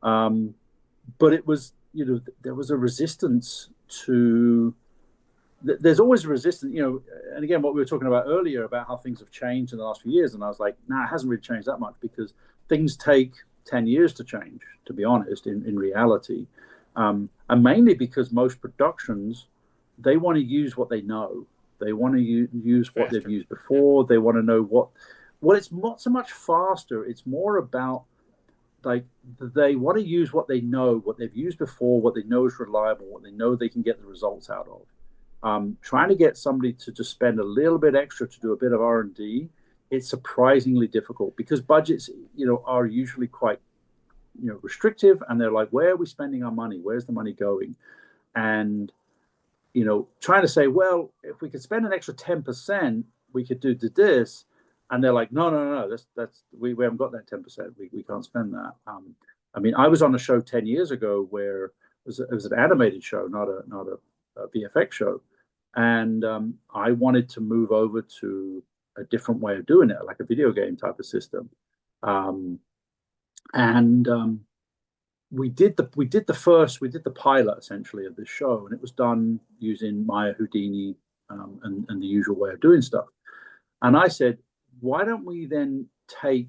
Speaker 6: But it was, there was a resistance to, there's always a resistance, and again, what we were talking about earlier about how things have changed in the last few years. And I was like, it hasn't really changed that much, because things take 10 years to change, to be honest, in reality. And mainly because most productions, they want to use what they know. They want to use what they've used before. They want to know well, it's not so much faster. It's more about, like, they want to use what they know, what they've used before, what they know is reliable, what they know they can get the results out of. Trying to get somebody to just spend a little bit extra to do a bit of R&D, it's surprisingly difficult, because budgets, are usually quite, restrictive, and they're like, where are we spending our money? Where's the money going? And trying to say, well, if we could spend an extra 10%, we could do this. And they're like, no, that's we haven't got that 10%. We can't spend that. I mean, I was on a show 10 years ago where it was an animated show, not a VFX show. And I wanted to move over to a different way of doing it, like a video game type of system. We did the pilot essentially of this show, and it was done using Maya, Houdini, and the usual way of doing stuff. And I said, why don't we then take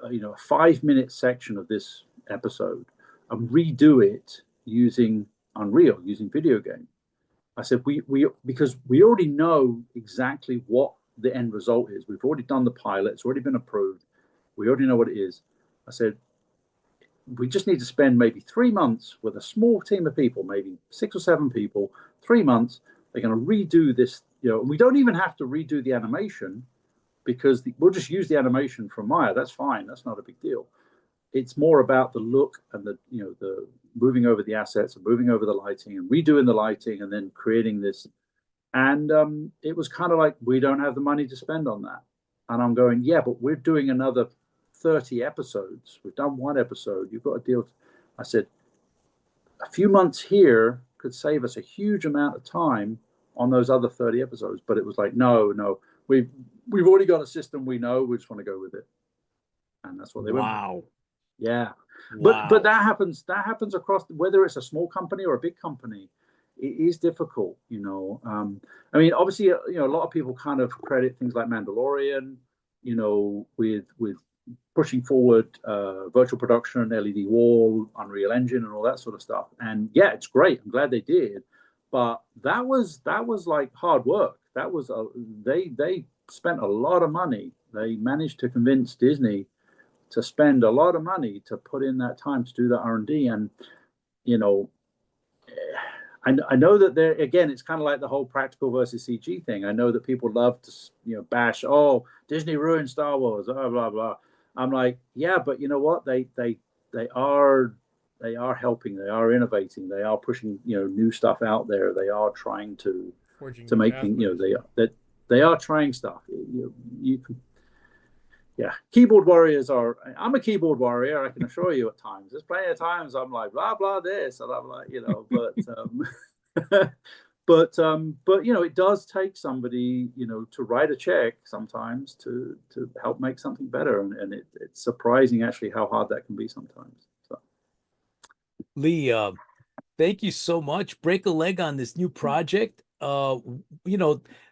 Speaker 6: a 5-minute section of this episode and redo it using Unreal, using video game? I said, because we already know exactly what the end result is. We've already done the pilot. It's already been approved. We already know what it is. I said, we just need to spend maybe 3 months with a small team of people, maybe 6 or 7 people, 3 months. They're going to redo this, and we don't even have to redo the animation. because we'll just use the animation from Maya. That's fine. That's not a big deal. It's more about the look and the moving over the assets and moving over the lighting and redoing the lighting and then creating this. And it was kind of like, we don't have the money to spend on that. And I'm going, yeah, but we're doing another 30 episodes. We've done one episode. You've got to deal. I said, a few months here could save us a huge amount of time on those other 30 episodes. But it was like, no, we've already got a system we know. We just want to go with it. And that's what they went.
Speaker 3: Wow.
Speaker 6: Yeah.
Speaker 3: Wow.
Speaker 6: But that happens across, whether it's a small company or a big company. It is difficult, I mean, obviously, a lot of people kind of credit things like Mandalorian, with pushing forward virtual production, LED wall, Unreal Engine, and all that sort of stuff. And yeah, it's great. I'm glad they did, but that was like hard work. That was they spent a lot of money. They managed to convince Disney to spend a lot of money to put in that time to do the R&D, and I know that there again, it's kind of like the whole practical versus CG thing. I know that people love to bash, oh, Disney ruined Star Wars, blah blah blah. I'm like, yeah, but you know what? They are helping. They are innovating. They are pushing new stuff out there. They are trying to make things. They are trying stuff. Yeah, keyboard warriors are. I'm a keyboard warrior. I can assure you. At times, there's plenty of times I'm like blah blah this, and I'm like but it does take somebody to write a check sometimes to help make something better, and it's surprising actually how hard that can be sometimes. So,
Speaker 3: Lee, thank you so much. Break a leg on this new project.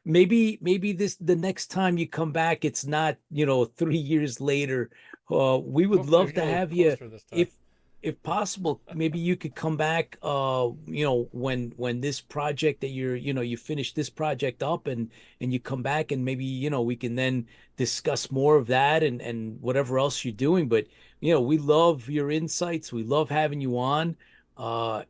Speaker 3: Maybe the next time you come back, it's not 3 years later. We would love to have you, if possible. Maybe you could come back when this project that you finish this project up, and you come back, and maybe we can then discuss more of that and whatever else you're doing. But we love your insights. We love having you on.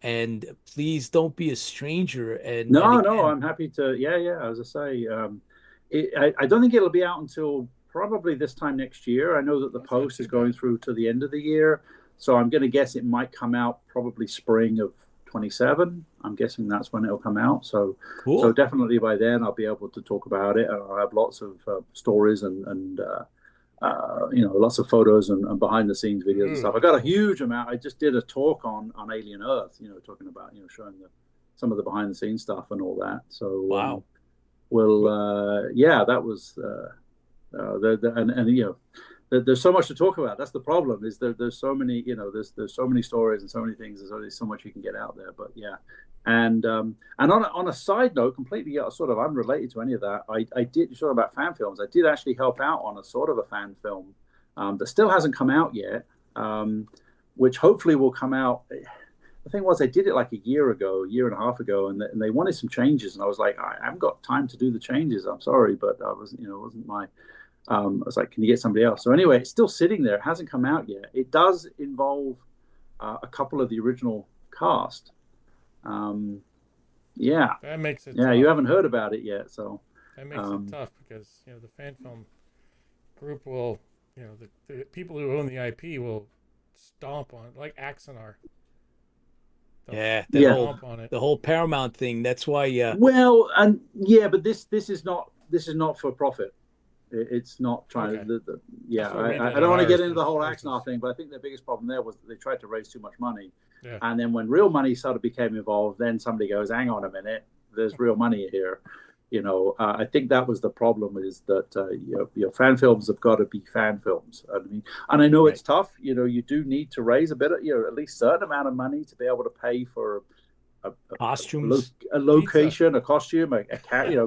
Speaker 3: And please don't be a stranger. And
Speaker 6: no,
Speaker 3: again,
Speaker 6: I'm happy to. Yeah. As I say, I don't think it'll be out until probably this time next year. I know that the post is going through to the end of the year, so I'm going to guess it might come out probably spring of 27. I'm guessing that's when it'll come out. So,
Speaker 3: cool.
Speaker 6: So definitely by then I'll be able to talk about it. I'll have lots of stories and lots of photos and behind the scenes videos and stuff. I got a huge amount. I just did a talk on Alien Earth, talking about, showing some of the behind the scenes stuff and all that. So,
Speaker 3: wow.
Speaker 6: That was, there's so much to talk about. That's the problem, is there's so many, there's so many stories and so many things. There's only so much you can get out there, but yeah. And on a side note, completely sort of unrelated to any of that, I did sort of about fan films. I did actually help out on a sort of a fan film that still hasn't come out yet, which hopefully will come out. The thing was, I did it like a year and a half ago, and they wanted some changes, and I was like, I haven't got time to do the changes. I'm sorry, but I was, it wasn't my. I was like, can you get somebody else? So anyway, it's still sitting there. It hasn't come out yet. It does involve a couple of the original cast.
Speaker 4: That makes it
Speaker 6: tough. You haven't heard about it yet, so
Speaker 4: that makes it tough, because the fan film group will, the people who own the IP will stomp on it, like Axonar. Stomp on it.
Speaker 3: The whole Paramount thing. That's why.
Speaker 6: Well, and but this is not for profit. It's not trying to. I don't want to get into the whole Axonar thing, but I think the biggest problem there was that they tried to raise too much money. Yeah. And then when real money sort of became involved, then somebody goes, hang on a minute, there's real money here. I think that was the problem, is that your fan films have got to be fan films. And I know it's tough. You do need to raise a bit of, at least a certain amount of money to be able to pay for
Speaker 3: costumes,
Speaker 6: a location, a costume,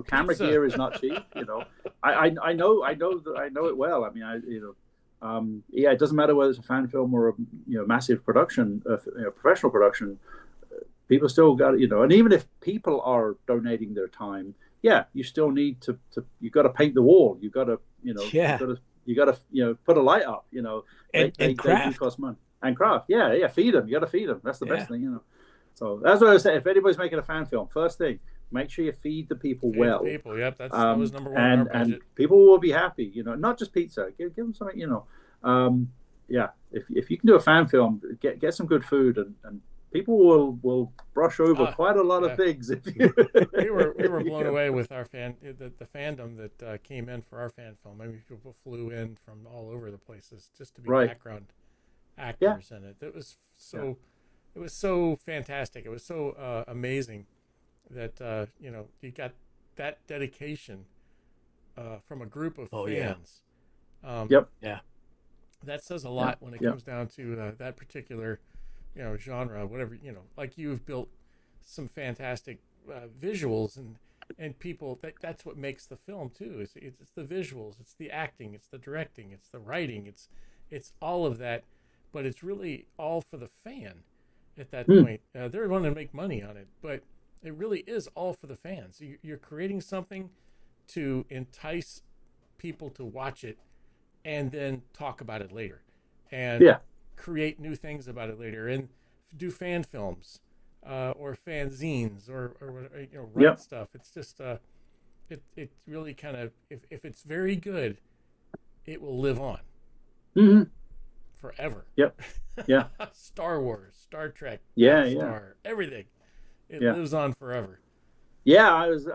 Speaker 6: camera gear is not cheap. I know it well. I mean, it doesn't matter whether it's a fan film or a massive production, professional production. People still got and even if people are donating their time, you still need to you got to paint the wall. You got to you got to put a light up.
Speaker 3: And craft.
Speaker 6: They do cost money. And craft, feed them. You got to feed them. That's the best thing. So that's what I was saying. If anybody's making a fan film, first thing, Make sure you feed the people
Speaker 4: Feed
Speaker 6: well.
Speaker 4: the people. Yep, that was number one in our
Speaker 6: And
Speaker 4: budget.
Speaker 6: people will be happy. You know, not just pizza. Give them something. You know, yeah. If you can do a fan film, get some good food, and people will brush over quite a lot of things. If you
Speaker 4: we were blown away with our the fandom that came in for our fan film. I mean, people flew in from all over the places just to be background actors in it. It was so fantastic. It was so amazing that you got that dedication from a group of fans.
Speaker 3: Yeah.
Speaker 4: That says a lot when it comes down to that particular genre, whatever, like you've built some fantastic visuals and people that's what makes the film too. It's the visuals, it's the acting, it's the directing, it's the writing, it's all of that, but it's really all for the fan at that point. They're going to make money on it, but it really is all for the fans. You're creating something to entice people to watch it and then talk about it later and create new things about it later and do fan films or fanzines or write stuff. It's just it really kind of, if it's very good, it will live on forever. Star Wars, Star Trek, Star, everything, it lives on forever.
Speaker 6: I was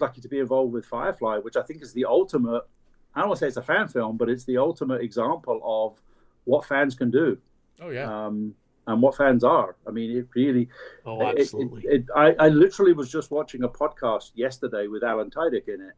Speaker 6: lucky to be involved with Firefly, which I think is the ultimate, I don't want to say it's a fan film, but it's the ultimate example of what fans can do. And what fans are. I mean, it really.
Speaker 3: Oh, absolutely.
Speaker 6: I literally was just watching a podcast yesterday with Alan Tudyk in it,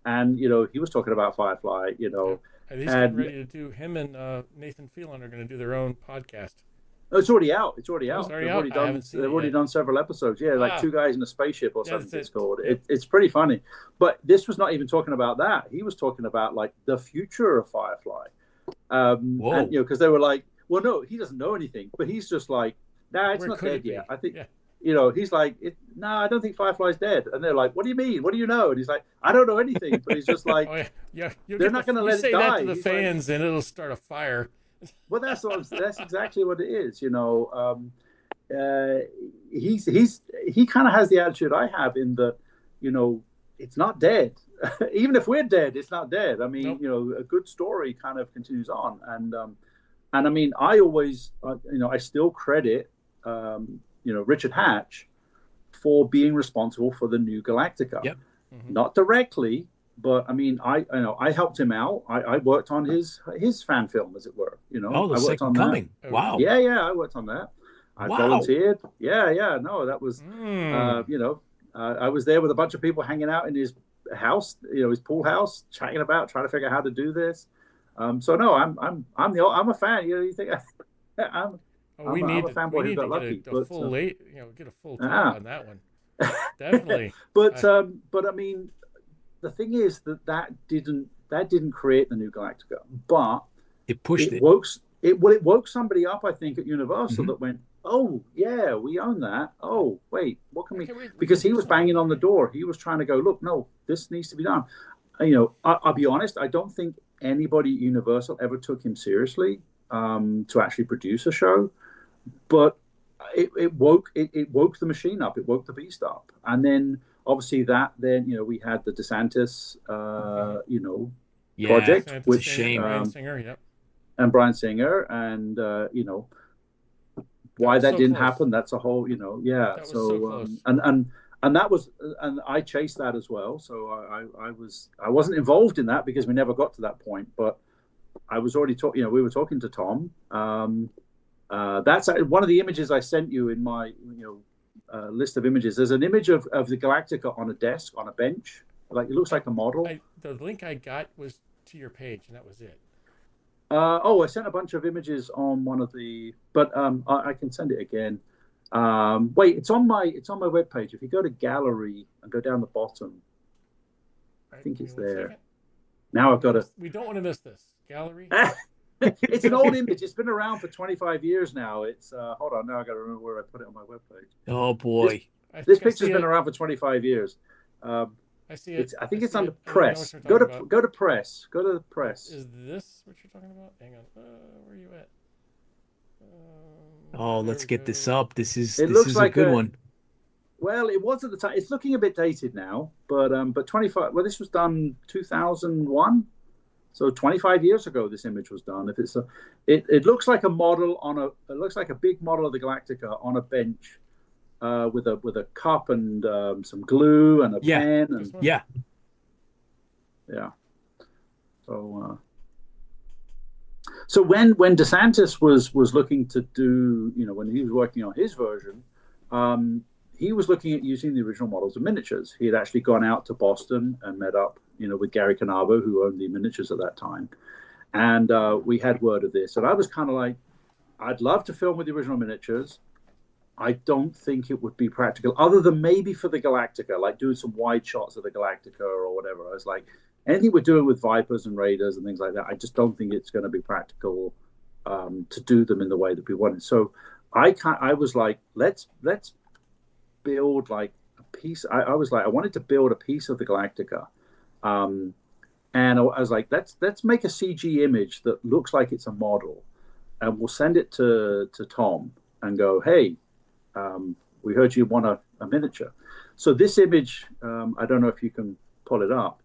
Speaker 6: and he was talking about Firefly. He's
Speaker 4: getting ready to do. Him and Nathan Phelan are going to do their own podcast.
Speaker 6: Oh, it's already out. They've already done several episodes. Yeah, like Two Guys in a Spaceship or something it's called. It's pretty funny. But this was not even talking about that. He was talking about like the future of Firefly. And because they were like, well, no, he doesn't know anything, but he's just like, nah, it's not dead yet. I think, he's like, I don't think Firefly's dead. And they're like, what do you mean? What do you know? And he's like, I don't know anything. But he's just like, they're not going to let it die.
Speaker 4: Say that to the fans, and it'll start a fire.
Speaker 6: Well, that's exactly what it is. He kind of has the attitude I have in that, it's not dead. Even if we're dead, it's not dead. I mean, a good story kind of continues on, and I mean, I always, I still credit, Richard Hatch for being responsible for the new Galactica.
Speaker 3: Yep.
Speaker 6: Not directly, but I mean, I helped him out. I worked on his fan film, as it were.
Speaker 3: The
Speaker 6: I worked
Speaker 3: Second Coming.
Speaker 6: That.
Speaker 3: Wow.
Speaker 6: Yeah, I worked on that. I volunteered. Yeah. No, that was, I was there with a bunch of people hanging out in his house, his pool house, chatting about, trying to figure out how to do this. So no, I'm a fan. You think I'm a fanboy who got lucky.
Speaker 4: Get a full talk on that one. Definitely.
Speaker 6: But I mean, the thing is that didn't create the new Galactica, but
Speaker 3: it pushed it.
Speaker 6: It woke somebody up, I think, at Universal that went, oh yeah, we own that. Oh wait, what can we? Because he was banging on the door. He was trying to go, look, no, this needs to be done. I'll be honest. I don't think anybody at Universal ever took him seriously to actually produce a show, but it woke the machine up. It woke the beast up, and then obviously we had the DeSantis project,
Speaker 3: it's
Speaker 6: which
Speaker 3: a shame.
Speaker 4: Bryan Singer,
Speaker 6: and Bryan Singer, and why that didn't happen. That's a whole
Speaker 4: That was so close.
Speaker 6: And that was, and I chased that as well. So I wasn't involved in that because we never got to that point. But I was already talking. We were talking to Tom. That's one of the images I sent you in my list of images. There's an image of the Galactica on a desk on a bench. Like it looks like a model.
Speaker 4: The link I got was to your page, and that was it.
Speaker 6: I sent a bunch of images on one of the, but I can send it again. Wait, it's on my webpage. If you go to gallery and go down the bottom, I think it's there. Now I've got it.
Speaker 4: We don't want to miss this. Gallery.
Speaker 6: It's an old image. It's been around for 25 years now. It's hold on. Now I got to remember where I put it on my webpage.
Speaker 3: Oh boy,
Speaker 6: this picture's been around for 25 years.
Speaker 4: I see it.
Speaker 6: I think it's under press. Go to press. Go to the press.
Speaker 4: Is this what you're talking about? Hang on. Where are you at?
Speaker 3: let's get this up. This is a
Speaker 6: like
Speaker 3: good one.
Speaker 6: Well, it was at the time. It's looking a bit dated now, but 25. Well, this was done 2001, so 25 years ago. This image was done. If it's it looks like a model on a. It looks like a big model of the Galactica on a bench, with a cup and some glue and a pen and
Speaker 3: yeah.
Speaker 6: So when DeSantis was looking to do, when he was working on his version, he was looking at using the original models of miniatures. He had actually gone out to Boston and met up, with Gary Canavo, who owned the miniatures at that time. And we had word of this. And I was kind of like, I'd love to film with the original miniatures. I don't think it would be practical, other than maybe for the Galactica, like doing some wide shots of the Galactica or whatever. I was like, anything we're doing with Vipers and Raiders and things like that, I just don't think it's going to be practical to do them in the way that we wanted. So I was like, let's build like a piece. I was like, I wanted to build a piece of the Galactica, and I was like, let's make a CG image that looks like it's a model, and we'll send it to Tom and go, hey, we heard you want a miniature. So this image, I don't know if you can pull it up,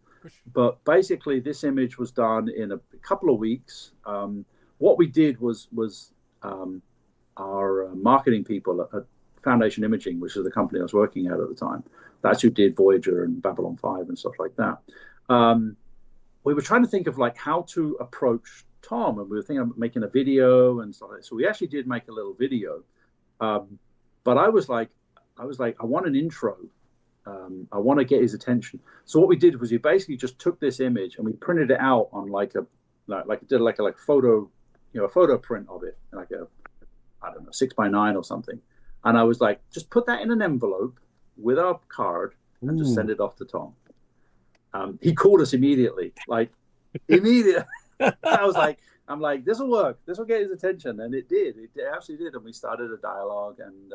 Speaker 6: but basically this image was done in a couple of weeks. What we did was our marketing people at Foundation Imaging, which is the company I was working at the time, that's who did Voyager and Babylon 5 and stuff like that. We were trying to think of like how to approach Tom, and we were thinking of making a video and stuff like that. So we actually did make a little video. But I was like, I want an intro. I want to get his attention. So what we did was we basically just took this image and we printed it out on like a photo, a photo print of it, like I don't know, 6x9 or something. And I was like, just put that in an envelope with our card and just send it off to Tom. He called us immediately, like immediately. I'm like, this will work. This will get his attention, and it did. It absolutely did. And we started a dialogue, and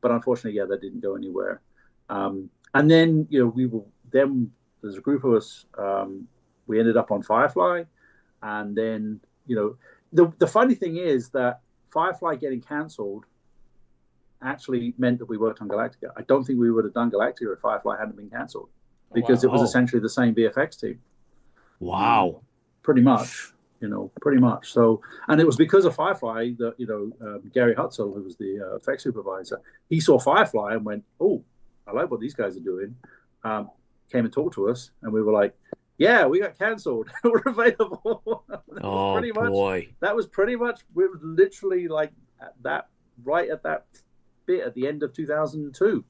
Speaker 6: but unfortunately, that didn't go anywhere. And then there's a group of us. We ended up on Firefly, and then the funny thing is that Firefly getting cancelled actually meant that we worked on Galactica. I don't think we would have done Galactica if Firefly hadn't been cancelled, because it was essentially the same VFX team.
Speaker 3: Wow.
Speaker 6: Pretty much. Pretty much. So, and it was because of Firefly that, Gary Hutzel, who was the effects supervisor, he saw Firefly and went, oh, I like what these guys are doing. Came and talked to us, and we were like, yeah, we got cancelled. We're available.
Speaker 3: Boy.
Speaker 6: That was pretty much, it was literally like right at that bit at the end of 2002.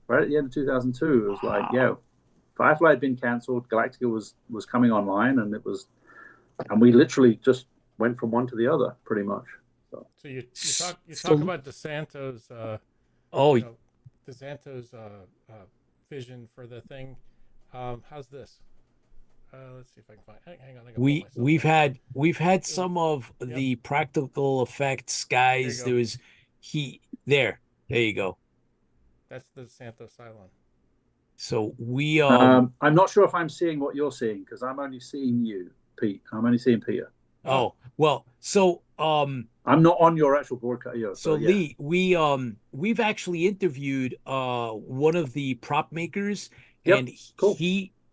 Speaker 6: Right at the end of 2002, it was like, yeah, Firefly had been cancelled. Galactica was coming online, and we literally just went from one to the other, pretty much. So
Speaker 4: you talk about DeSanto's DeSanto's vision for the thing. How's this? Let's see if I can find. Hang on.
Speaker 3: We've had some of the practical effects guys. There was there you go.
Speaker 4: That's the DeSanto Cylon.
Speaker 3: So we
Speaker 6: I'm not sure if I'm seeing what you're seeing, because I'm only seeing you, Pete. I'm only seeing Peter.
Speaker 3: Oh, well, so
Speaker 6: I'm not on your actual broadcast.
Speaker 3: So Lee, we've actually interviewed one of the prop makers, and
Speaker 6: cool.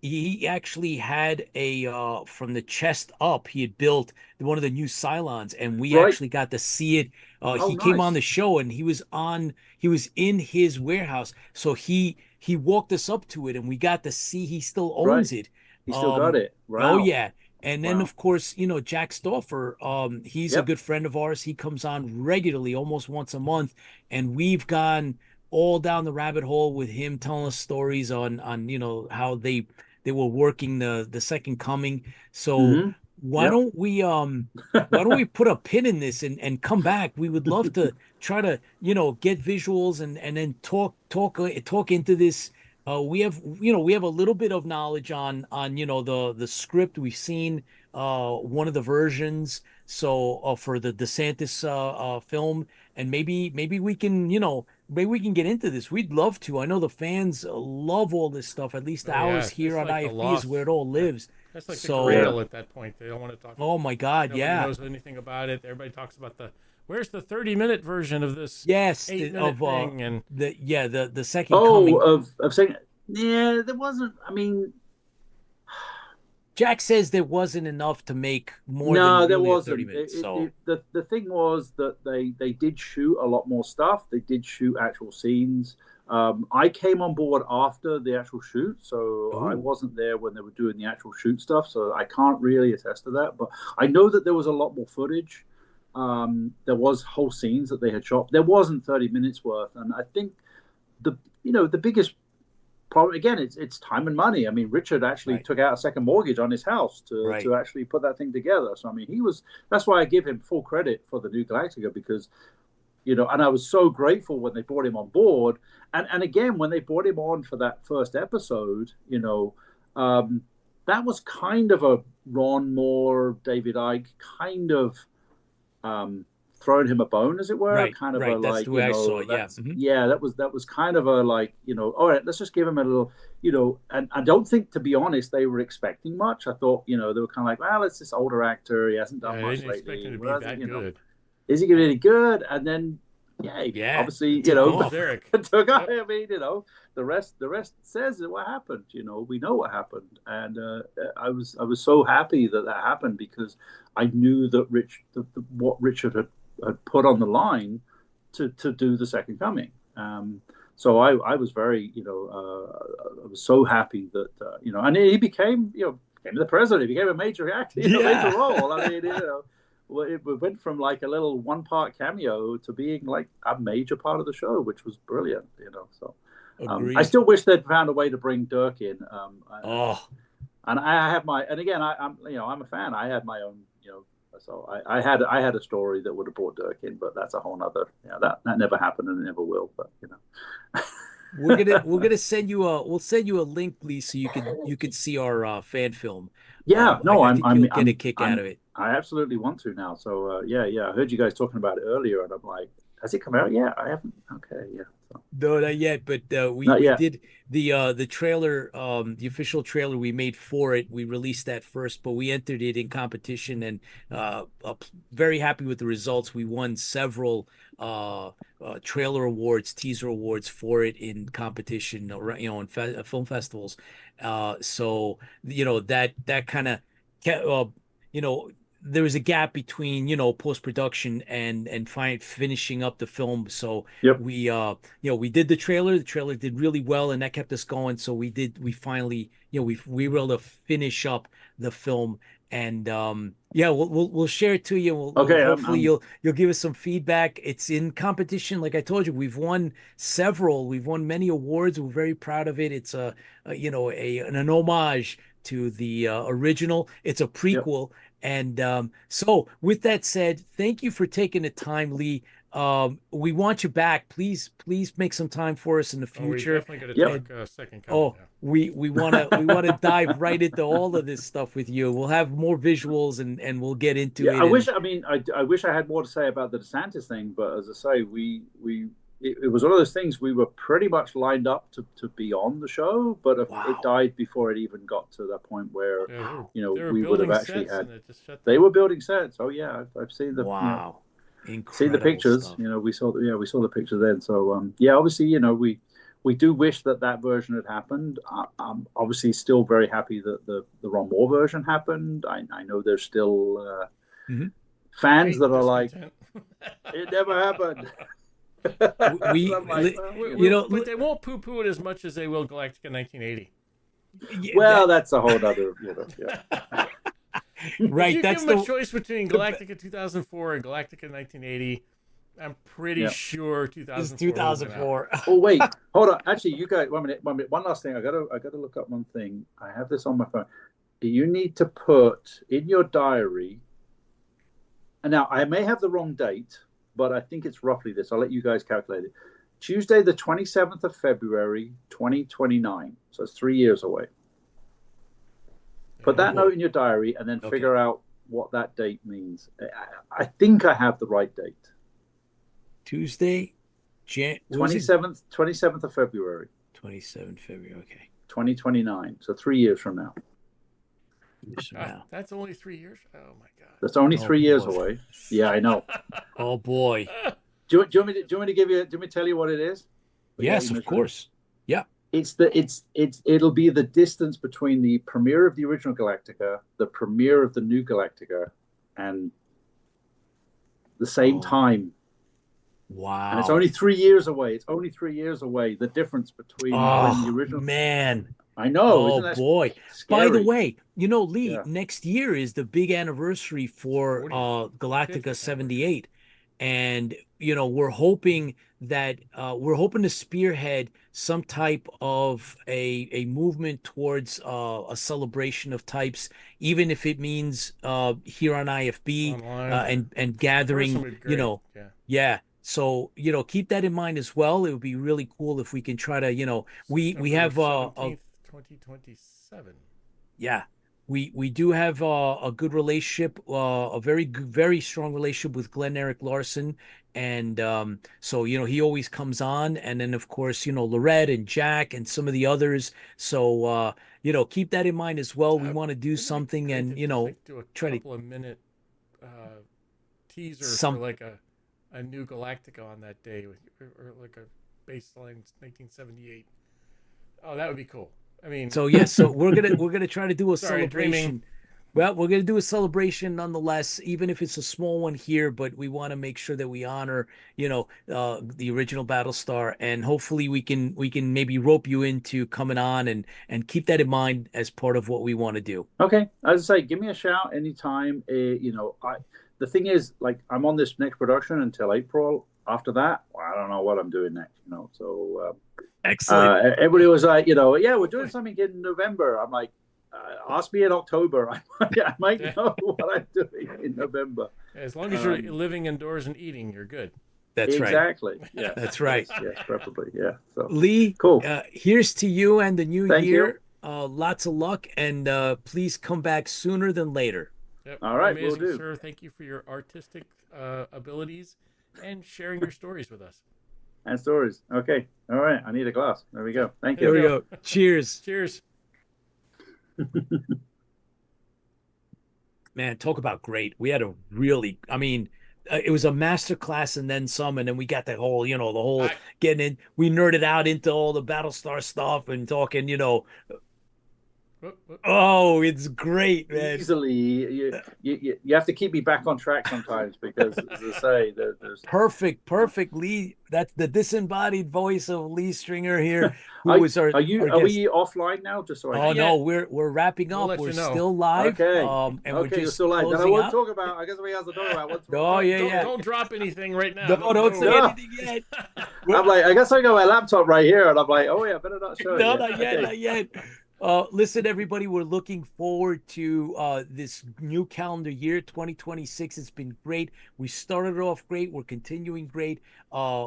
Speaker 3: He actually had a from the chest up, he had built one of the new Cylons, and we actually got to see it. He came on the show, and he was in his warehouse, so he walked us up to it, and we got to see he still owns it.
Speaker 6: He still got it. Wow.
Speaker 3: Oh yeah. And then, of course, Jack Stauffer, he's a good friend of ours. He comes on regularly, almost once a month, and we've gone all down the rabbit hole with him, telling us stories on how they were working the Second Coming. So why don't we put a pin in this and come back? We would love to try to get visuals and then talk into this. We have a little bit of knowledge on the script. We've seen one of the versions, so for the DeSantis film, and maybe we can get into this. We'd love to. I know the fans love all this stuff. At least ours here on IFB is where it all lives.
Speaker 4: That's like the Grail at that point. They don't want to talk.
Speaker 3: Oh my God,
Speaker 4: Nobody knows anything about it. Everybody talks about the where's the 30-minute version of this
Speaker 3: Yes,
Speaker 4: 8-minute thing? And
Speaker 3: the second coming.
Speaker 6: Of saying, yeah, there wasn't. I mean,
Speaker 3: Jack says there wasn't enough to make more
Speaker 6: no,
Speaker 3: than
Speaker 6: there
Speaker 3: really a
Speaker 6: wasn't.
Speaker 3: 30 minutes. So
Speaker 6: The thing was that they did shoot a lot more stuff. They did shoot actual scenes. I came on board after the actual shoot, so I wasn't there when they were doing the actual shoot stuff, so I can't really attest to that. But I know that there was a lot more footage. There was whole scenes that they had shot. There wasn't 30 minutes worth, and I think the biggest problem again, it's time and money. I mean, Richard actually took out a second mortgage on his house to actually put that thing together. So I mean, that's why I give him full credit for the New Galactica, because and I was so grateful when they brought him on board. And again, when they brought him on for that first episode, that was kind of a Ron Moore, David Icke kind of throwing him a bone, as it were. Kind of a
Speaker 3: that's
Speaker 6: like,
Speaker 3: the way I saw it. Yeah. Mm-hmm.
Speaker 6: Yeah, that was kind of a like, all right, let's just give him a little, and I don't think, to be honest, they were expecting much. I thought, they were kind of like, well, it's this older actor. He hasn't done much lately.
Speaker 4: To be that good.
Speaker 6: Is he really good? And then, obviously, took off. I mean, the rest says what happened. We know what happened, and I was so happy that happened, because I knew that what Richard had put on the line to do the second coming. So I was very, I was so happy that and he became the president. He became a major actor, a major role. I mean, it went from like a little one-part cameo to being like a major part of the show, which was brilliant, So I still wish they'd found a way to bring Dirk in. And I have again, I'm a fan. I had my own, so I had a story that would have brought Dirk in, but that's a whole nother. That never happened, and it never will. But
Speaker 3: we're gonna send you a link, Lee, so you could see our fan film.
Speaker 6: Yeah,
Speaker 3: I'm get a kick out of it.
Speaker 6: I absolutely want to now. So I heard you guys talking about it earlier, and I'm like, has it come out yet? I haven't. Okay, yeah. So.
Speaker 3: No, not yet. But we did the trailer, the official trailer we made for it. We released that first, but we entered it in competition, and very happy with the results. We won several trailer awards, teaser awards for it in competition, in film festivals. So that kind of there was a gap between post-production and finishing up the film. So we did the trailer. The trailer did really well, and that kept us going. So we finally we were able to finish up the film, and we'll share it to you. Hopefully you'll give us some feedback. It's in competition, like I told you. We've won many awards. We're very proud of it. It's an homage to the original. It's a prequel. And so with that said, thank you for taking the time, Lee. We want you back. Please make some time for us in the future.
Speaker 4: We're definitely going to talk second coming.
Speaker 3: We want to dive right into all of this stuff with you. We'll have more visuals and we'll get into it.
Speaker 6: I wish I had more to say about the DeSantis thing, but as I say, it was one of those things. We were pretty much lined up to be on the show, but it died before it even got to that point where we would have actually had. They were building sets. Oh yeah, I've seen the seen the pictures.
Speaker 3: Stuff.
Speaker 6: We saw the pictures then. So obviously we do wish that version had happened. I'm obviously still very happy that the Ron Moore version happened. I know there's still fans that are like, it never happened.
Speaker 4: But they won't poo-poo it as much as they will Galactica 1980.
Speaker 6: Well, that's a whole other,
Speaker 3: Right.
Speaker 4: If you
Speaker 3: that's
Speaker 4: give them a choice between Galactica 2004 and Galactica 1980. I'm pretty sure 2004.
Speaker 3: It's 2004.
Speaker 6: Oh wait, hold on. Actually, you guys, 1 minute. One last thing. I gotta look up one thing. I have this on my phone. You need to put in your diary. And now I may have the wrong date, but I think it's roughly this. I'll let you guys calculate it. Tuesday, the 27th of February, 2029. So it's 3 years away. Put that note in your diary and then figure out what that date means. I think I have the right date.
Speaker 3: Tuesday,
Speaker 6: 27th of February.
Speaker 3: 27th February, okay.
Speaker 6: 2029. So 3 years from now.
Speaker 3: Years from now.
Speaker 4: That's only 3 years. Oh my God.
Speaker 6: That's only
Speaker 3: Oh,
Speaker 6: 3 years
Speaker 3: boy.
Speaker 6: away. Yeah, I know.
Speaker 3: Oh boy.
Speaker 6: Do you want me to give you? Do you want me to tell you what it is?
Speaker 3: Yes, of course. Yeah.
Speaker 6: It'll be the distance between the premiere of the original Galactica, the premiere of the new Galactica, and the same time.
Speaker 3: Wow.
Speaker 6: And it's only 3 years away. It's only 3 years away. The difference between when the original.
Speaker 3: Man.
Speaker 6: I know.
Speaker 3: Oh
Speaker 6: isn't that
Speaker 3: boy.
Speaker 6: scary?
Speaker 3: By the way, Lee,
Speaker 6: Yeah.
Speaker 3: next year is the big anniversary for
Speaker 4: 40th,
Speaker 3: Galactica
Speaker 4: 50th
Speaker 3: 78. And we're hoping to spearhead some type of a movement towards a celebration of types, even if it means here on IFB
Speaker 4: Online.
Speaker 3: and gathering,
Speaker 4: would be great.
Speaker 3: yeah. So, keep that in mind as well. It would be really cool if we can try to, we have
Speaker 4: 17th, 2027.
Speaker 3: yeah, we do have a good relationship, a very good, very strong relationship with Glenn Eric Larson, and so he always comes on, and then of course Lorette and Jack and some of the others. So keep that in mind as well. We want to do something, and
Speaker 4: do a
Speaker 3: try to
Speaker 4: couple of minute teaser
Speaker 3: some.
Speaker 4: for like a new Galactica on that day, or like a baseline 1978. Oh, that would be cool. I mean,
Speaker 3: So yes, so we're gonna try to do a
Speaker 4: Sorry,
Speaker 3: celebration.
Speaker 4: dreaming.
Speaker 3: Well, we're gonna do a celebration nonetheless, even if it's a small one here. But we want to make sure that we honor, the original Battlestar, and hopefully we can maybe rope you into coming on and keep that in mind as part of what we want to do.
Speaker 6: Okay, as I say, give me a shout anytime. The thing is, like, I'm on this next production until April. After that, well, I don't know what I'm doing next. So
Speaker 3: Excellent.
Speaker 6: everybody was like, yeah, we're doing something in November. I'm like, ask me in October. I might know what I'm doing in November.
Speaker 4: As long as you're living indoors and eating, you're good.
Speaker 3: That's right.
Speaker 6: Exactly. Yeah.
Speaker 3: That's right.
Speaker 6: Yes, preferably. Yeah. So
Speaker 3: Lee,
Speaker 6: cool.
Speaker 3: Here's to you and the new
Speaker 6: Thank
Speaker 3: year. Lots of luck, and please come back sooner than later.
Speaker 4: Yep.
Speaker 6: All right,
Speaker 4: amazing,
Speaker 6: will do.
Speaker 4: sir. Thank you for your artistic abilities and sharing your stories with us.
Speaker 6: And stories. Okay. All right. I need a glass. There we go. Thank you.
Speaker 3: There we go. Cheers.
Speaker 4: Cheers.
Speaker 3: Man, talk about great. We had a really, it was a master class and then some, and then we got the whole, getting in. We nerded out into all the Battlestar stuff and talking, Oh, it's great, man.
Speaker 6: Easily, you have to keep me back on track sometimes because, as I say, there's
Speaker 3: Perfect, Lee. That's the disembodied voice of Lee Stringer here.
Speaker 6: Are
Speaker 3: We
Speaker 6: offline now? Just so I
Speaker 3: Oh no, we're wrapping up. We're still live.
Speaker 6: Okay.
Speaker 3: And we're just
Speaker 6: you're still live. Then I
Speaker 3: closing
Speaker 6: won't
Speaker 3: out.
Speaker 6: talk about. I guess we have to talk about what's.
Speaker 3: Oh yeah.
Speaker 4: Don't drop anything right now.
Speaker 3: Don't say anything yet.
Speaker 6: I'm like, I guess I got my laptop right here, and I'm like, oh yeah, better not show it.
Speaker 3: No,
Speaker 6: yet.
Speaker 3: not yet. Listen, everybody, we're looking forward to this new calendar year, 2026. It's been great. We started off great. We're continuing great.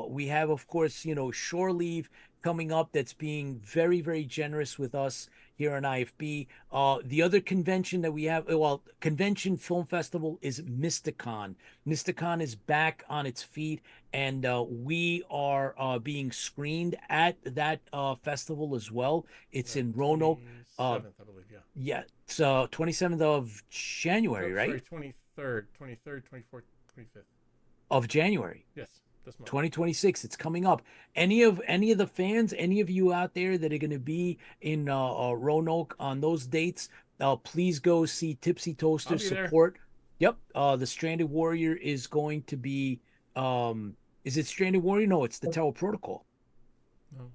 Speaker 3: We have, of course, Shore Leave coming up that's being very, very generous with us here on IFB. The other convention that we have, convention film festival is Mysticon. Mysticon is back on its feet, and we are being screened at that festival as well. It's in Roanoke.
Speaker 4: 27th, I believe, yeah.
Speaker 3: Yeah, it's 27th of January, right?
Speaker 4: Sorry, 23rd, 24th, 25th.
Speaker 3: Of January.
Speaker 4: Yes.
Speaker 3: 2026. It's coming up. Any of the fans, any of you out there that are going to be in Roanoke on those dates, please go see Tipsy Toaster support. There. Yep. The Stranded Warrior is going to be. Is it Stranded Warrior? No, it's the Tower Protocol.
Speaker 4: No.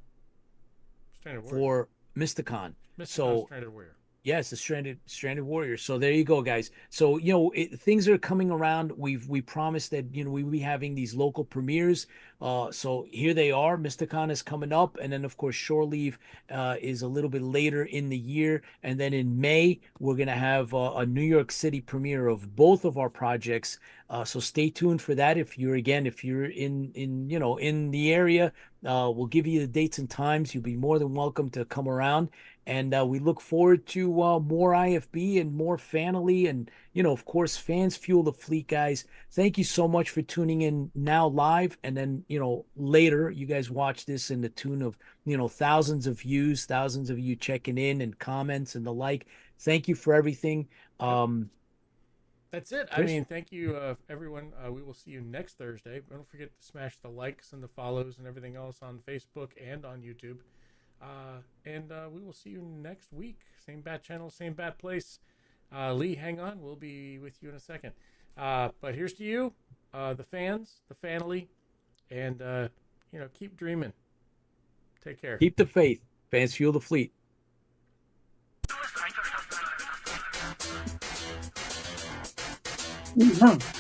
Speaker 4: Stranded Warrior.
Speaker 3: For Mysticon. So
Speaker 4: Stranded Warrior.
Speaker 3: Yes, the stranded warrior. So there you go, guys. So things are coming around. We promised that we'll be having these local premieres. So here they are. Mysticon is coming up, and then of course Shore Leave is a little bit later in the year, and then in May we're gonna have a New York City premiere of both of our projects. So stay tuned for that. If you're in the area, we'll give you the dates and times. You'll be more than welcome to come around. And we look forward to more IFB and more FANLIY of course, Fans Fuel the Fleet, guys. Thank you so much for tuning in now live. And then, later you guys watch this in the tune of, thousands of views, thousands of you checking in and comments and the like. Thank you for everything.
Speaker 4: That's it.
Speaker 3: Chris?
Speaker 4: I mean, thank you, everyone. We will see you next Thursday. Don't forget to smash the likes and the follows and everything else on Facebook and on YouTube. And we will see you next week. Same bat channel, same bat place. Lee, hang on. We'll be with you in a second. But here's to you, the fans, the FANLIY, and, keep dreaming. Take care.
Speaker 3: Keep the faith. Fans Fuel the Fleet.
Speaker 6: Mm-hmm.